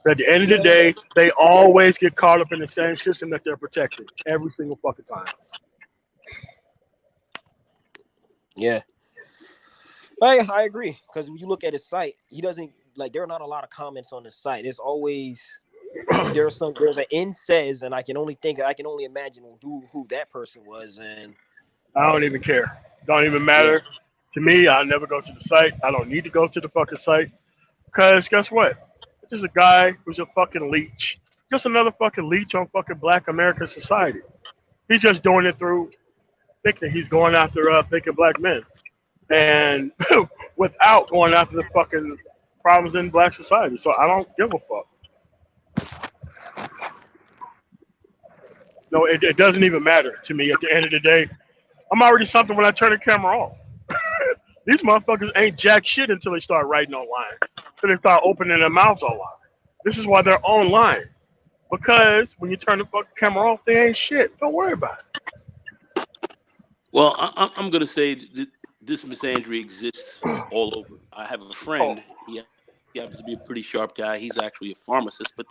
At the end of the day, they always get caught up in the same system that they're protecting every single fucking time. Yeah. I agree, because when you look at his site, he doesn't there are not a lot of comments on the site. It's always there's an end says, and I can only imagine who that person was, and I don't even care. Don't even matter to me. I never go to the site. I don't need to go to the fucking site, because guess what? It's just a guy who's a fucking leech. Just another fucking leech on fucking Black American society. He's just doing it through thinking he's going after thinking black men, and without going after the fucking problems in Black society. So I don't give a fuck. No, it doesn't even matter to me. At the end of the day, I'm already something when I turn the camera off. These motherfuckers ain't jack shit until they start writing online. Until they start opening their mouths online. This is why they're online. Because when you turn the fucking camera off, they ain't shit. Don't worry about it. Well, I'm going to say this misandry exists all over. I have a friend. He happens to be a pretty sharp guy. He's actually a pharmacist, but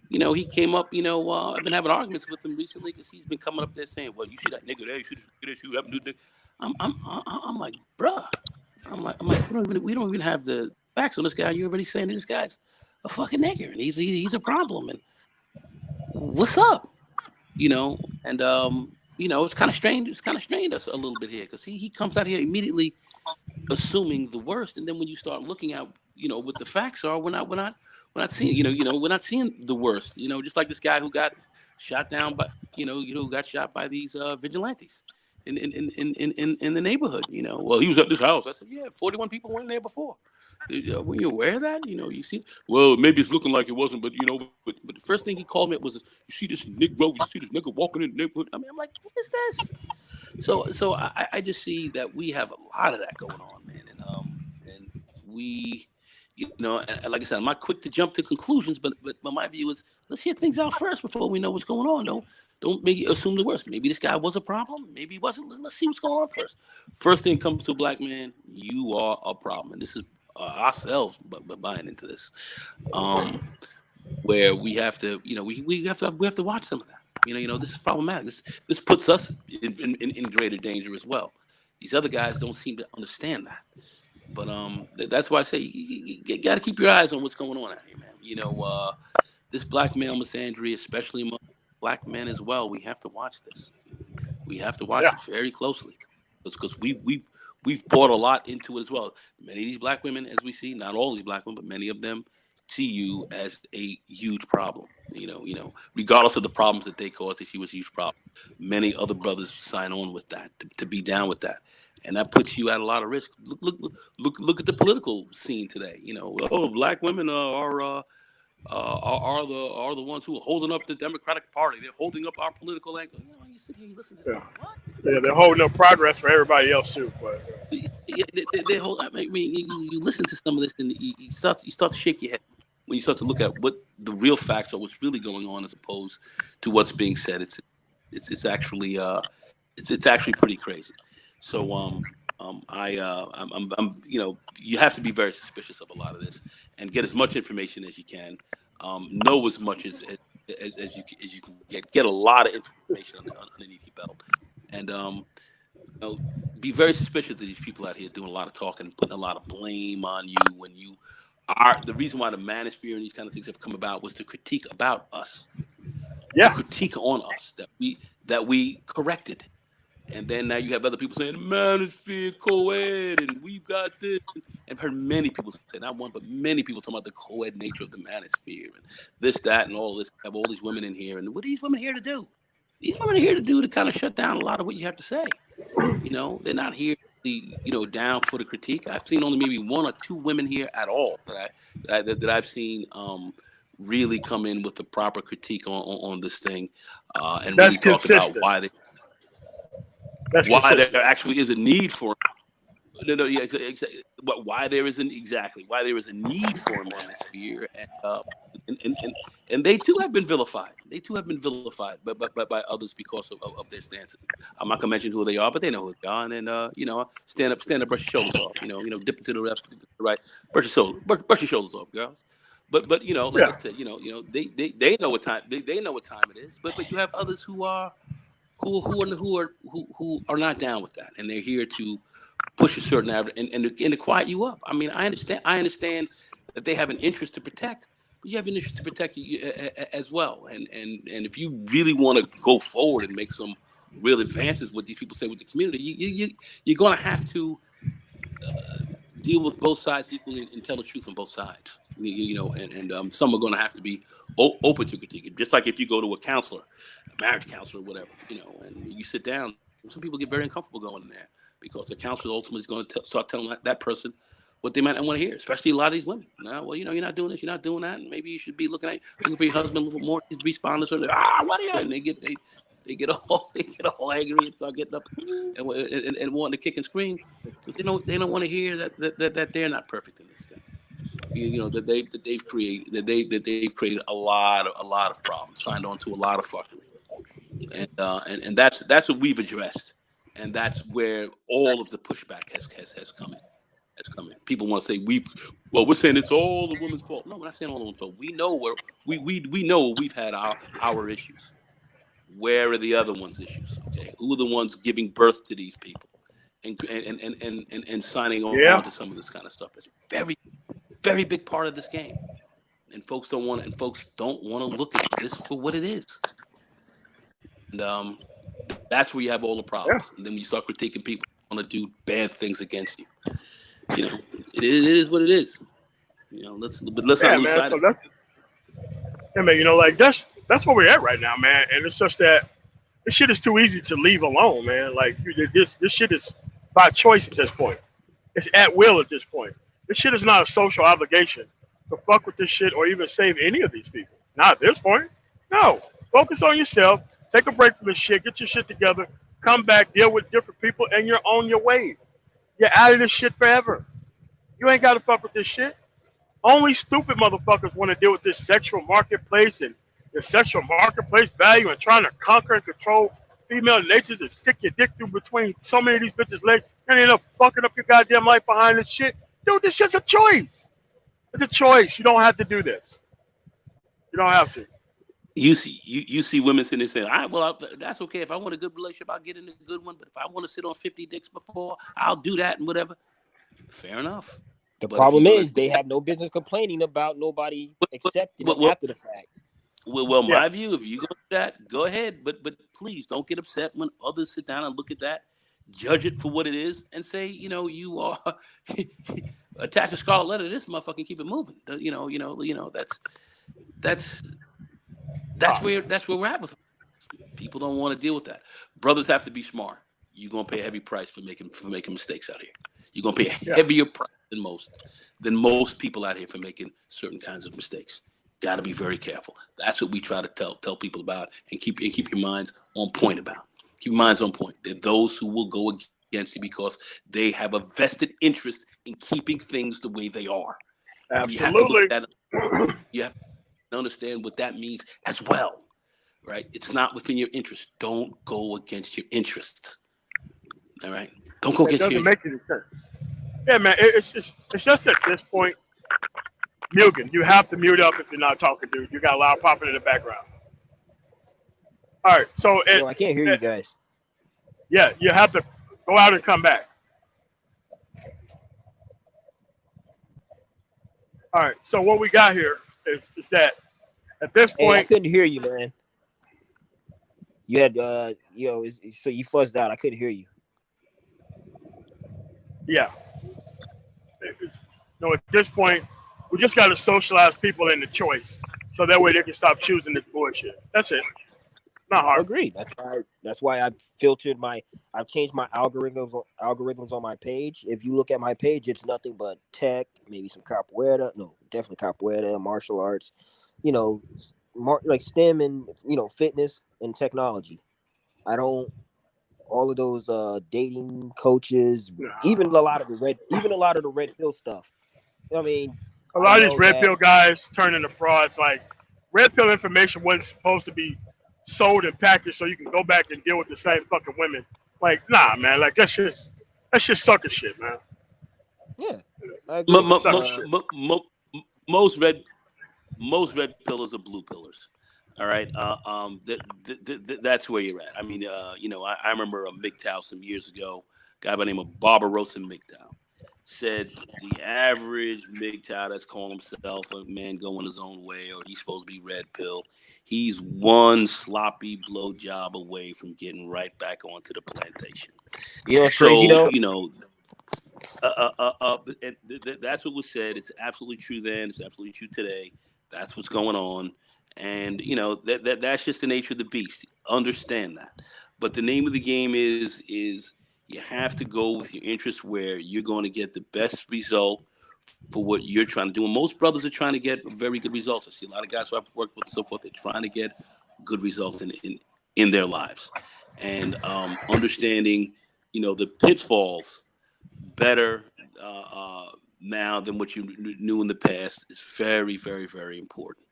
he came up. I've been having arguments with him recently because he's been coming up there saying, "Well, you see that nigga there? You should get this. You haven't do that." I'm like, bruh. I'm like, we don't even have the facts on this guy. You're already saying this guy's a fucking nigger and he's a problem. And what's up? And it's kind of strange. It's kind of strained us a little bit here because he comes out here immediately assuming the worst, and then when you start looking at what the facts are, we're not seeing we're not seeing the worst. Just like this guy who got shot down by got shot by these vigilantes in the neighborhood. Well, he was at this house. I said, yeah, 41 people were in there before. Were you aware of that? You see, well, maybe it's looking like it wasn't, but but the first thing he called me up was, "You see this Negro? You see this nigga walking in the neighborhood?" I mean, I'm like, what is this? So I just see that we have a lot of that going on, man, and we, and like I said, I'm not quick to jump to conclusions, but my view is let's hear things out first before we know what's going on. Don't make assume the worst. Maybe this guy was a problem. Maybe he wasn't. Let's see what's going on first. First thing comes to a black man, you are a problem, and this is ourselves, but buying into this, where we have to, we have to watch some of that. This is problematic. This puts us in greater danger as well. These other guys don't seem to understand that. But that's why I say you got to keep your eyes on what's going on out here, man. This black male misandry, especially among black men as well, we have to watch this. We have to watch it very closely because we've brought a lot into it as well. Many of these black women, as we see, not all these black women, but many of them see you as a huge problem. Regardless of the problems that they cause, they see was a huge problem. Many other brothers sign on with that to be down with that, and that puts you at a lot of risk. Look at the political scene today. Black women are the ones who are holding up the Democratic Party. They're holding up our political angle. You sit here, you listen to this. What? Yeah, they're holding up progress for everybody else too. But they hold. I mean, you listen to some of this, and you start to shake your head when you start to look at what the real facts are, what's really going on, as opposed to what's being said. It's actually pretty crazy. So I'm you have to be very suspicious of a lot of this and get as much information as you can. Know as much as you can get a lot of information underneath your belt, and be very suspicious of these people out here doing a lot of talking, putting a lot of blame on you when you are. The reason why the manosphere and these kind of things have come about was to critique about us, critique on us that we corrected. And then now you have other people saying the manosphere co-ed and we've got this. And I've heard many people say, not one, but many people talking about the co-ed nature of the manosphere and this, that, and all this. Have all these women in here. And what are these women here to do? These women are here to do to kind of shut down a lot of what you have to say. They're not here to be, down for the critique. I've seen only maybe one or two women here at all that I've seen really come in with the proper critique on this thing and that's really talk consistent. about why there actually is a need for why there is a need for a manosphere, and they too have been vilified. By others because of their stances. I'm not gonna mention who they are, but they know who they are, and then stand up, brush your shoulders off. Dip into the left, right, brush your shoulders off, girls. But like I said, they know what time they know what time it is. But you have others who are not down with that, and they're here to push a certain average and to quiet you up. I mean, I understand that they have an interest to protect, but you have an interest to protect you as well. And if you really want to go forward and make some real advances, what these people say with the community, you're going to have to deal with both sides equally and tell the truth on both sides. And some are going to have to be open to critique. Just like if you go to a counselor, a marriage counselor, whatever, and you sit down, some people get very uncomfortable going in there because the counselor ultimately is going to start telling that person what they might not want to hear, especially a lot of these women. Well, you're not doing this, you're not doing that, and maybe you should be looking for your husband a little more. He's responding, so what are you? And they get all angry and start getting up and wanting to kick and scream because they don't want to hear that they're not perfect in this thing. That they've created a lot of problems, signed on to a lot of fuckery, and that's what we've addressed, and that's where all of the pushback has come in. People want to say we're saying it's all the woman's fault. No, we're not saying all the woman's fault. We know we know we've had our issues. Where are the other ones' issues? Okay, who are the ones giving birth to these people and signing on to some of this kind of stuff? That's very, very big part of this game, and folks don't want to look at this for what it is. And that's where you have all the problems. And then when you start critiquing people who want to do bad things against you, it is what it is. Let's not lose sight of it. Man, that's where we're at right now, man. And it's just that this shit is too easy to leave alone, man. Like this shit is by choice at this point. It's at will at this point. This shit is not a social obligation to fuck with this shit or even save any of these people. Not at this point. No. Focus on yourself. Take a break from this shit. Get your shit together. Come back. Deal with different people, and you're on your way. You're out of this shit forever. You ain't got to fuck with this shit. Only stupid motherfuckers want to deal with this sexual marketplace and the sexual marketplace value and trying to conquer and control female natures and stick your dick through between so many of these bitches' legs and end up fucking up your goddamn life behind this shit. Dude, this shit's a choice. It's a choice. You don't have to do this. You don't have to. You see women sitting there saying, "All right, well, that's okay. If I want a good relationship, I'll get in a good one. But if I want to sit on 50 dicks before, I'll do that and whatever." Fair enough. The But problem is they have no business complaining about nobody accepting it after the fact. Well, Yeah. my view, if you go do that, go ahead. But please don't get upset when others sit down and look at that, judge it for what it is, and say, you are attach a scarlet letter to this motherfucker and keep it moving. That's where we're at with it. People don't want to deal with that. Brothers have to be smart. You're gonna pay a heavy price for making mistakes out here. You're gonna pay a heavier price than most people out here for making certain kinds of mistakes. Got to be very careful. That's what we try to tell people about, and keep your minds on point about. Keep your minds on point. There are those who will go against you because they have a vested interest in keeping things the way they are. Absolutely. You have to look at that. You have to understand what that means as well, right? It's not within your interest. Don't go against your interests. All right, don't go against your. It doesn't make any sense. Yeah, man. It's just at this point. Mugen, you have to mute up if you're not talking, dude. You got a loud popping in the background. All right, so I can't hear you guys. Yeah, you have to go out and come back. All right, so what we got here is that at this Hey, I point, couldn't hear you, man. You had so you fuzzed out. I couldn't hear you. yeah. No, at this point, we just got to socialize people into choice, so that way they can stop choosing this bullshit. That's it. Not hard. Agreed. That's why I've changed my algorithms on my page. If you look at my page, it's nothing but tech, maybe some capoeira. No, definitely capoeira, martial arts. Like STEM and fitness and technology. I don't all of those dating coaches, even a lot of the red pill stuff. I mean, a lot of these red pill guys turn into frauds. Like red pill information wasn't supposed to be sold and packaged so you can go back and deal with the same fucking women. Like, nah, man. Like that's just sucker shit, man. Yeah. Most red pillars are blue pillars. All right. That's where you're at. I mean, I remember a MGTOW some years ago, a guy by the name of Barbarossa MGTOW said the average MGTOW that's calling himself a man going his own way, or he's supposed to be red pill, he's one sloppy blowjob away from getting right back onto the plantation. Crazy though? That's what was said. It's absolutely true then. It's absolutely true today. That's what's going on. And, that's just the nature of the beast. Understand that. But the name of the game is you have to go with your interest where you're going to get the best result for what you're trying to do. And most brothers are trying to get very good results. I see a lot of guys who I've worked with and so forth. They're trying to get good results in their lives. And understanding, the pitfalls better now than what you knew in the past is very, very, very important.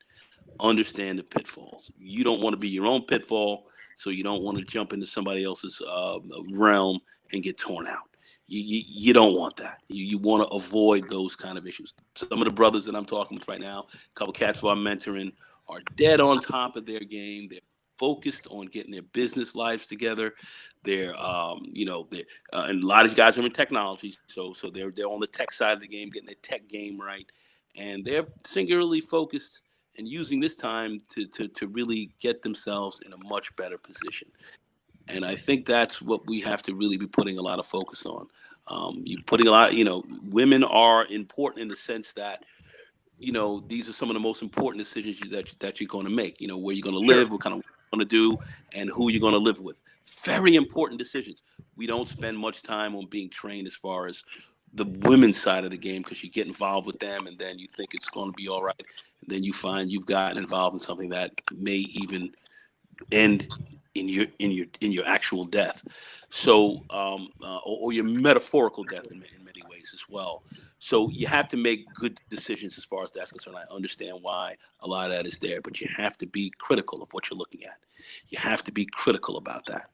Understand the pitfalls. You don't want to be your own pitfall, so you don't want to jump into somebody else's realm and get torn out. You don't want that. You want to avoid those kind of issues. Some of the brothers that I'm talking with right now, a couple cats who I'm mentoring, are dead on top of their game. They're focused on getting their business lives together. They're, and a lot of these guys are in technology, so they're on the tech side of the game, getting their tech game right, and they're singularly focused and using this time to really get themselves in a much better position. And I think that's what we have to really be putting a lot of focus on. You putting a lot, women are important in the sense that, these are some of the most important decisions that you're going to make. Where you're going to live, what kind of work you're going to do, and who you're going to live with. Very important decisions. We don't spend much time on being trained as far as the women's side of the game because you get involved with them and then you think it's going to be all right. And then you find you've gotten involved in something that may even end in your actual death. So, or your metaphorical death in many ways as well. So you have to make good decisions as far as that's concerned. I understand why a lot of that is there, but you have to be critical of what you're looking at. You have to be critical about that.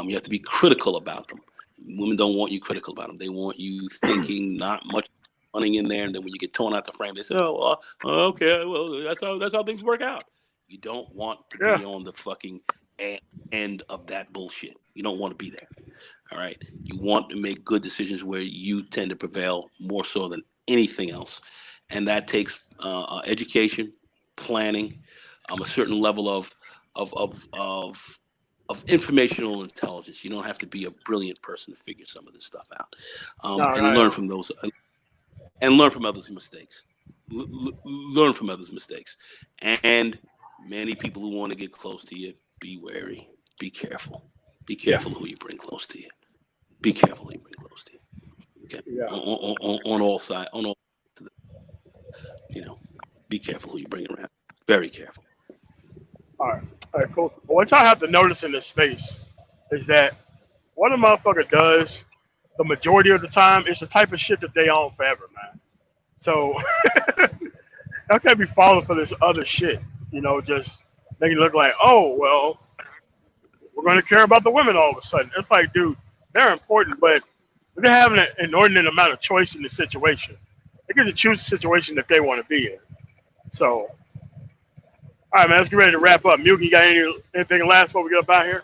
You have to be critical about them. Women don't want you critical about them. They want you thinking not much running in there, and then when you get torn out the frame, they say, "Oh, okay, well, that's how things work out." You don't want to Yeah. be on the fucking end of that bullshit. You don't want to be there. All right. You want to make good decisions where you tend to prevail more so than anything else, and that takes education, planning, a certain level of of of of informational intelligence. You don't have to be a brilliant person to figure some of this stuff out, No, and no, learn from those, and learn from others' mistakes. Learn from others' mistakes, and many people who want to get close to you, be wary, be careful, be careful who you bring close to you. Be careful who you bring close to you. Okay, yeah. on all sides, on all, you know, be careful who you bring around. Very careful. All right, cool. What y'all have to notice in this space is that what a motherfucker does the majority of the time is the type of shit that they own forever, man. So y'all can't be falling for this other shit. Just making it look like, oh well, we're going to care about the women all of a sudden. It's like, dude, they're important, but they're having an inordinate amount of choice in the situation. They get to choose the situation that they want to be in. So, all right, man, let's get ready to wrap up. Mugi, you got anything last before we get up out here?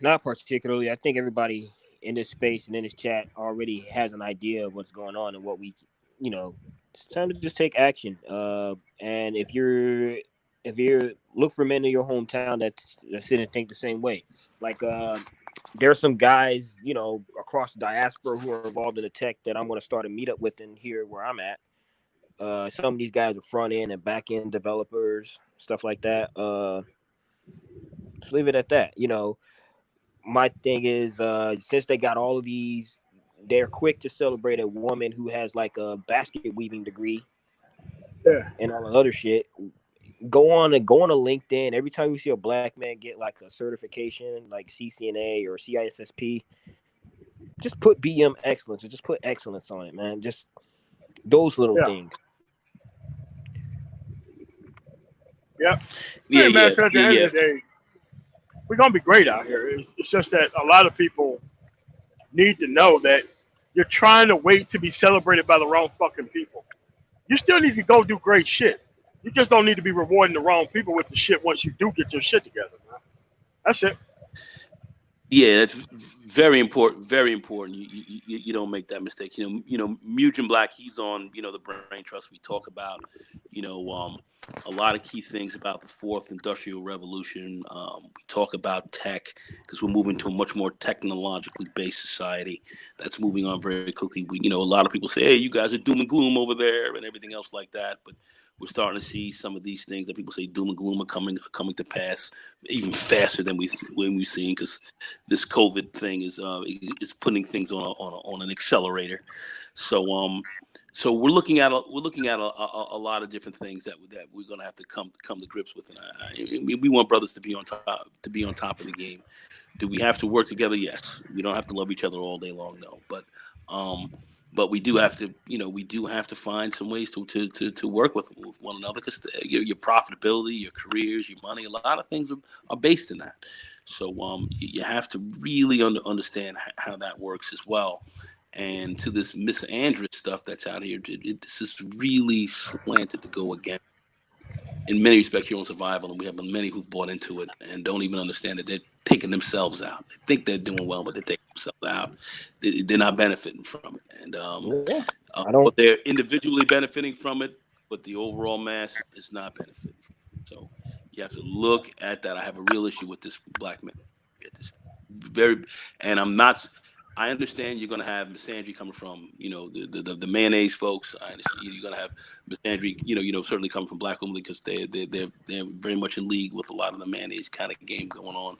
Not particularly. I think everybody in this space and in this chat already has an idea of what's going on and what we, it's time to just take action. And if you look for men in your hometown that sit and think the same way, like there's some guys, across the diaspora who are involved in the tech that I'm going to start a meetup with in here where I'm at. Some of these guys are front end and back end developers, stuff like that. Just leave it at that. My thing is, since they got all of these, they're quick to celebrate a woman who has like a basket weaving degree Yeah. and all the other shit. Go on a LinkedIn. Every time you see a black man get like a certification, like CCNA or CISSP, just put BM excellence or just put excellence on it, man. Just those little Yeah. things. Yep. Yeah, Hey, man, yeah, 'cause at the yeah, end yeah. of the day, we're going to be great out here. It's just that a lot of people need to know that you're trying to wait to be celebrated by the wrong fucking people. You still need to go do great shit. You just don't need to be rewarding the wrong people with the shit once you do get your shit together, man. That's it. Yeah, that's very important. Very important. You don't make that mistake. Mugen Black. He's on. The Brain Trust. We talk about. A lot of key things about the fourth industrial revolution. We talk about tech because we're moving to a much more technologically based society that's moving on very quickly. A lot of people say, "Hey, you guys are doom and gloom over there," and everything else like that. But we're starting to see some of these things that people say doom and gloom are coming to pass even faster than we've seen because this COVID thing is putting things on an accelerator. So we're looking at a lot of different things that we're going to have to come to grips with, and we want brothers to be on top of the game. Do we have to work together? Yes. We don't have to love each other all day long, no. But we do have to find some ways to work with one another because your profitability, your careers, your money, a lot of things are based in that. So you have to really understand how that works as well. And to this misandrous stuff that's out here, this is really slanted to go against, in many respects, your own survival. And we have many who've bought into it and don't even understand that they're taking themselves out. They think they're doing well, but they're taking themselves out. They're not benefiting from it. And Yeah, I don't. but they're individually benefiting from it, but the overall mass is not benefiting from it. So you have to look at that. I have a real issue with this black man. This very, and I understand you're going to have misandry coming from, the mayonnaise folks. I understand you're going to have misandry, certainly coming from black women because they're very much in league with a lot of the mayonnaise kind of game going on.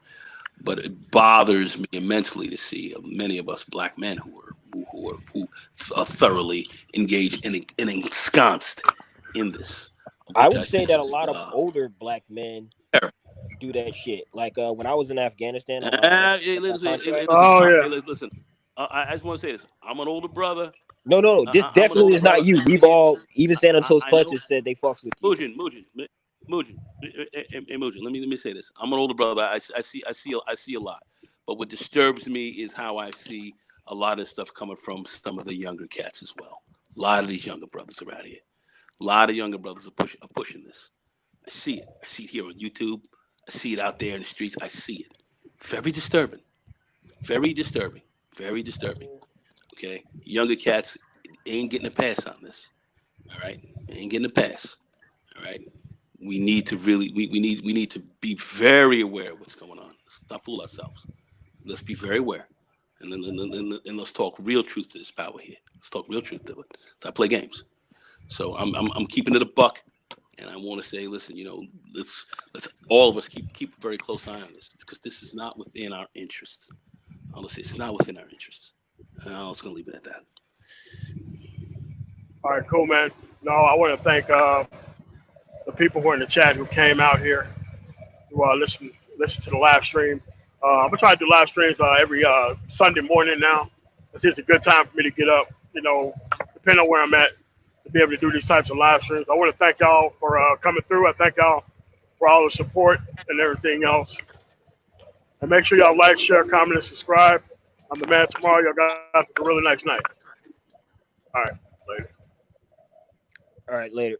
But it bothers me immensely to see many of us black men who are who are thoroughly engaged and ensconced in this. I Which would I say think that a is, lot of older black men terrible. do that shit. Like when I was in Afghanistan on my Hey, contract. Oh yeah. listen. I just want to say this. I'm an older brother. No. This I'm an definitely older is not brother. you. We've all, even Santos I know Clutches said they fucks with you. Mujin. Hey, Mujin. Let me say this. I'm an older brother. I see a lot. But what disturbs me is how I see a lot of stuff coming from some of the younger cats as well. A lot of these younger brothers around here. A lot of younger brothers are pushing this. I see it. I see it here on YouTube. I see it out there in the streets. I see it. Very disturbing. Very disturbing. Very disturbing. Okay, younger cats ain't getting a pass on this. All right, ain't getting a pass. All right, we need to really we need to be very aware of what's going on. Let's not fool ourselves. Let's be very aware, and let's talk real truth to this power here. Let's talk real truth to it. Let's not play games. So I'm keeping it a buck, and I want to say, listen, let's all of us keep a very close eye on this because this is not within our interests. Honestly, it's not within our interests. I was going to leave it at that. All right, cool, man. No, I want to thank the people who are in the chat who came out here to listen to the live stream. I'm gonna try to do live streams every Sunday morning now. It's just a good time for me to get up, depending on where I'm at, to be able to do these types of live streams. I want to thank y'all for coming through. I thank y'all for all the support and everything else. And make sure y'all like, share, comment, and subscribe. I'm the man tomorrow. Y'all got a really nice night. All right, later. All right, later.